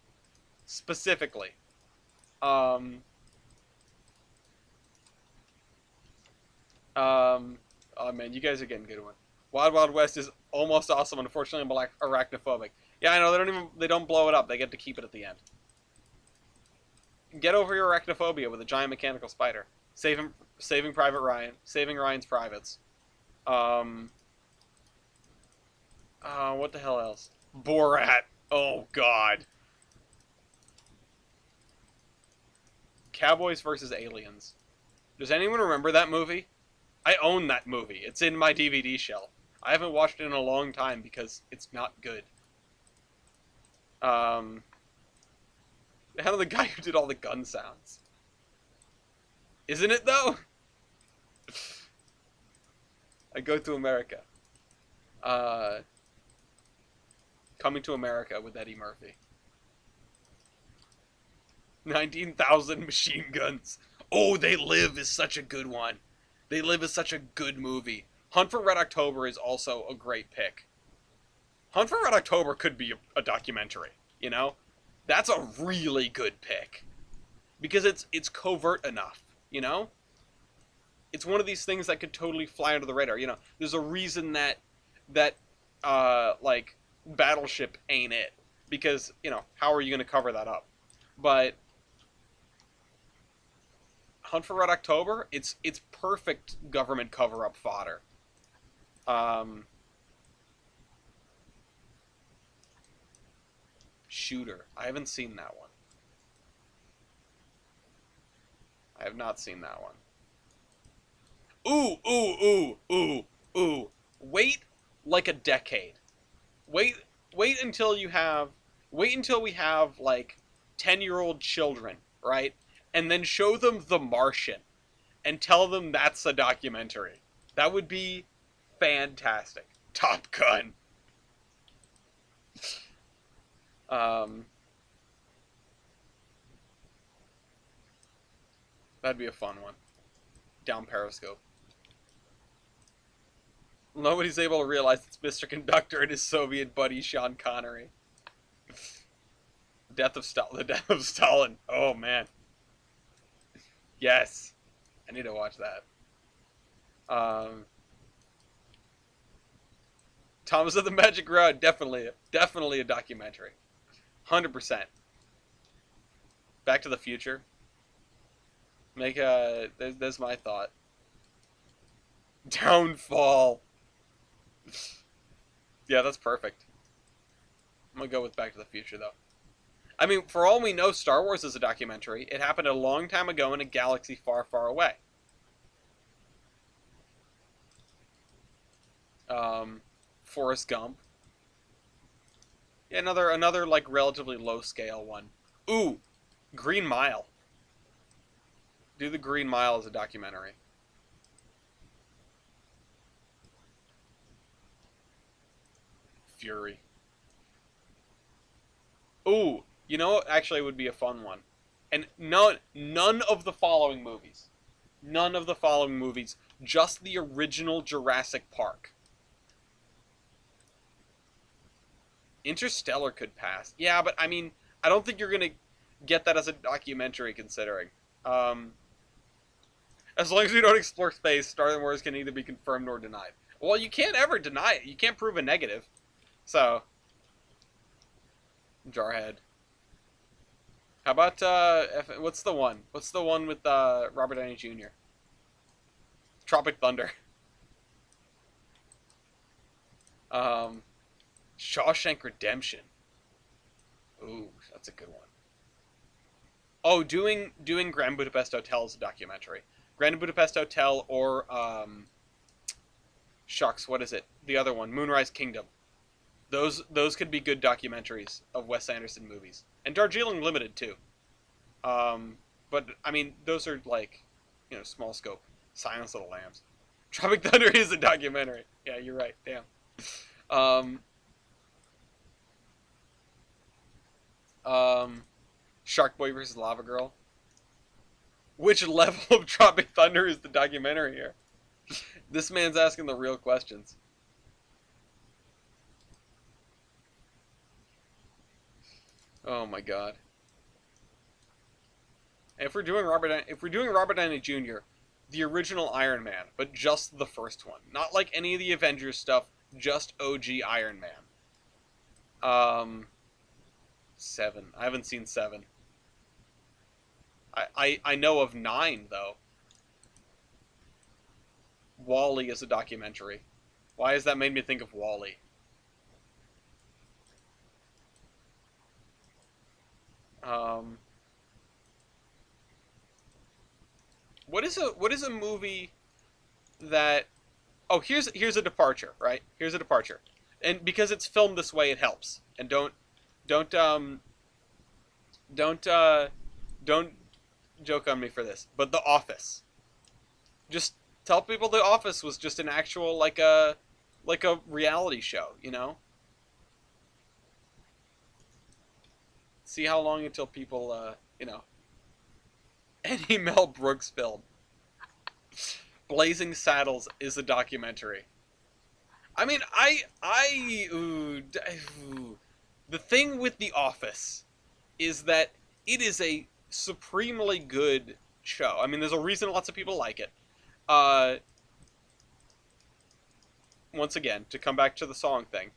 specifically. Oh man, you guys are getting good one. Wild Wild West is almost awesome. Unfortunately, I'm arachnophobic. Yeah, I know they don't blow it up. They get to keep it at the end. Get over your arachnophobia with a giant mechanical spider. Saving Private Ryan. Saving Ryan's Privates. What the hell else? Borat. Oh God. Cowboys versus Aliens. Does anyone remember that movie? I own that movie. It's in my DVD shelf. I haven't watched it in a long time because it's not good. How the guy who did all the gun sounds. Isn't it though? I Go to America. Coming to America with Eddie Murphy. 19,000 machine guns. Oh, They Live is such a good one. They Live is such a good movie. Hunt for Red October is also a great pick. Hunt for Red October could be a documentary, you know? That's a really good pick. Because it's covert enough, you know? It's one of these things that could totally fly under the radar, you know? There's a reason that like, Battleship ain't it. Because, you know, how are you going to cover that up? But Hunt for Red October, it's perfect government cover-up fodder. Shooter. I haven't seen that one. I have not seen that one. Ooh. Wait like a decade. Wait until we have like 10-year-old children, right? And then show them The Martian and tell them that's a documentary. That would be fantastic. Top Gun. That'd be a fun one. Down Periscope. Nobody's able to realize it's Mr. Conductor and his Soviet buddy Sean Connery. The death of Stalin. Oh man. Yes. I need to watch that. Thomas of the Magic Rod, definitely a documentary. 100%. Back to the Future. There's my thought. Downfall. Yeah, that's perfect. I'm gonna go with Back to the Future, though. I mean, for all we know, Star Wars is a documentary. It happened a long time ago in a galaxy far, far away. Um, Forrest Gump. Yeah, another like relatively low scale one. Ooh, Green Mile. Do the Green Mile as a documentary. Fury. Ooh, you know what actually would be a fun one? And none of the following movies. None of the following movies. Just the original Jurassic Park. Interstellar could pass. Yeah, but I mean, I don't think you're gonna get that as a documentary considering. Um, as long as you don't explore space, Star Wars can either be confirmed or denied. Well, you can't ever deny it. You can't prove a negative. So, Jarhead. How about what's the one? What's the one with Robert Downey Jr.? Tropic Thunder. Um, Shawshank Redemption. Ooh, that's a good one. Oh, doing Grand Budapest Hotel is a documentary. Grand Budapest Hotel or shucks, what is it? The other one, Moonrise Kingdom. Those could be good documentaries of Wes Anderson movies, and Darjeeling Limited too. But I mean, those are like, small scope. Silence of the Lambs. Tropic Thunder is a documentary. Yeah, you're right. Damn. Um, um, Shark Boy versus Lava Girl. Which level of Tropic Thunder is the documentary here? This man's asking the real questions. Oh my god. If we're doing Robert Downey Jr., the original Iron Man, but just the first one, not like any of the Avengers stuff, just OG Iron Man. Seven. I haven't seen seven. I know of nine though. Wall-E is a documentary. Why has that made me think of Wall-E? Um, what is a movie that? Oh, here's a departure, right? Here's a departure, and because it's filmed this way, it helps. And don't don't don't joke on me for this. But The Office. Just tell people The Office was just an actual like a reality show, you know? See how long until people any Mel Brooks film. Blazing Saddles is a documentary. I mean, the thing with The Office is that it is a supremely good show. I mean, there's a reason lots of people like it. Uh, Once again, to come back to the song thing,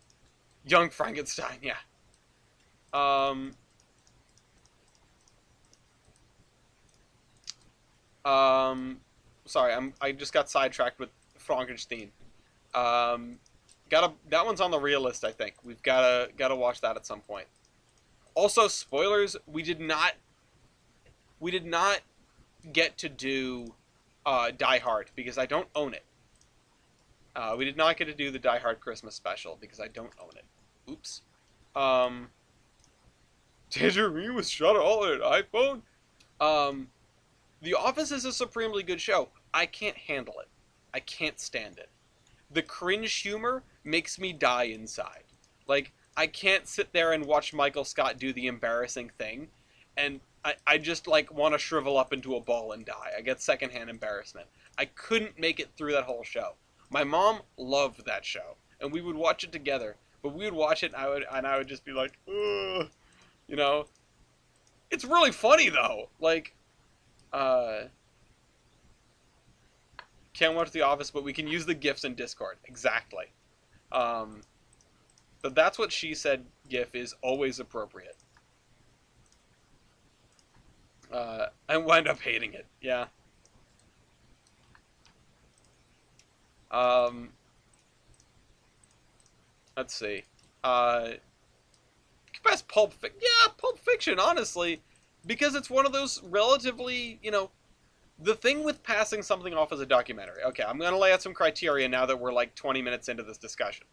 Young Frankenstein, yeah. Um, um, Sorry, I just got sidetracked with Frankenstein. Um, that one's on the real list. I think we've gotta watch that at some point. Also, spoilers: we did not get to do Die Hard because I don't own it. We did not get to do the Die Hard Christmas special because I don't own it. Oops. Um, Tangerine was shot all on an iPhone. Um, The Office is a supremely good show. I can't handle it. I can't stand it. The cringe humor makes me die inside. Like, I can't sit there and watch Michael Scott do the embarrassing thing, and I just, like, want to shrivel up into a ball and die. I get secondhand embarrassment. I couldn't make it through that whole show. My mom loved that show, and we would watch it together, but we would watch it, and I would just be like, ugh, you know? It's really funny, though. Like, uh, can't watch The Office, but we can use the GIFs in Discord. Exactly. Um, but that's what she said GIF is always appropriate. I wind up hating it. Yeah. Um, let's see. Best Yeah, Pulp Fiction, honestly, because it's one of those relatively, The thing with passing something off as a documentary, okay, I'm going to lay out some criteria now that we're like 20 minutes into this discussion.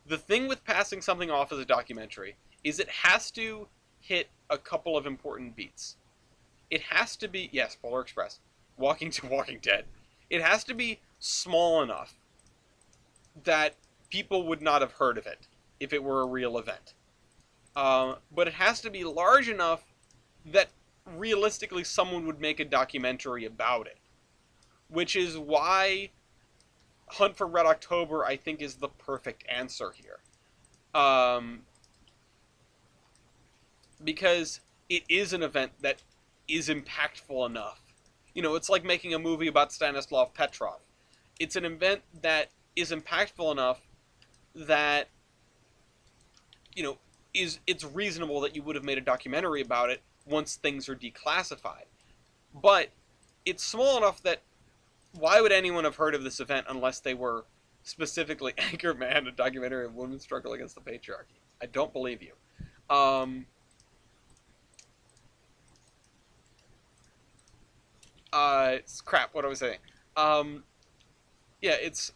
The thing with passing something off as a documentary is it has to hit a couple of important beats. It has to be, yes, Polar Express, Walking to Walking Dead. It has to be small enough that people would not have heard of it if it were a real event. But it has to be large enough that realistically someone would make a documentary about it. Which is why Hunt for Red October, I think, is the perfect answer here. Because it is an event that is impactful enough. You know, it's like making a movie about Stanislav Petrov. It's an event that is impactful enough that, you know, it's reasonable that you would have made a documentary about it once things are declassified. But it's small enough that why would anyone have heard of this event unless they were specifically Anchorman, a documentary of women's struggle against the patriarchy? I don't believe you. Crap. What was I saying? Yeah, it's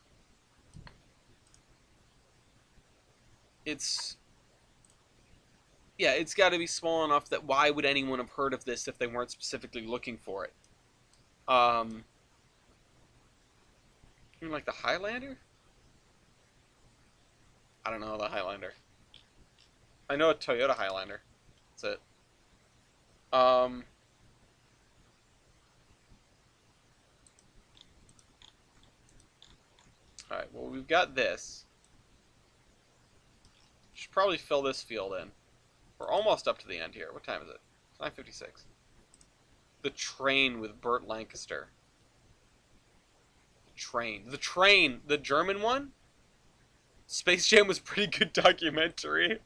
yeah, it's got to be small enough that why would anyone have heard of this if they weren't specifically looking for it? Um, you mean like the Highlander? I don't know the Highlander. I know a Toyota Highlander. That's it. Um, all right. Well, we've got this. Should probably fill this field in. We're almost up to the end here. What time is it? It's 9:56. The Train with Burt Lancaster. The Train, the German one. Space Jam was a pretty good documentary.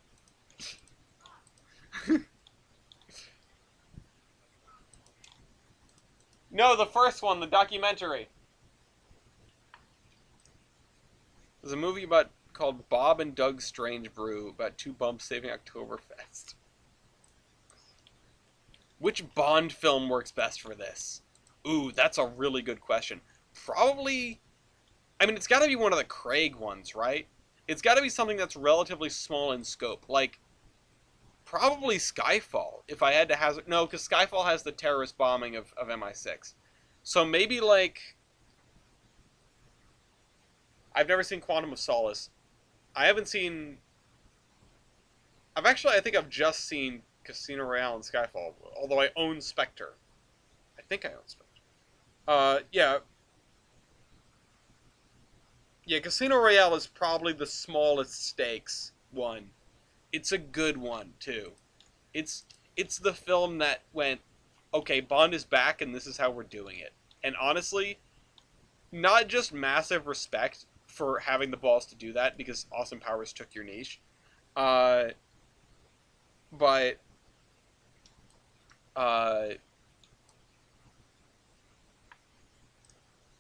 No, the first one, the documentary. There's a movie called Bob and Doug Strange Brew about two bumps saving Oktoberfest. Which Bond film works best for this? Ooh, that's a really good question. Probably, I mean, it's got to be one of the Craig ones, right? It's got to be something that's relatively small in scope, like probably Skyfall. If I had to hazard, no, because Skyfall has the terrorist bombing of MI6. So maybe like I've never seen Quantum of Solace. I haven't seen. I think I've just seen Casino Royale and Skyfall. Although I own Spectre. I think I own Spectre. Yeah. Yeah, Casino Royale is probably the smallest stakes one. It's a good one too. It's it's the film that went, okay, Bond is back and this is how we're doing it. And honestly, not just massive respect for having the balls to do that because Austin Powers took your niche, uh, but a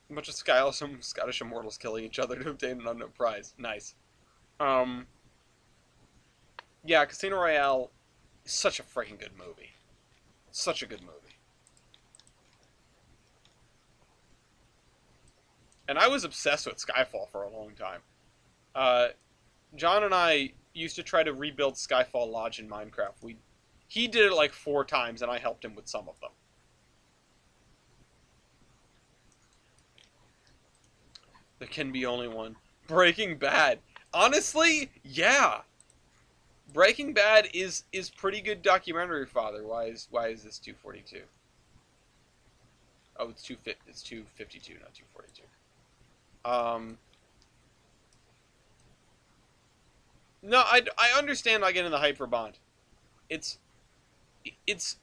bunch of Scottish immortals killing each other to obtain an unknown prize. Nice. Um, yeah, Casino Royale is such a freaking good movie. Such a good movie. And I was obsessed with Skyfall for a long time. Uh, John and I used to try to rebuild Skyfall Lodge in Minecraft. He did it like 4 times, and I helped him with some of them. There can be only one. Breaking Bad. Honestly, yeah. Breaking Bad is pretty good documentary fodder. Why is this 242? Oh, it's 252, not 242. No, I understand not getting the hype for Bond. It's it's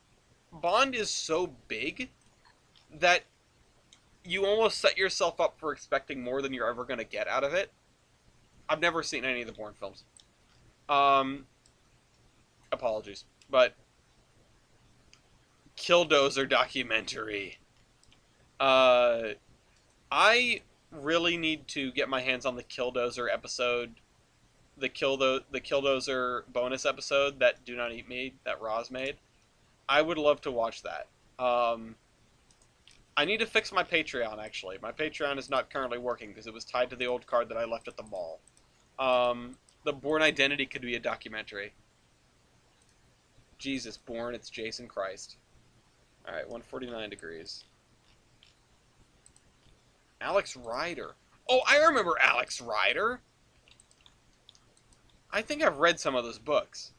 Bond is so big that you almost set yourself up for expecting more than you're ever going to get out of it. I've never seen any of the Bourne films. Um, Apologies, but Killdozer documentary. Uh, I really need to get my hands on the Killdozer episode, the Killdozer bonus episode that Do Not Eat made, that Roz made. I would love to watch that. I need to fix my Patreon, actually. My Patreon is not currently working because it was tied to the old card that I left at the mall. The Bourne Identity could be a documentary. Jesus, Bourne, it's Jason Christ. Alright, 149 degrees. Alex Rider. Oh, I remember Alex Rider. I think I've read some of those books.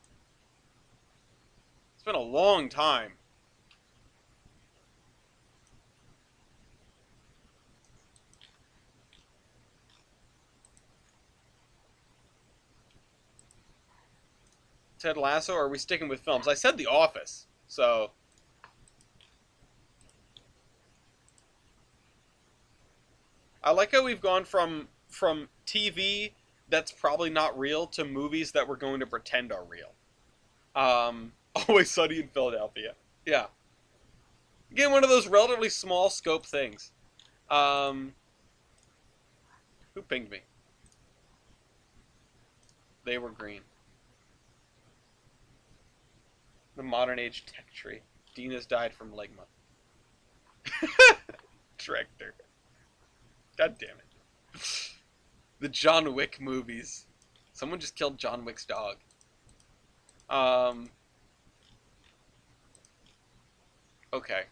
It's been a long time. Ted Lasso, or are we sticking with films? I said The Office, so... I like how we've gone from TV that's probably not real to movies that we're going to pretend are real. Always Sunny in Philadelphia. Yeah. Again, one of those relatively small scope things. Who pinged me? They were green. The modern age tech tree. Dina's died from ligma. Tractor. God damn it. The John Wick movies. Someone just killed John Wick's dog. Okay.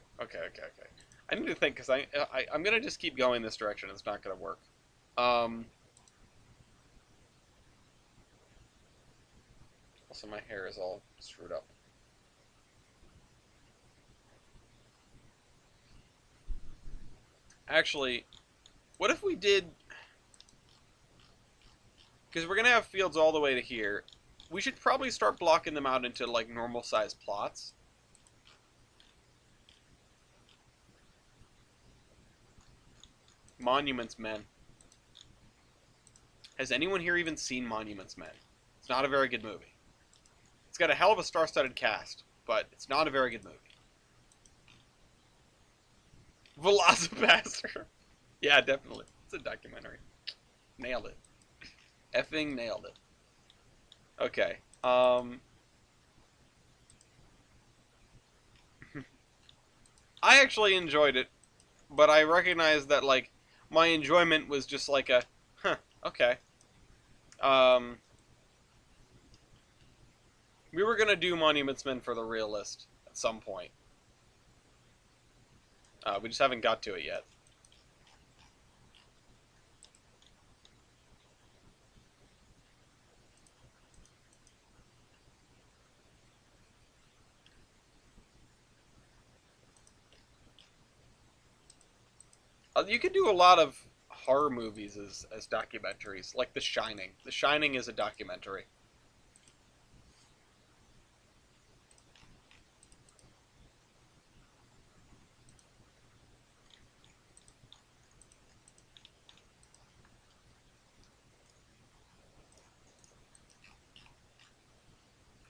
I need to think, because I'm going to just keep going this direction. It's not going to work. Also, my hair is all screwed up. Actually, what if we did... Because we're going to have fields all the way to here. We should probably start blocking them out into, like, normal-sized plots. Monuments Men. Has anyone here even seen Monuments Men? It's not a very good movie. It's got a hell of a star-studded cast, but it's not a very good movie. Velocipaster. Yeah, definitely. It's a documentary. Nailed it. Effing nailed it. Okay. I actually enjoyed it, but I recognize that, like, my enjoyment was just like a, okay. We were gonna do Monuments Men for the real list at some point. We just haven't got to it yet. You could do a lot of horror movies as documentaries, like The Shining. The Shining is a documentary.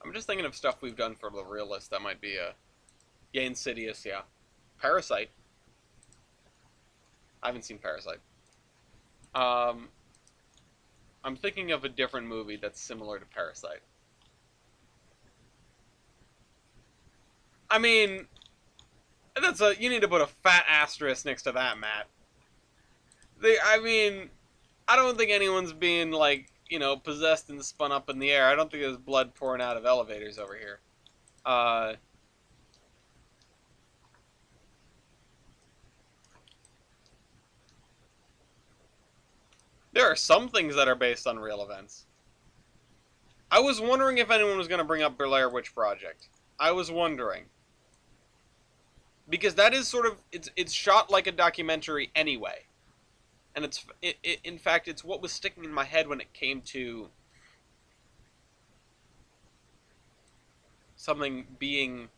I'm just thinking of stuff we've done for the real list that might be a... Yeah, Insidious, yeah. Parasite. I haven't seen Parasite. I'm thinking of a different movie that's similar to Parasite. I mean, that's a... You need to put a fat asterisk next to that, Matt. I mean, I don't think anyone's being, like, you know, possessed and spun up in the air. I don't think there's blood pouring out of elevators over here. There are some things that are based on real events. I was wondering if anyone was going to bring up Blair Witch Project. I was wondering. Because that is sort of... It's shot like a documentary anyway. And in fact, it's what was sticking in my head when it came to something being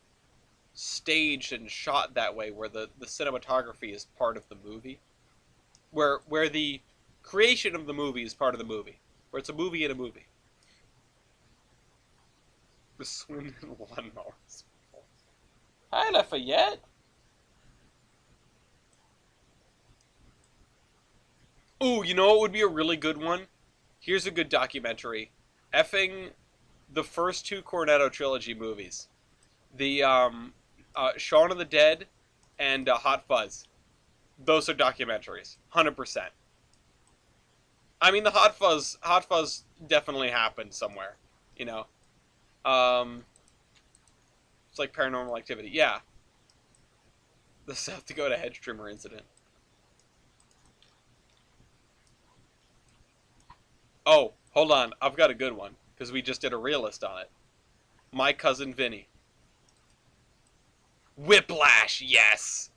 staged and shot that way, where the cinematography is part of the movie. Where the creation of the movie is part of the movie. Where it's a movie in a movie. The Swindon Lawnmowers. Hi, Lafayette. Ooh, you know what would be a really good one? Here's a good documentary. Effing the first two Cornetto trilogy movies. The Shaun of the Dead and Hot Fuzz. those are documentaries, 100%. I mean, the Hot Fuzz definitely happened somewhere, you know. Um, it's like Paranormal Activity. Yeah, the South Dakota hedge trimmer incident. Oh, hold on, I've got a good one because we just did a realist on it. My cousin Vinny. Whiplash, yes.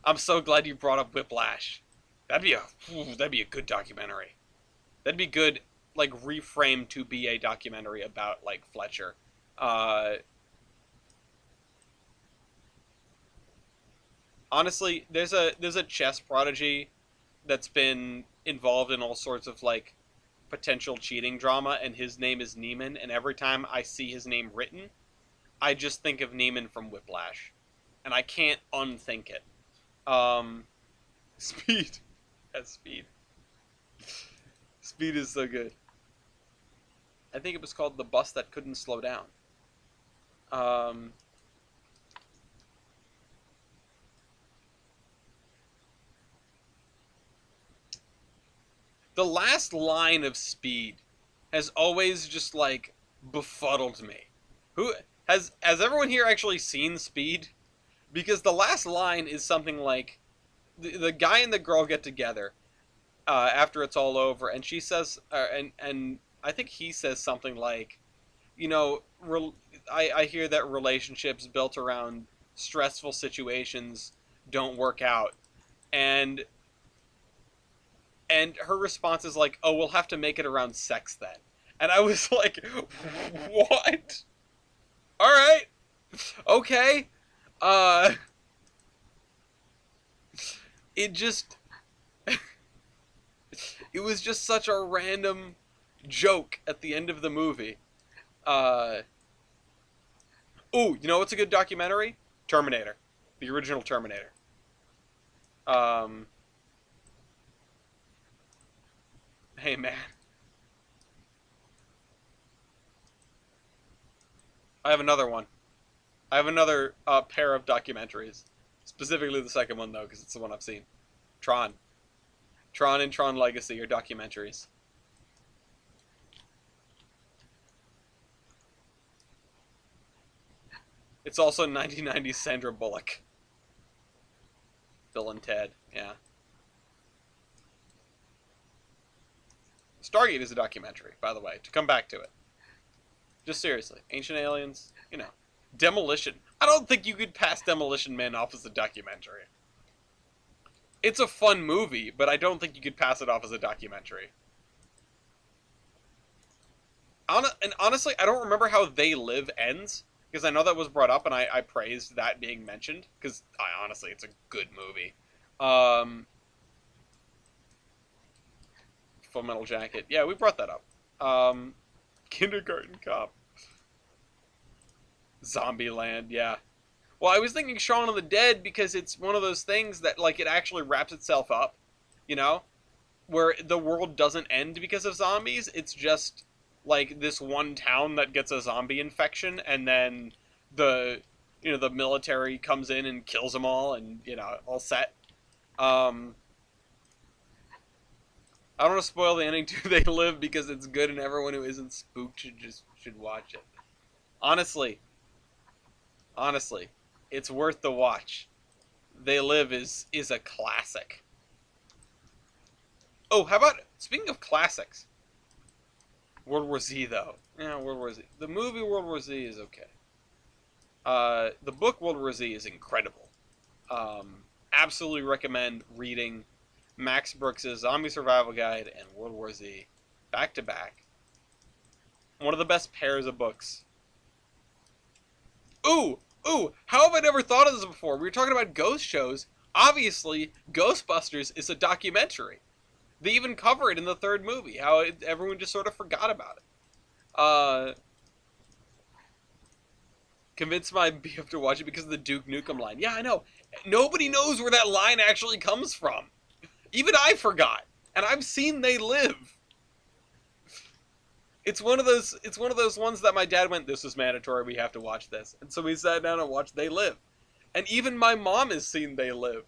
I'm so glad you brought up Whiplash. That'd be a good documentary. That'd be good, like reframed to be a documentary about like Fletcher. Uh, Honestly, there's a chess prodigy that's been involved in all sorts of like potential cheating drama, and his name is Neiman. And every time I see his name written, I just think of Neiman from Whiplash, and I can't unthink it. Um, Speed, that's Speed. Speed is so good. I think it was called The Bus That Couldn't Slow Down. Um, the last line of Speed has always just like befuddled me. Who has everyone here actually seen Speed? Because the last line is something like the guy and the girl get together after it's all over, and she says, and I think he says something like, you know, I hear that relationships built around stressful situations don't work out, and her response is like, oh, we'll have to make it around sex then. And I was like, what? All right, okay. Uh, it just, it was just such a random joke at the end of the movie. Uh, Ooh, you know what's a good documentary? Terminator, the original Terminator. Um, hey man, I have another one. I have another pair of documentaries. Specifically the second one though, because it's the one I've seen. Tron. Tron and Tron Legacy are documentaries. It's also 1990's Sandra Bullock. Bill and Ted. Yeah. Stargate is a documentary, by the way. To come back to it. Just seriously, Ancient Aliens. You know, Demolition. I don't think you could pass Demolition Man off as a documentary. It's a fun movie, but I don't think you could pass it off as a documentary. And honestly, I don't remember how They Live ends, because I know that was brought up, and I praised that being mentioned, because honestly, it's a good movie. Um, Full Metal Jacket. Yeah, we brought that up. Kindergarten Cop. Zombieland, yeah. Well, I was thinking Shaun of the Dead because it's one of those things that, like, it actually wraps itself up, you know? Where the world doesn't end because of zombies. It's just, like, this one town that gets a zombie infection, and then the, the military comes in and kills them all, and, all set. Um, I don't want to spoil the ending to They Live because it's good and everyone who isn't spooked should watch it. Honestly, honestly, it's worth the watch. They Live is a classic. Oh, how about, speaking of classics, World War Z though. Yeah, World War Z. The movie World War Z is okay. The book World War Z is incredible. Absolutely recommend reading Max Brooks' Zombie Survival Guide and World War Z back to back. One of the best pairs of books. Ooh, how have I never thought of this before? We were talking about ghost shows. Obviously, Ghostbusters is a documentary. They even cover it in the third movie, how everyone just sort of forgot about it. Convinced my BF to watch it because of the Duke Nukem line. Yeah, I know. Nobody knows where that line actually comes from. Even I forgot. And I've seen They Live. It's one of those ones that my dad went, this is mandatory, we have to watch this. And so we sat down and watched They Live. And even my mom has seen They Live.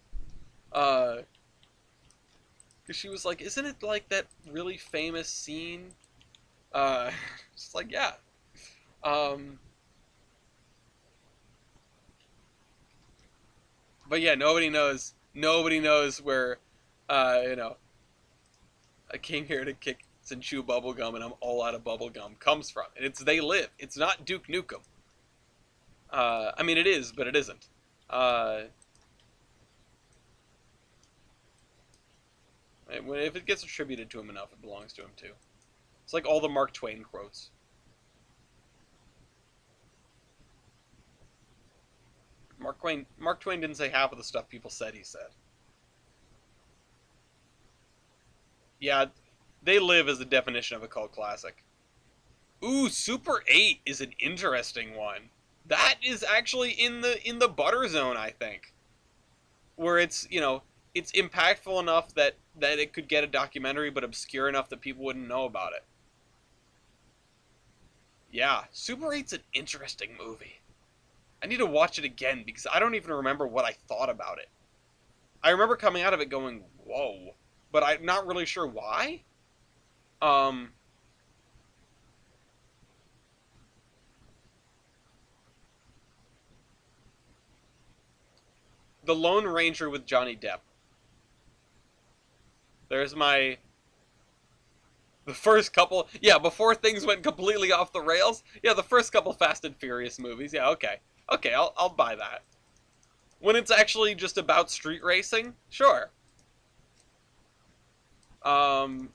Because she was like, isn't it like that really famous scene? Uh, it's like, yeah. Um, but yeah, nobody knows where, you know, I came here to kick and chew bubblegum and I'm all out of bubblegum comes from. And it's They Live. It's not Duke Nukem. I mean, it is, but it isn't. Uh, if it gets attributed to him enough, it belongs to him too. It's like all the Mark Twain quotes. Mark Twain didn't say half of the stuff people said he said. Yeah, They Live is the definition of a cult classic. Ooh, Super 8 is an interesting one. That is actually in the butter zone, I think. Where it's impactful enough that it could get a documentary, but obscure enough that people wouldn't know about it. Yeah, Super 8's an interesting movie. I need to watch it again because I don't even remember what I thought about it. I remember coming out of it going, "Whoa," but I'm not really sure why. Um, The Lone Ranger with Johnny Depp. There's my the first couple. Yeah, before things went completely off the rails. Yeah, the first couple Fast and Furious movies. Yeah, okay, okay, I'll buy that. When it's actually just about street racing, sure. Um,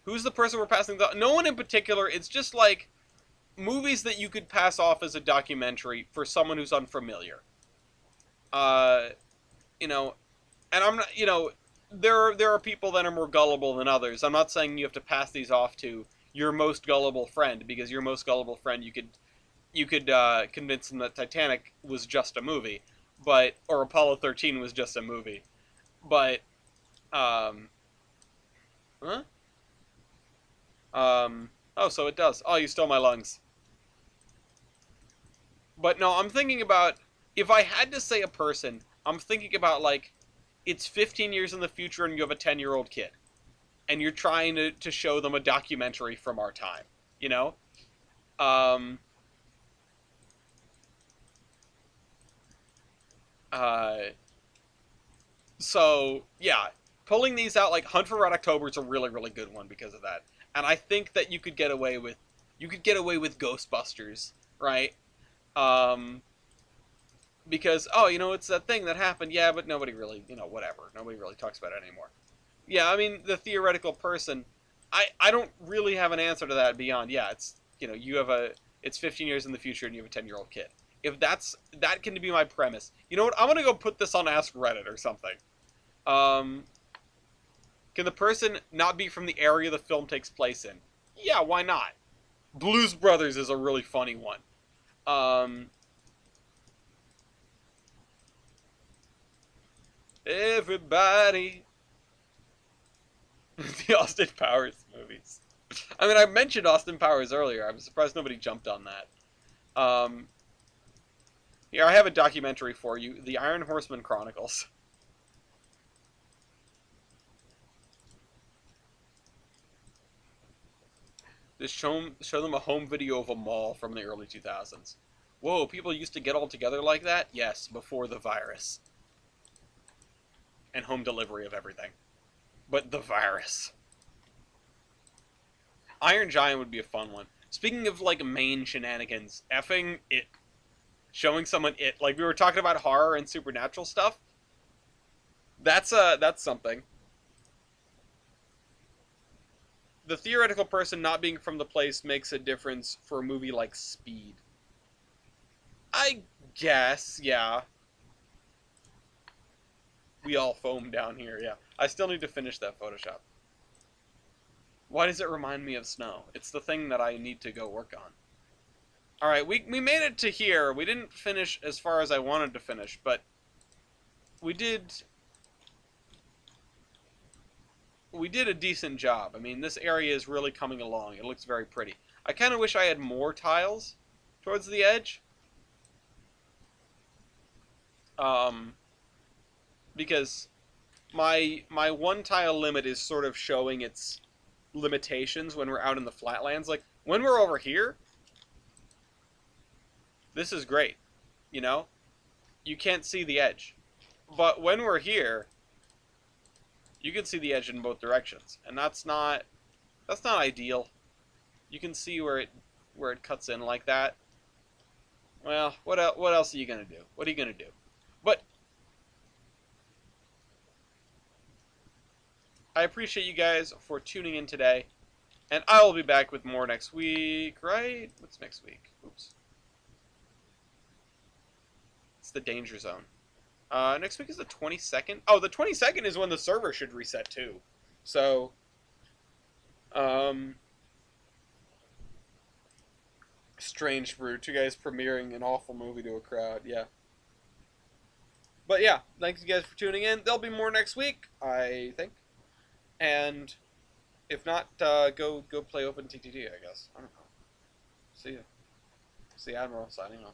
who's the person we're passing the? No one in particular. It's just like movies that you could pass off as a documentary for someone who's unfamiliar. Uh, you know, and I'm not. There are people that are more gullible than others. I'm not saying you have to pass these off to your most gullible friend because your most gullible friend you could convince them that Titanic was just a movie, or Apollo 13 was just a movie, but um, huh? Oh, so it does. Oh, you stole my lungs. But no, I'm thinking about if I had to say a person, I'm thinking about like it's 15 years in the future and you have a 10-year-old kid and you're trying to show them a documentary from our time, you know? Um, uh, so yeah, pulling these out like Hunt for Red October is a really really good one because of that. And I think that you could get away with Ghostbusters, right? Um, because it's that thing that happened, yeah, but nobody really, whatever. Nobody really talks about it anymore. Yeah, I mean, the theoretical person, I don't really have an answer to that beyond, yeah, it's 15 years in the future and you have a 10-year-old kid. If that can be my premise. You know what? I'm gonna go put this on Ask Reddit or something. Um, can the person not be from the area the film takes place in? Yeah, why not? Blues Brothers is a really funny one. Um, everybody, the Austin Powers movies. I mean, I mentioned Austin Powers earlier. I'm surprised nobody jumped on that. Um, Here, I have a documentary for you, The Iron Horseman Chronicles. Just show them a home video of a mall from the early 2000s. Whoa, people used to get all together like that? Yes, before the virus and home delivery of everything. But the virus. Iron Giant would be a fun one. Speaking of like main shenanigans, effing it, showing someone it, like we were talking about horror and supernatural stuff. That's something. The theoretical person not being from the place makes a difference for a movie like Speed. I guess, yeah. We all foam down here, yeah. I still need to finish that Photoshop. Why does it remind me of snow? It's the thing that I need to go work on. Alright, we made it to here. We didn't finish as far as I wanted to finish, but we did we did a decent job. I mean, this area is really coming along. It looks very pretty. I kind of wish I had more tiles towards the edge. Um, because my one tile limit is sort of showing its limitations when we're out in the flatlands. Like when we're over here, this is great. You know, you can't see the edge, but when we're here, you can see the edge in both directions, and that's not ideal. You can see where it cuts in like that. Well, what else are you gonna do? What are you gonna do? But I appreciate you guys for tuning in today, and I will be back with more next week. Right? What's next week? Oops, it's the danger zone. Next week is the 22nd. Oh, the 22nd is when the server should reset too. So, um, strange for two guys premiering an awful movie to a crowd. Yeah. But yeah, thanks you guys for tuning in. There'll be more next week, I think. And if not, go play Open TTT, I guess. I don't know. See ya. See Admiral signing off.